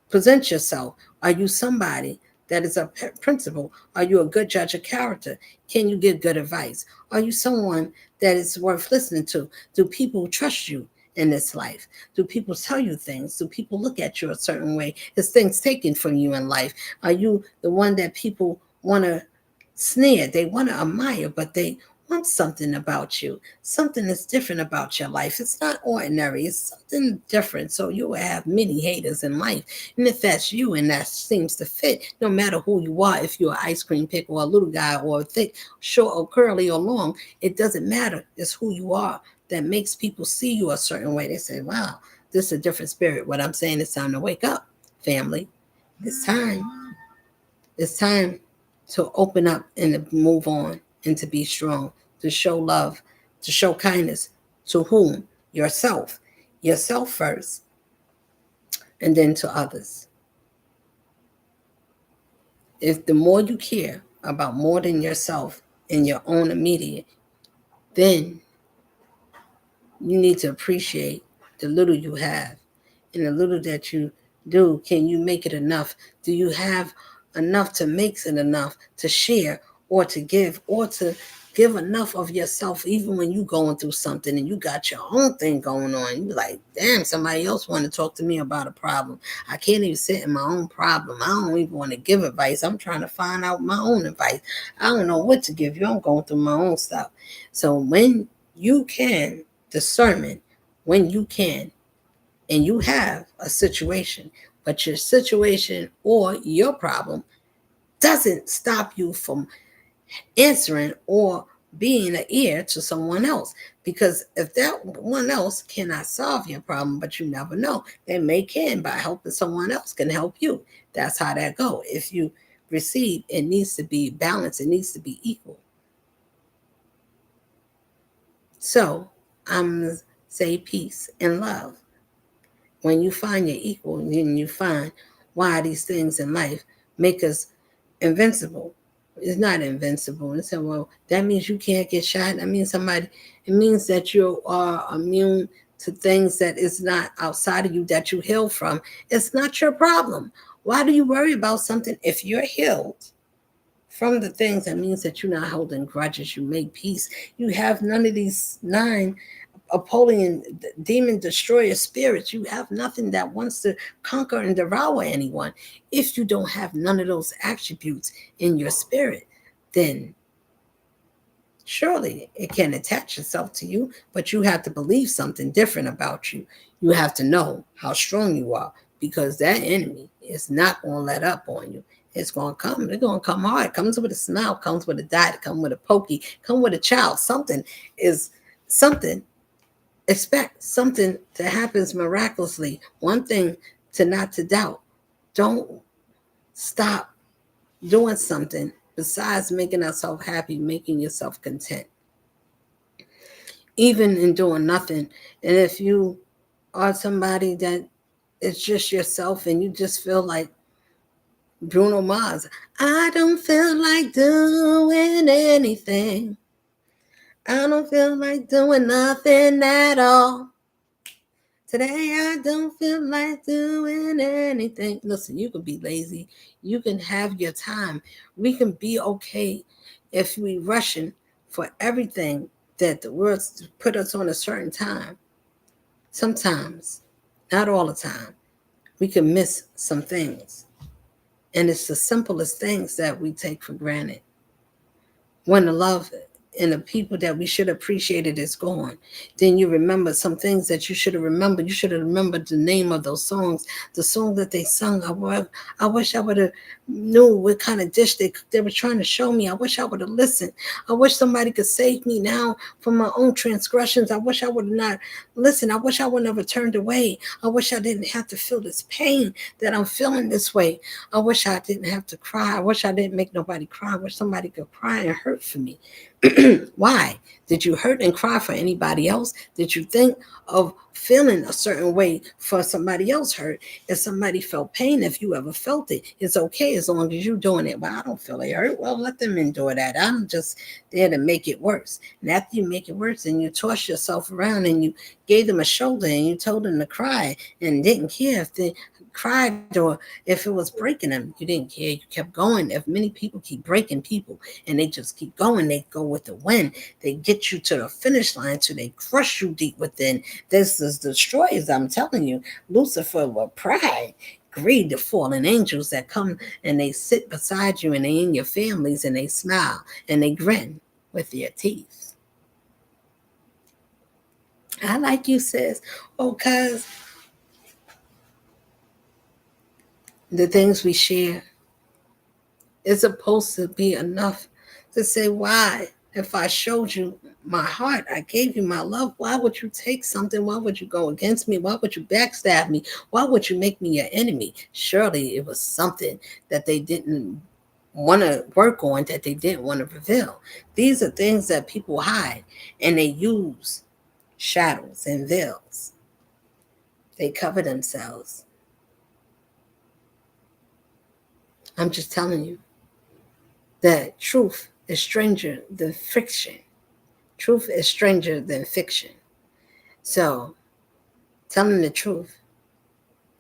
present yourself. Are you somebody that is a principal? Are you a good judge of character? Can you give good advice? Are you someone that is worth listening to? Do people trust you in this life? Do people tell you things? Do people look at you a certain way? Is things taken from you in life? Are you the one that people want to sneer? They want to admire, but they want something about you. Something that's different about your life. It's not ordinary. It's something different. So you will have many haters in life. And if that's you and that seems to fit, no matter who you are, if you're an ice cream pick or a little guy or thick, short or curly or long, it doesn't matter. It's who you are that makes people see you a certain way. They say, wow, this is a different spirit. What I'm saying is time to wake up, family. It's time. It's time to open up and to move on and to be strong, to show love, to show kindness. To whom? Yourself. Yourself first, and then to others. If the more you care about more than yourself and your own immediate, then you need to appreciate the little you have. And the little that you do, can you make it enough? Do you have enough to make it enough to share or to give or to Give enough of yourself, even when you going through something and you got your own thing going on. You like, damn, somebody else want to talk to me about a problem. I can't even sit in my own problem. I don't even want to give advice. I'm trying to find out my own advice. I don't know what to give you. I'm going through my own stuff. So when you can, discernment, when you can, and you have a situation, but your situation or your problem doesn't stop you from answering or being an ear to someone else. Because if that one else cannot solve your problem, but you never know, they may can by helping someone else can help you. That's how that go. If you receive, it needs to be balanced. It needs to be equal. So I'm say peace and love. When you find your equal, then you find why these things in life make us invincible. It's not invincible. And so, well, that means you can't get shot. That means it means that you are immune to things that is not outside of you that you heal from. It's not your problem. Why do you worry about something if you're healed from the things? That means that you're not holding grudges. You make peace. You have none of these 9 Apollyon demon destroyer spirits. You have nothing that wants to conquer and devour anyone. If you don't have none of those attributes in your spirit, then surely it can attach itself to you, but you have to believe something different about you. You have to know how strong you are, because that enemy is not going to let up on you. It's going to come. They're going to come hard. It comes with a smile, comes with a dot, comes with a pokey, comes with a child. Something is something. Expect something that happens miraculously. One thing to not to doubt. Don't stop doing something besides making yourself happy, making yourself content. Even in doing nothing. And if you are somebody that is just yourself and you just feel like Bruno Mars, I don't feel like doing anything. I don't feel like doing nothing at all. Today I don't feel like doing anything. Listen, you can be lazy. You can have your time. We can be okay if we rushing for everything that the world put us on a certain time. Sometimes, not all the time, we can miss some things. And it's the simplest things that we take for granted. When the love and the people that we should appreciate it is gone, then you remember some things that you should have remembered. You should have remembered the name of those songs, the song that they sung. I wish I would have knew what kind of dish they were trying to show me. I wish I would have listened. I wish somebody could save me now from my own transgressions. I wish I would have not listened. I wish I would never turned away. I wish I didn't have to feel this pain that I'm feeling this way. I wish I didn't have to cry. I wish I didn't make nobody cry. I wish somebody could cry and hurt for me. Why? Did you hurt and cry for anybody else? Did you think of feeling a certain way for somebody else hurt? If somebody felt pain, if you ever felt it, it's okay as long as you're doing it. Well, I don't feel they hurt. Well, let them endure that. I'm just there to make it worse. And after you make it worse and you toss yourself around and you gave them a shoulder and you told them to cry and didn't care if they cried or if it was breaking them, you didn't care. You kept going. If many people keep breaking people and they just keep going, they go with the wind. They get you to the finish line till they crush you deep within. This is destroys. I'm telling you, Lucifer will pride. Greed, the fallen angels that come and they sit beside you and they in your families and they smile and they grin with their teeth. I like you, sis. Oh, cuz the things we share is supposed to be enough to say, why? If I showed you my heart, I gave you my love, why would you take something? Why would you go against me? Why would you backstab me? Why would you make me your enemy? Surely it was something that they didn't want to work on, that they didn't want to reveal. These are things that people hide and they use shadows and veils. They cover themselves. I'm just telling you that truth is stranger than fiction. Truth is stranger than fiction. So, telling the truth.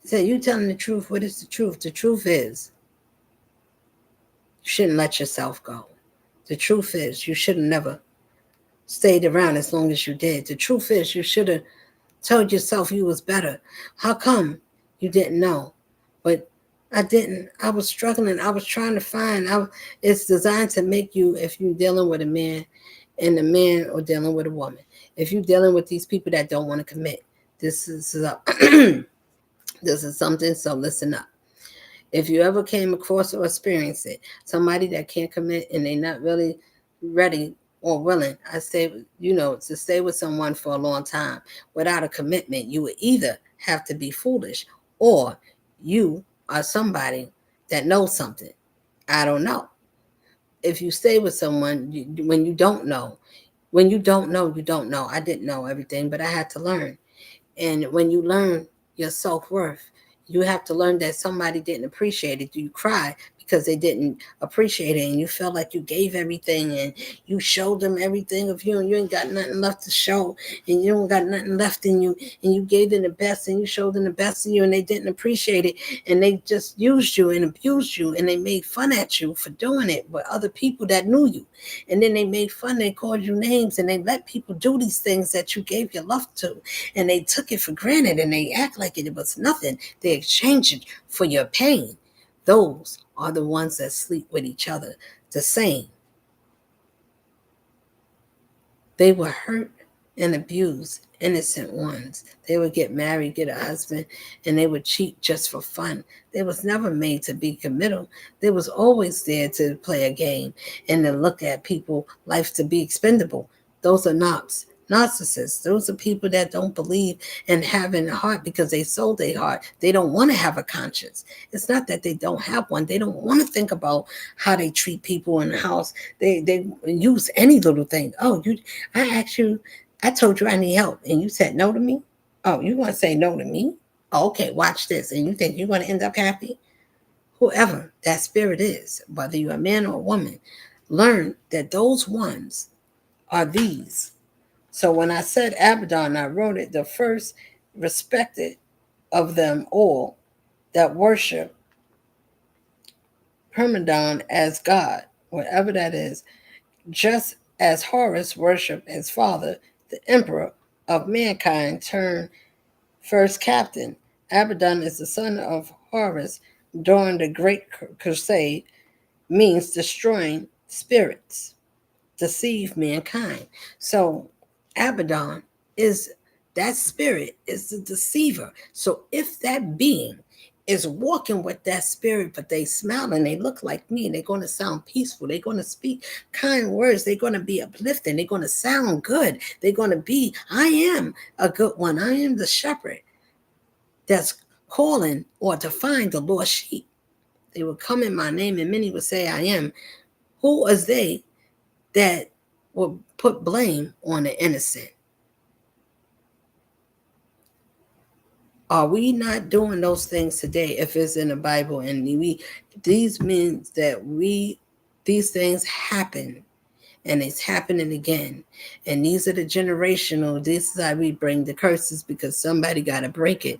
So, you telling the truth. What is the truth? The truth is, you shouldn't let yourself go. The truth is, you should have never stayed around as long as you did. The truth is, you should have told yourself you was better. How come you didn't know? But I didn't. I was struggling. I was trying to find. It's designed to make you, if you're dealing with a man, and a man or dealing with a woman. If you're dealing with these people that don't want to commit, this is this is something. So listen up. If you ever came across or experienced it, somebody that can't commit and they're not really ready or willing, I say, to stay with someone for a long time without a commitment, you would either have to be foolish or you are somebody that knows something. I don't know. If you stay with someone when you don't know, when you don't know, you don't know. I didn't know everything, but I had to learn. And when you learn your self worth, you have to learn that somebody didn't appreciate it. You cry because they didn't appreciate it, and you felt like you gave everything and you showed them everything of you, and you ain't got nothing left to show, and you don't got nothing left in you, and you gave them the best, and you showed them the best in you, and they didn't appreciate it, and they just used you and abused you, and they made fun at you for doing it with other people that knew you, and then they made fun, they called you names, and they let people do these things that you gave your love to, and they took it for granted, and they act like it was nothing. They exchange it for your pain. Those are the ones that sleep with each other the same. They were hurt and abused, innocent ones. They would get married, get a husband, and they would cheat just for fun. They was never made to be committal. They was always there to play a game and to look at people life to be expendable. Those are narcissists. Those are people that don't believe in having a heart because they sold their heart. They don't want to have a conscience. It's not that they don't have one. They don't want to think about how they treat people in the house. They use any little thing. Oh, I asked you, I told you I need help, and you said no to me. Oh, you want to say no to me? Oh, okay, watch this, and you think you're going to end up happy? Whoever that spirit is, whether you're a man or a woman, learn that those ones are these. So when I said Abaddon, I wrote it, the first respected of them all that worship Hermodon as God, whatever that is, just as Horus worshiped his father, the emperor of mankind turned first captain. Abaddon is the son of Horus during the Great Crusade, means destroying spirits, deceive mankind. So Abaddon is that spirit is the deceiver. So if that being is walking with that spirit, but they smile and they look like me, they're going to sound peaceful. They're going to speak kind words. They're going to be uplifting. They're going to sound good. They're going to be, I am a good one. I am the shepherd that's calling or to find the lost sheep. They will come in my name, and many will say, I am. Who is they that will put blame on the innocent? Are we not doing those things today if it's in the Bible? And these means that these things happen, and it's happening again. And these are the generational, this is how we bring the curses, because somebody got to break it.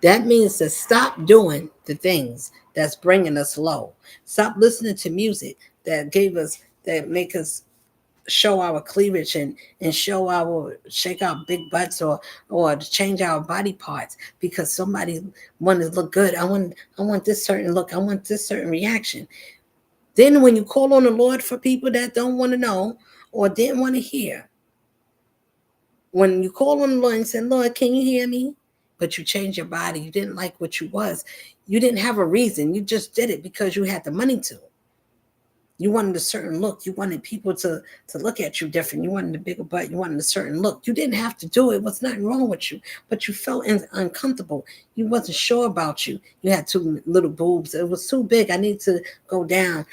That means to stop doing the things that's bringing us low. Stop listening to music that make us show our cleavage and show our shake our big butts or to change our body parts because somebody want to look good. I want this certain look. I want this certain reaction. Then when you call on the Lord for people that don't want to know or didn't want to hear, when you call on the Lord and say, Lord, can you hear me? But you changed your body. You didn't like what you was. You didn't have a reason. You just did it because you had the money to. You wanted a certain look. You wanted people to look at you different. You wanted a bigger butt. You wanted a certain look. You didn't have to do it. What's nothing wrong with you? But you felt uncomfortable. You wasn't sure about you. You had too little boobs. It was too big. I need to go down.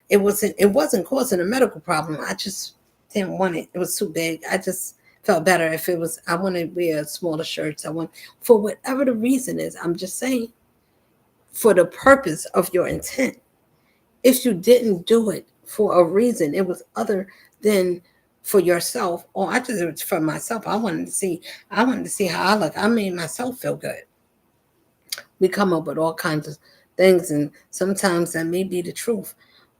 It wasn't causing a medical problem. I just didn't want it. It was too big. I just felt better if it was. I want to wear smaller shirts. I want, for whatever the reason is. I'm just saying, for the purpose of your intent. If you didn't do it for a reason, it was other than for yourself, or I just, it was for myself. I wanted to see how I look. I made myself feel good. We come up with all kinds of things, and sometimes that may be the truth.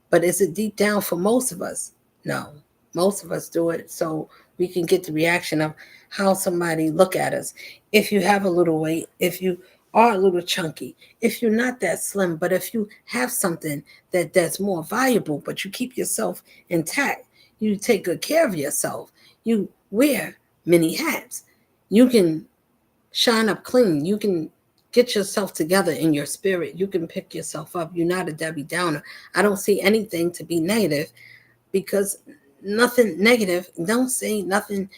But is it deep down for most of us? No. Most of us do it so we can get the reaction of how somebody look at us. If you have a little weight, if you are a little chunky, if you're not that slim, but if you have something that's more valuable, but you keep yourself intact, you take good care of yourself, you wear many hats, you can shine up clean, you can get yourself together in your spirit, you can pick yourself up, you're not a Debbie Downer. I don't see anything to be negative, because nothing negative, don't say nothing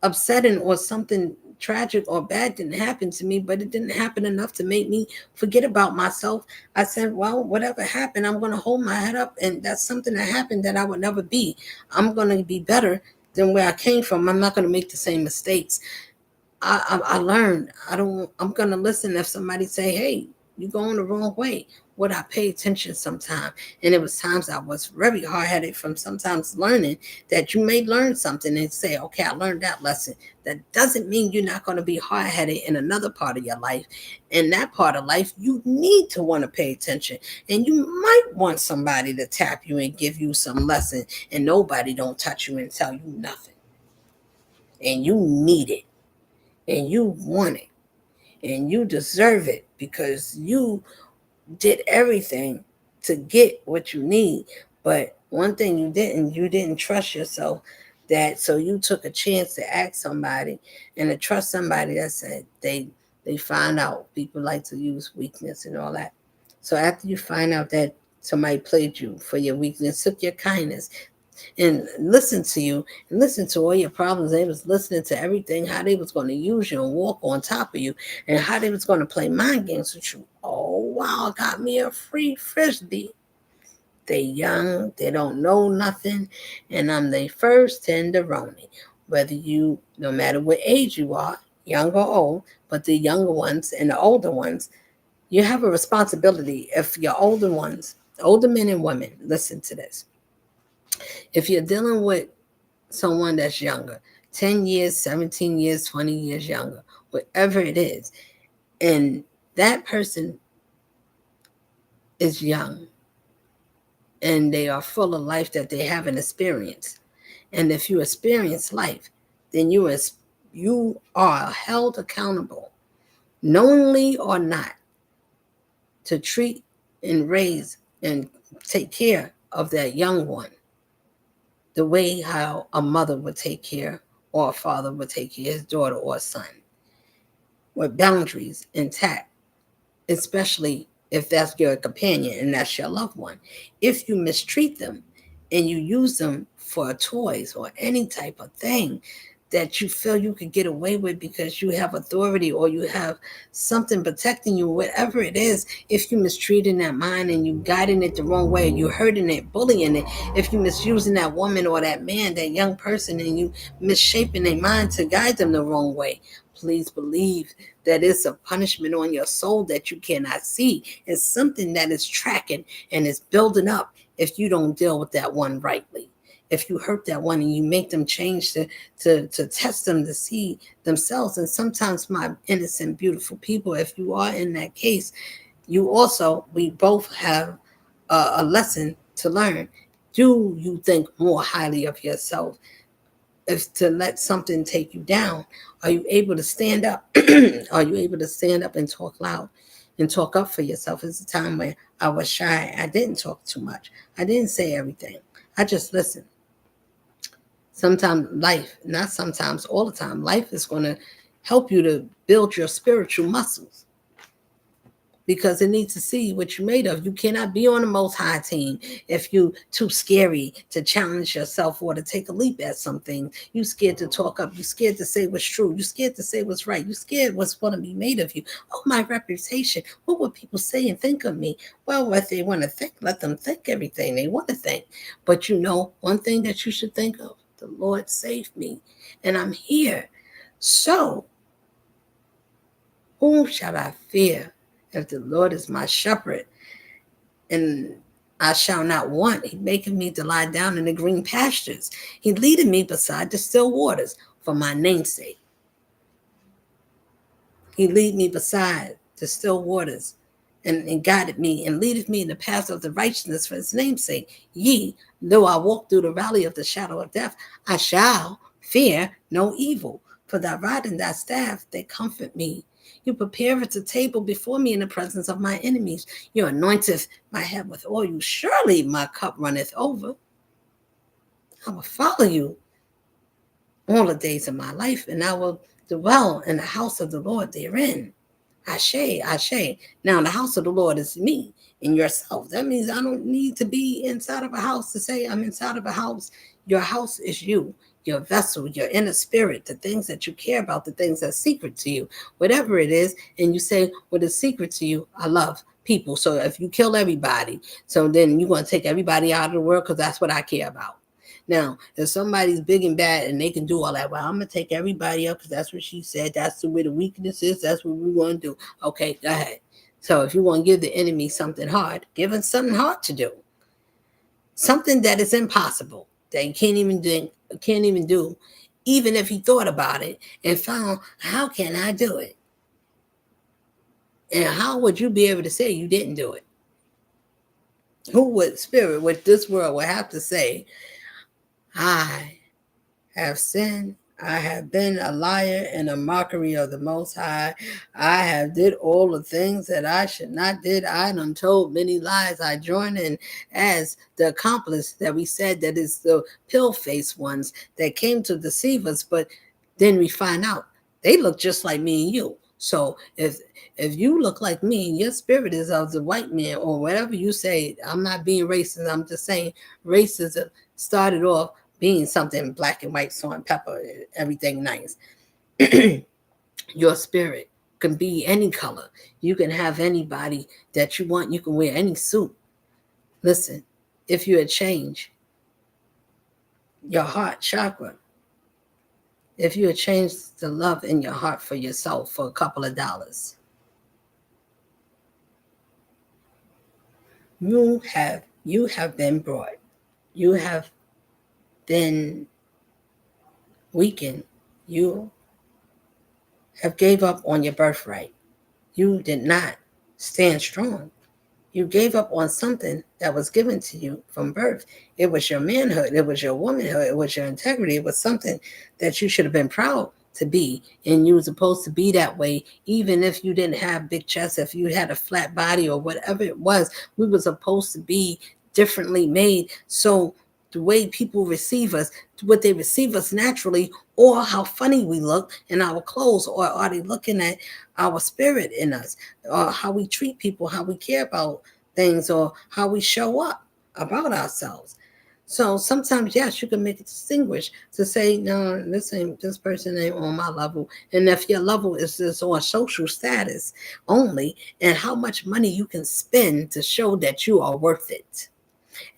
upsetting or something tragic or bad didn't happen to me, but it didn't happen enough to make me forget about myself. I said, well, whatever happened, I'm going to hold my head up, and that's something that happened that I would never be. I'm going to be better than where I came from. I'm not going to make the same mistakes. I learned. I'm going to listen if somebody say, hey, you're going the wrong way. Would I pay attention sometime? And it was times I was very hard-headed from sometimes learning that you may learn something and say, okay, I learned that lesson. That doesn't mean you're not going to be hard-headed in another part of your life. In that part of life, you need to want to pay attention. And you might want somebody to tap you and give you some lesson, and nobody don't touch you and tell you nothing. And you need it. And you want it. And you deserve it, because you did everything to get what you need. But one thing you didn't trust yourself, that so you took a chance to ask somebody and to trust somebody that said they find out people like to use weakness and all that. So after you find out that somebody played you for your weakness, took your kindness, and listened to you and listened to all your problems. They was listening to everything, how they was going to use you and walk on top of you, and how they was going to play mind games with you. Oh wow, got me a free frisbee. They young, they don't know nothing, and I'm the first tenderoni. Whether you, no matter what age you are, young or old, but the younger ones and the older ones, you have a responsibility. If your older ones, older men and women, listen to this. If you're dealing with someone that's younger, 10 years, 17 years, 20 years younger, whatever it is, and that person is young and they are full of life that they haven't experienced. And if you experience life, then you are held accountable, knowingly or not, to treat and raise and take care of that young one the way how a mother would take care or a father would take care of his daughter or son, with boundaries intact, especially if that's your companion and that's your loved one. If you mistreat them and you use them for toys or any type of thing that you feel you could get away with because you have authority or you have something protecting you, whatever it is, if you mistreating that mind and you guiding it the wrong way, you hurting it, bullying it, if you misusing that woman or that man, that young person, and you misshaping their mind to guide them the wrong way, please believe that it's a punishment on your soul that you cannot see. It's something that is tracking and is building up if you don't deal with that one rightly. If you hurt that one and you make them change to test them to see themselves. And sometimes, my innocent, beautiful people, if you are in that case, we both have a lesson to learn. Do you think more highly of yourself? If to let something take you down, are you able to stand up? Are you able to stand up and talk loud and talk up for yourself? It's a time where I was shy. I didn't talk too much. I didn't say everything. I just listened. Sometimes life, not sometimes, all the time, life is going to help you to build your spiritual muscles, because it needs to see what you're made of. You cannot be on the most high team if you too scary to challenge yourself or to take a leap at something. You scared to talk up. You scared to say what's true. You scared to say what's right. You scared what's going to be made of you. Oh, my reputation. What would people say and think of me? Well, what they want to think, let them think everything they want to think. But you know, one thing that you should think of, the Lord saved me and I'm here. So whom shall I fear? If the Lord is my shepherd, and I shall not want. He maketh me to lie down in the green pastures. He leadeth me beside the still waters for my name's sake. He lead me beside the still waters and guided me and leadeth me in the path of the righteousness for his name's sake. Yea, though I walk through the valley of the shadow of death, I shall fear no evil, for thy rod and thy staff, they comfort me. You prepare a table before me in the presence of my enemies. You anointeth my head with oil. Surely my cup runneth over. I will follow you all the days of my life, and I will dwell in the house of the Lord therein. Ashe, Ashe. Now, the house of the Lord is me and yourself. That means I don't need to be inside of a house to say I'm inside of a house. Your house is you, your vessel, your inner spirit, the things that you care about, the things that's secret to you, whatever it is. And you say, what is secret to you? I love people. So if you kill everybody, so then you're going to take everybody out of the world because that's what I care about. Now, if somebody's big and bad and they can do all that, well, I'm going to take everybody up because that's what she said. That's the way the weakness is. That's what we want to do. Okay, go ahead. So if you want to give the enemy something hard, give him something hard to do. Something that is impossible, that he can't even do, even if he thought about it and found, how can I do it? And how would you be able to say you didn't do it? Who would spirit with this world would have to say, I have sinned. I have been a liar and a mockery of the Most High. I have did all the things that I should not did. I done told many lies. I join in as the accomplice that we said that is the pill-faced ones that came to deceive us, but then we find out they look just like me and you. So if you look like me and your spirit is of the white man or whatever you say, I'm not being racist. I'm just saying racism started off being something black and white, salt and pepper, everything nice. Your spirit can be any color. You can have anybody that you want. You can wear any suit. Listen, if you had changed your heart chakra, if you had changed the love in your heart for yourself for a couple of dollars, you have been brought. You have been weakened. You have gave up on your birthright. You did not stand strong. You gave up on something that was given to you from birth. It was your manhood. It was your womanhood. It was your integrity. It was something that you should have been proud to be. And you were supposed to be that way, even if you didn't have big chest, if you had a flat body or whatever it was. We were supposed to be differently made. So the way people receive us, would they receive us naturally, or how funny we look in our clothes, or are they looking at our spirit in us, or how we treat people, how we care about things, or how we show up about ourselves? So sometimes, yes, you can make it distinguish to say, no, this person ain't on my level. And if your level is just on social status only, and how much money you can spend to show that you are worth it.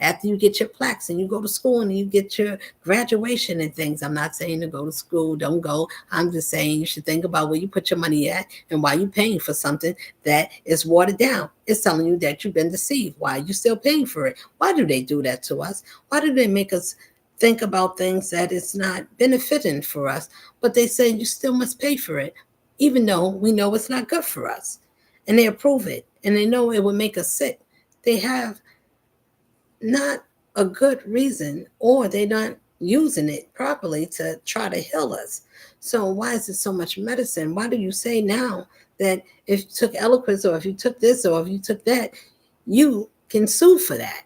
After you get your plaques and you go to school and you get your graduation and things. I'm not saying to go to school, don't go. I'm just saying you should think about where you put your money at and why you're paying for something that is watered down. It's telling you that you've been deceived. Why are you still paying for it? Why do they do that to us? Why do they make us think about things that it's not benefiting for us? But they say you still must pay for it, even though we know it's not good for us. And they approve it and they know it will make us sick. They have not a good reason, or they're not using it properly to try to heal us. So why is it so much medicine? Why do you say now that if you took Eloquence, or if you took this, or if you took that, you can sue for that?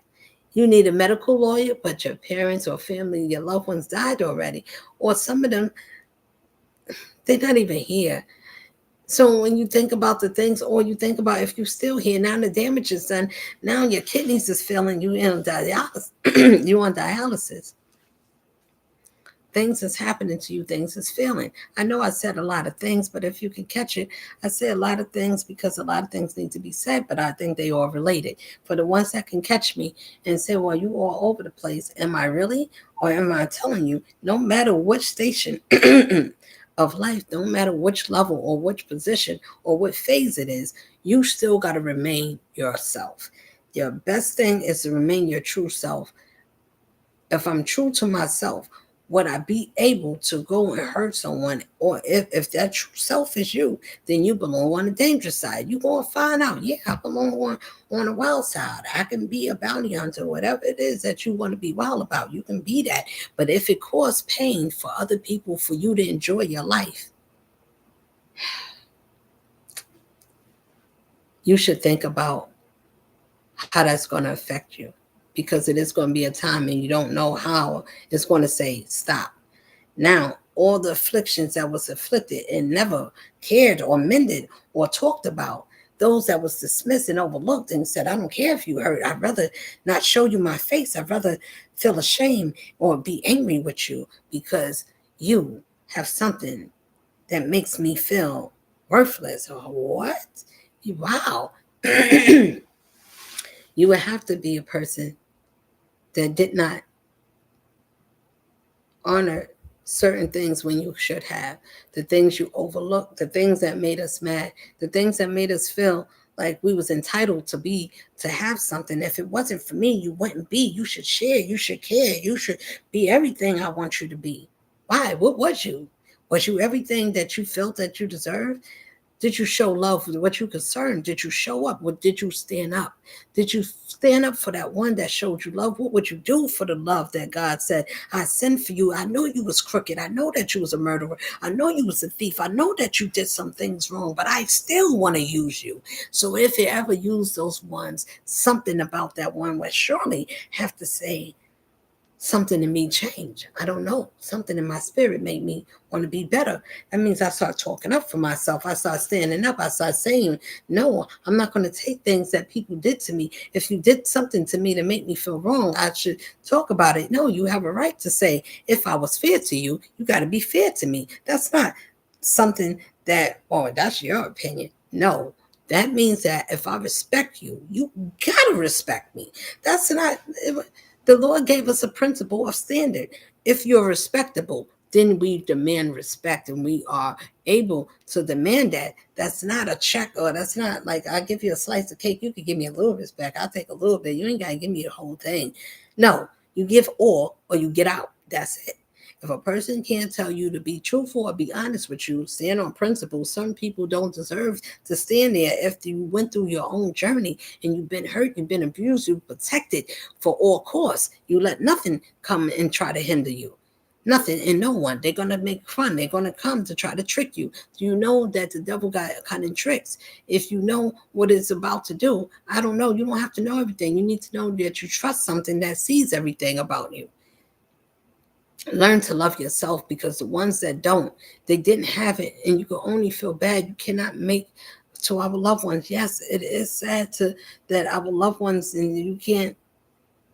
You need a medical lawyer, but your parents or family, your loved ones died already, or some of them, they're not even here. So when you think about the things, or you think about if you're still here, now the damage is done. Now your kidneys is failing you in dialysis. You on dialysis. Things is happening to you. Things is failing. I know I said a lot of things, but if you can catch it, I say a lot of things because a lot of things need to be said, but I think they are related. For the ones that can catch me and say, well, you all over the place. Am I really? Or am I telling you, no matter which station of life, no matter which level or which position or what phase it is, you still got to remain yourself. Your best thing is to remain your true self. If I'm true to myself, would I be able to go and hurt someone? Or if that true self is you, then you belong on the dangerous side. You're going to find out, yeah, I belong on the wild side. I can be a bounty hunter, whatever it is that you want to be wild about. You can be that. But if it causes pain for other people, for you to enjoy your life, you should think about how that's going to affect you, because it is going to be a time and you don't know how it's going to say stop. Now, all the afflictions that was afflicted and never cared or mended or talked about, those that was dismissed and overlooked and said, I don't care if you hurt. I'd rather not show you my face. I'd rather feel ashamed or be angry with you because you have something that makes me feel worthless. Or what? Wow. You would have to be a person that did not honor certain things when you should have, the things you overlooked, the things that made us mad, the things that made us feel like we was entitled to have something. If it wasn't for me, you wouldn't be. You should share, you should care, you should be everything I want you to be. Why? What was you? Was you everything that you felt that you deserved? Did you show love for what you concerned? Did you show up? What did you stand up? Did you stand up for that one that showed you love? What would you do for the love that God said, I sent for you? I know you was crooked. I know that you was a murderer. I know you was a thief. I know that you did some things wrong, but I still want to use you. So if you ever use those ones, something about that one will surely have to say, something in me changed. I don't know. Something in my spirit made me want to be better. That means I start talking up for myself. I start standing up. I start saying, no, I'm not going to take things that people did to me. If you did something to me to make me feel wrong, I should talk about it. No, you have a right to say, if I was fair to you, you got to be fair to me. That's not something that, oh, that's your opinion. No, that means that if I respect you, you got to respect me. That's not... The Lord gave us a principle of standard. If you're respectable, then we demand respect and we are able to demand that. That's not a check, or that's not like I give you a slice of cake. You can give me a little respect. I'll take a little bit. You ain't got to give me the whole thing. No, you give all or you get out. That's it. If a person can't tell you to be truthful or be honest with you, stand on principles, some people don't deserve to stand there after you went through your own journey and you've been hurt, you've been abused, you've protected for all costs. You let nothing come and try to hinder you. Nothing and no one. They're going to make fun. They're going to come to try to trick you. You know that the devil got cunning tricks. If you know what it's about to do, I don't know. You don't have to know everything. You need to know that you trust something that sees everything about you. Learn to love yourself, because the ones that don't, they didn't have it, and you can only feel bad. You cannot make to our loved ones. Yes, it is sad to that our loved ones, and you can't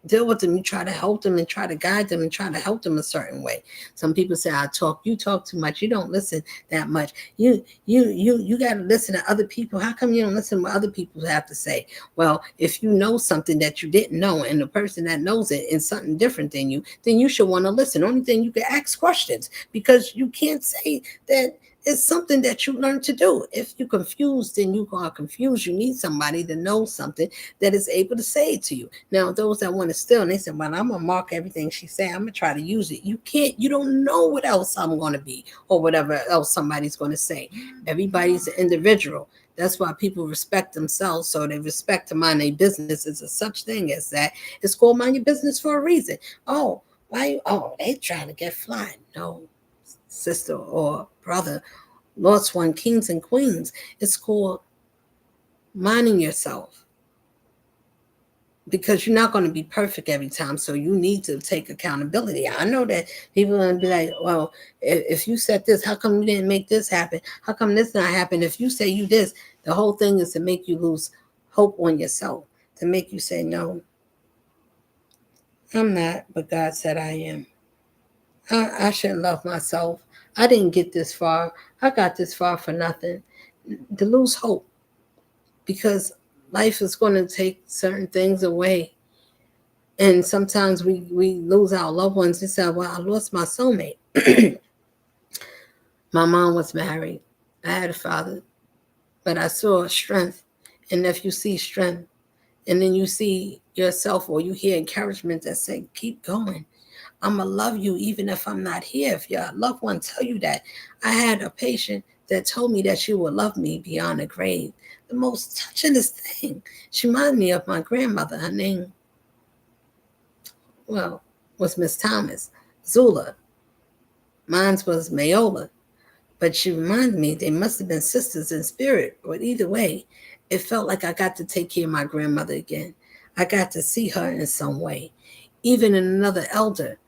deal with them. You try to help them and try to guide them and try to help them a certain way. Some people say, you talk too much, you don't listen that much. You got to listen to other people. How come you don't listen to what other people have to say? Well, if you know something that you didn't know, and the person that knows it is something different than you, then you should want to listen. Only thing, you can ask questions, because you can't say that it's something that you learn to do. If you're confused, then you are confused. You need somebody that knows something that is able to say it to you. Now, those that want to steal, and they say, well, I'm going to mark everything she say. I'm going to try to use it. You can't. You don't know what else I'm going to be or whatever else somebody's going to say. Everybody's an individual. That's why people respect themselves, so they respect to mind their business. It's a such thing as that. It's called mind your business for a reason. Oh, why? Oh, they trying to get fly. No, sister or brother, lost one, kings and queens. It's called minding yourself, because you're not going to be perfect every time. So you need to take accountability. I know that people are going to be like, well, if you said this, how come you didn't make this happen? How come this not happen? If you say you this, the whole thing is to make you lose hope on yourself, to make you say, no, I'm not, but God said I am. I should love myself. I didn't get this far. I got this far for nothing. To lose hope, because life is going to take certain things away. And sometimes we lose our loved ones. We say, well, I lost my soulmate. My mom was married. I had a father, but I saw strength. And if you see strength, and then you see yourself, or you hear encouragement that say, keep going. I'm going to love you even if I'm not here. If your loved one tell you that. I had a patient that told me that she would love me beyond the grave. The most touchingest thing. She reminded me of my grandmother. Her name, well, was Miss Thomas. Zula. Mine was Mayola. But she reminded me they must have been sisters in spirit. But either way, it felt like I got to take care of my grandmother again. I got to see her in some way. Even in another elder,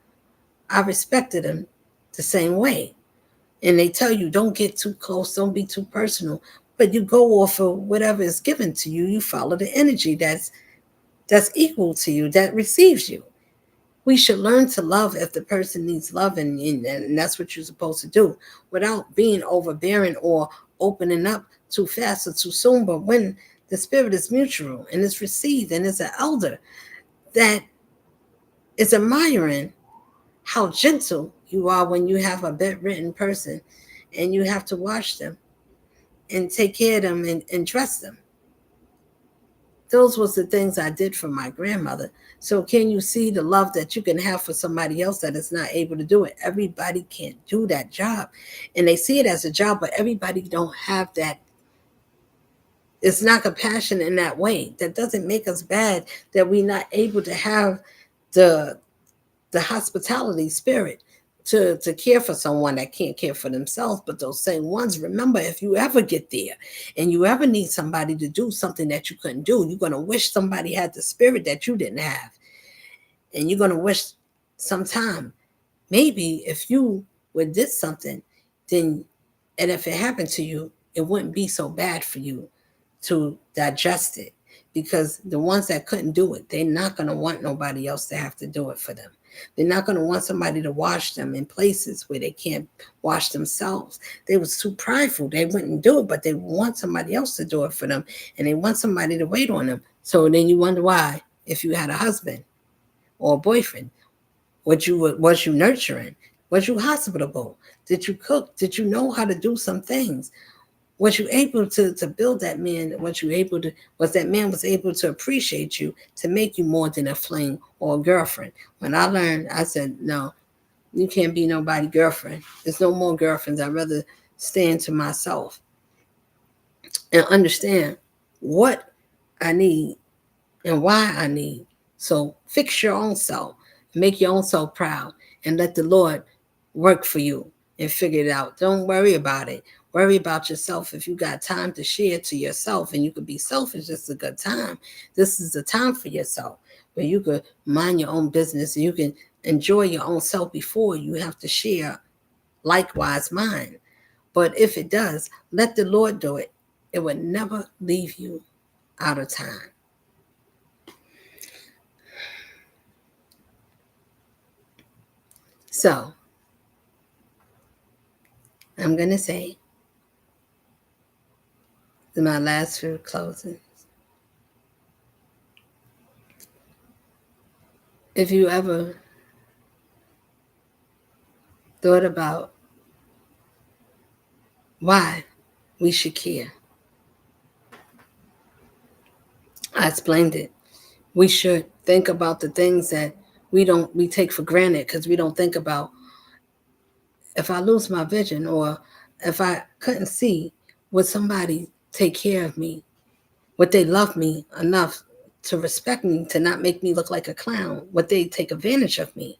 I respected him the same way. And they tell you don't get too close, don't be too personal, but you go off of whatever is given to you. You follow the energy that's equal to you, that receives you. We should learn to love if the person needs love, and that's what you're supposed to do without being overbearing or opening up too fast or too soon. But when the spirit is mutual and it's received and it's an elder that is admiring how gentle you are when you have a bedridden person and you have to wash them and take care of them and dress them. Those was the things I did for my grandmother. So can you see the love that you can have for somebody else that is not able to do it? Everybody can't do that job. And they see it as a job, but everybody don't have that. It's not compassion in that way. That doesn't make us bad that we're not able to have the hospitality spirit to care for someone that can't care for themselves. But those same ones, remember, if you ever get there and you ever need somebody to do something that you couldn't do, you're going to wish somebody had the spirit that you didn't have. And you're going to wish sometime, maybe if you would did something, then, and if it happened to you, it wouldn't be so bad for you to digest it. Because the ones that couldn't do it, they're not going to want nobody else to have to do it for them. They're not going to want somebody to wash them in places where they can't wash themselves. They was too prideful. They wouldn't do it, but they want somebody else to do it for them. And they want somebody to wait on them. So then you wonder why, if you had a husband or a boyfriend, was you nurturing? Was you hospitable? Did you cook? Did you know how to do some things? Was you able to build that man? Was that man was able to appreciate you, to make you more than a fling or a girlfriend? When I learned, I said, no, you can't be nobody girlfriend. There's no more girlfriends. I'd rather stand to myself and understand what I need and why I need. So fix your own self, make your own self proud, and let the Lord work for you and figure it out. Don't worry about it. Worry about yourself. If you got time to share to yourself and you could be selfish, this is a good time. This is the time for yourself where you could mind your own business and you can enjoy your own self before you have to share likewise mine. But if it does, let the Lord do it. It would never leave you out of time. So I'm going to say my last few closings. If you ever thought about why we should care, I explained it. We should think about the things that we take for granted because we don't think about, if I lose my vision or if I couldn't see, would somebody take care of me? Would they love me enough to respect me, to not make me look like a clown? Would they take advantage of me?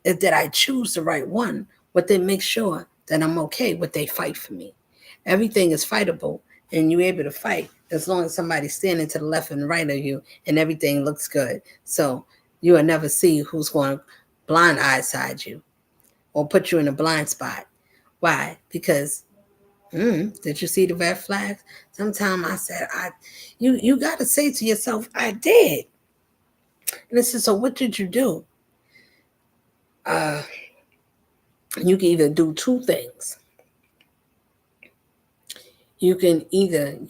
Did I choose the right one? Would they make sure that I'm okay? Would they fight for me? Everything is fightable, and you're able to fight as long as somebody's standing to the left and right of you and everything looks good. So you will never see who's going to blind eyeside you or put you in a blind spot. Why? Because did you see the red flags? Sometimes I said, you got to say to yourself, I did. And I said, so what did you do? You can either do two things. You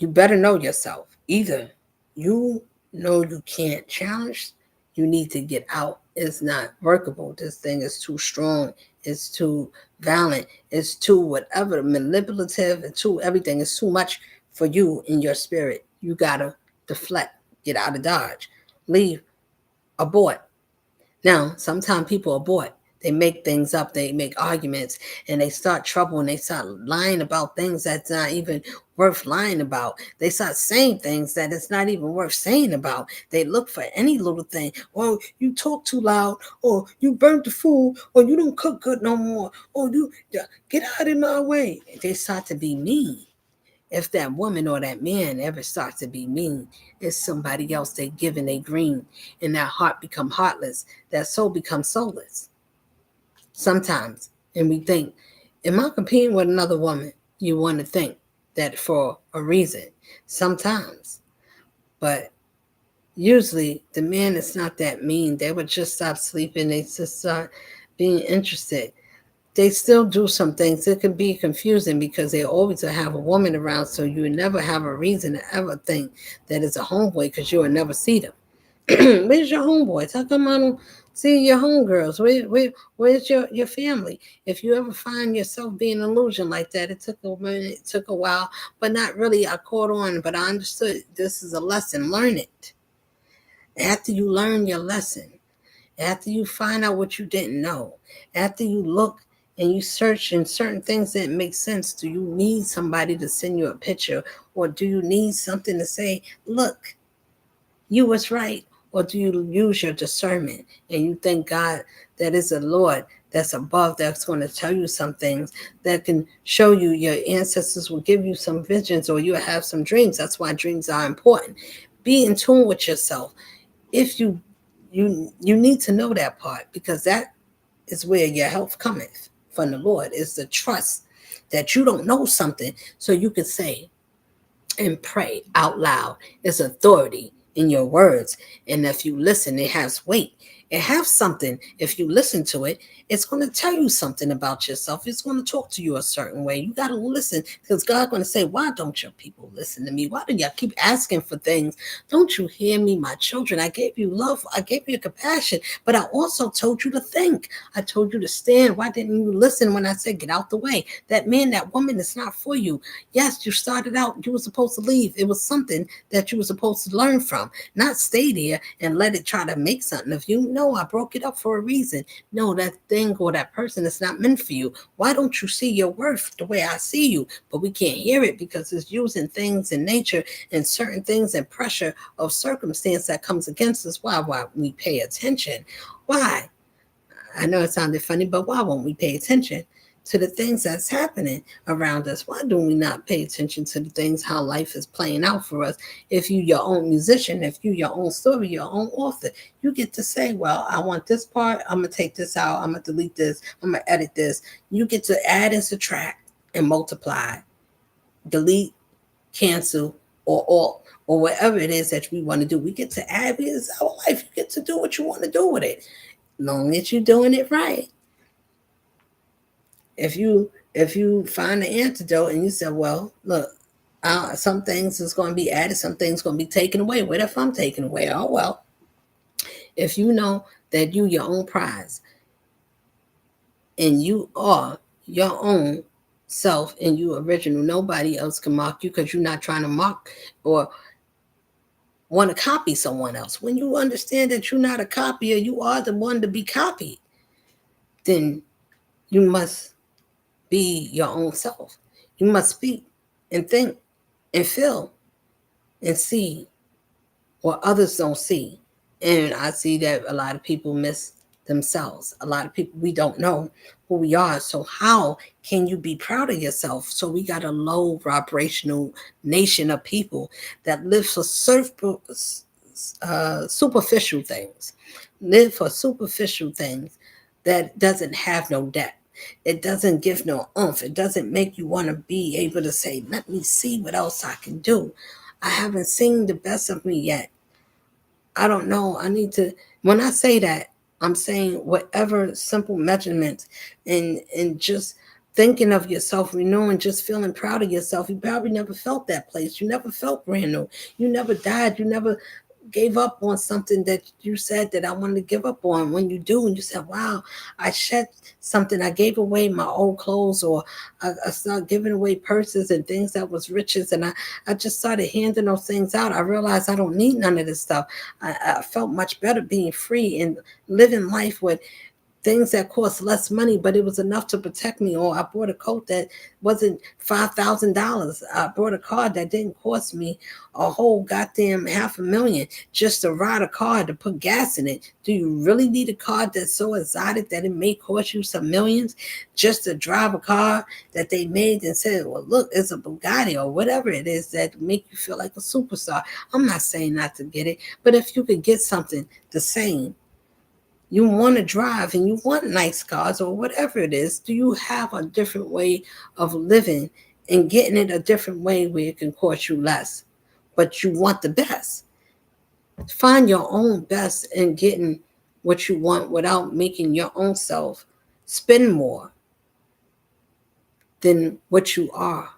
better know yourself. Either you know you can't challenge, you need to get out. It's not workable. This thing is too strong. It's too violent. It's too whatever, manipulative. It's too everything. It's too much for you in your spirit. You gotta deflect, get out of dodge, leave, abort. Now, sometimes people abort. They make things up, they make arguments, and they start trouble, and they start lying about things that's not even worth lying about. They start saying things that it's not even worth saying about. They look for any little thing. Oh, you talk too loud, or you burnt the food, or you don't cook good no more, or you get out of my way. They start to be mean. If that woman or that man ever starts to be mean, it's somebody else they giving a green, and that heart become heartless, that soul becomes soulless sometimes. And we think, am I competing with another woman? You want to think that for a reason sometimes. But usually the man is not that mean. They would just stop sleeping. They just start being interested. They still do some things. It can be confusing because they always have a woman around, so you never have a reason to ever think that it's a homeboy because you will never see them. Where's your homeboys? How come I don't see your homegirls? Where's your family? If you ever find yourself being an illusion like that, it took a minute, it took a while, but not really. I caught on, but I understood this is a lesson. Learn it. After you learn your lesson, after you find out what you didn't know, after you look and you search in certain things that make sense, do you need somebody to send you a picture, or do you need something to say, look, you was right? Or do you use your discernment and you thank God that is a Lord that's above, that's going to tell you some things, that can show you, your ancestors will give you some visions, or you have some dreams. That's why dreams are important. Be in tune with yourself. If you need to know that part, because that is where your health cometh from the Lord, is the trust that you don't know something, so you can say and pray out loud. There's authority in your words. And if you listen, it has weight. It has something. If you listen to it, it's going to tell you something about yourself. It's going to talk to you a certain way. You got to listen, because God's going to say, why don't your people listen to me? Why do y'all keep asking for things? Don't you hear me, my children? I gave you love. I gave you compassion, but I also told you to think. I told you to stand. Why didn't you listen when I said, get out the way? That man, that woman is not for you. Yes, you started out, you were supposed to leave. It was something that you were supposed to learn from, not stay there and let it try to make something of you. No, I broke it up for a reason. No, that thing or that person is not meant for you. Why don't you see your worth the way I see you? But we can't hear it because it's using things in nature and certain things and pressure of circumstance that comes against us. Why we pay attention? Why? I know it sounded funny, but why won't we pay attention to the things that's happening around us? Why do we not pay attention to the things, how life is playing out for us? If you your own musician, if you your own story, your own author, you get to say, well, I want this part, I'm gonna take this out, I'm gonna delete this, I'm gonna edit this. You get to add and subtract and multiply, delete, cancel, or alt, or whatever it is that we want to do. We get to add. It's our life. You get to do what you want to do with it, long as you're doing it right. If you find the antidote and you say, well, look, some things is going to be added, some things going to be taken away. What if I'm taken away? Oh well. If you know that you your own prize and you are your own self and you original, nobody else can mock you, because you're not trying to mock or want to copy someone else. When you understand that you're not a copier, you are the one to be copied, then you must be your own self. You must speak and think and feel and see what others don't see. And I see that a lot of people miss themselves. A lot of people, we don't know who we are. So how can you be proud of yourself? So we got a low vibrational nation of people that live for superficial things, live for superficial things that doesn't have no depth. It doesn't give no oomph. It doesn't make you want to be able to say, let me see what else I can do. I haven't seen the best of me yet. I don't know. I need to, when I say that, I'm saying whatever simple measurements, and just thinking of yourself, renewing, just feeling proud of yourself. You probably never felt that place. You never felt brand new. You never died. You never gave up on something that you said that I wanted to give up on. When you do, and you said, wow, I shed something, I gave away my old clothes, or I started giving away purses and things that was riches, and I just started handing those things out. I realized I don't need none of this stuff. I felt much better being free and living life with things that cost less money, but it was enough to protect me. Or I bought a coat that wasn't $5,000. I bought a car that didn't cost me a whole goddamn $500,000 just to ride a car to put gas in it. Do you really need a car that's so exotic that it may cost you some millions just to drive a car that they made and said, well, look, it's a Bugatti or whatever it is that make you feel like a superstar? I'm not saying not to get it, but if you could get something the same, you want to drive and you want nice cars or whatever it is, do you have a different way of living and getting it a different way where it can cost you less, but you want the best? Find your own best in getting what you want without making your own self spend more than what you are.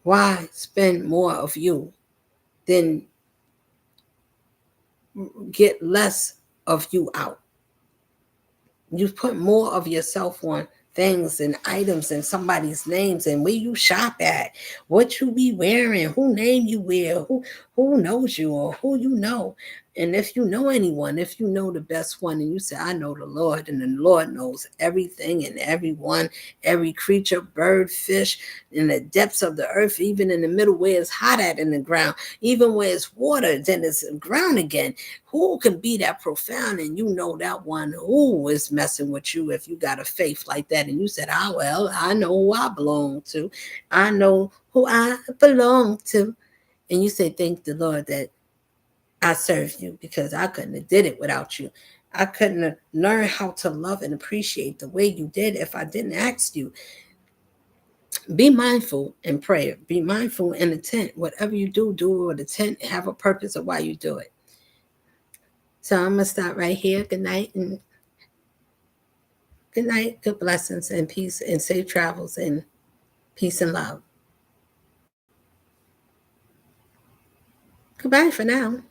Why spend more of you than get less of you out? You put more of yourself on things and items and somebody's names and where you shop at, what you be wearing, who name you wear, who knows you or who you know. And if you know anyone, if you know the best one and you say, I know the Lord, and the Lord knows everything and everyone, every creature, bird, fish, in the depths of the earth, even in the middle where it's hot at in the ground, even where it's water, then it's ground again. Who can be that profound? And you know that one who is messing with you if you got a faith like that. And you said, well, I know who I belong to. I know who I belong to. And you say, thank the Lord that I serve you, because I couldn't have did it without you. I couldn't have learned how to love and appreciate the way you did if I didn't ask you. Be mindful in prayer. Be mindful in the tent. Whatever you do, do it with a tent. Have a purpose of why you do it. So I'm going to stop right here. Good night. And good night. Good blessings and peace and safe travels and peace and love. Goodbye for now.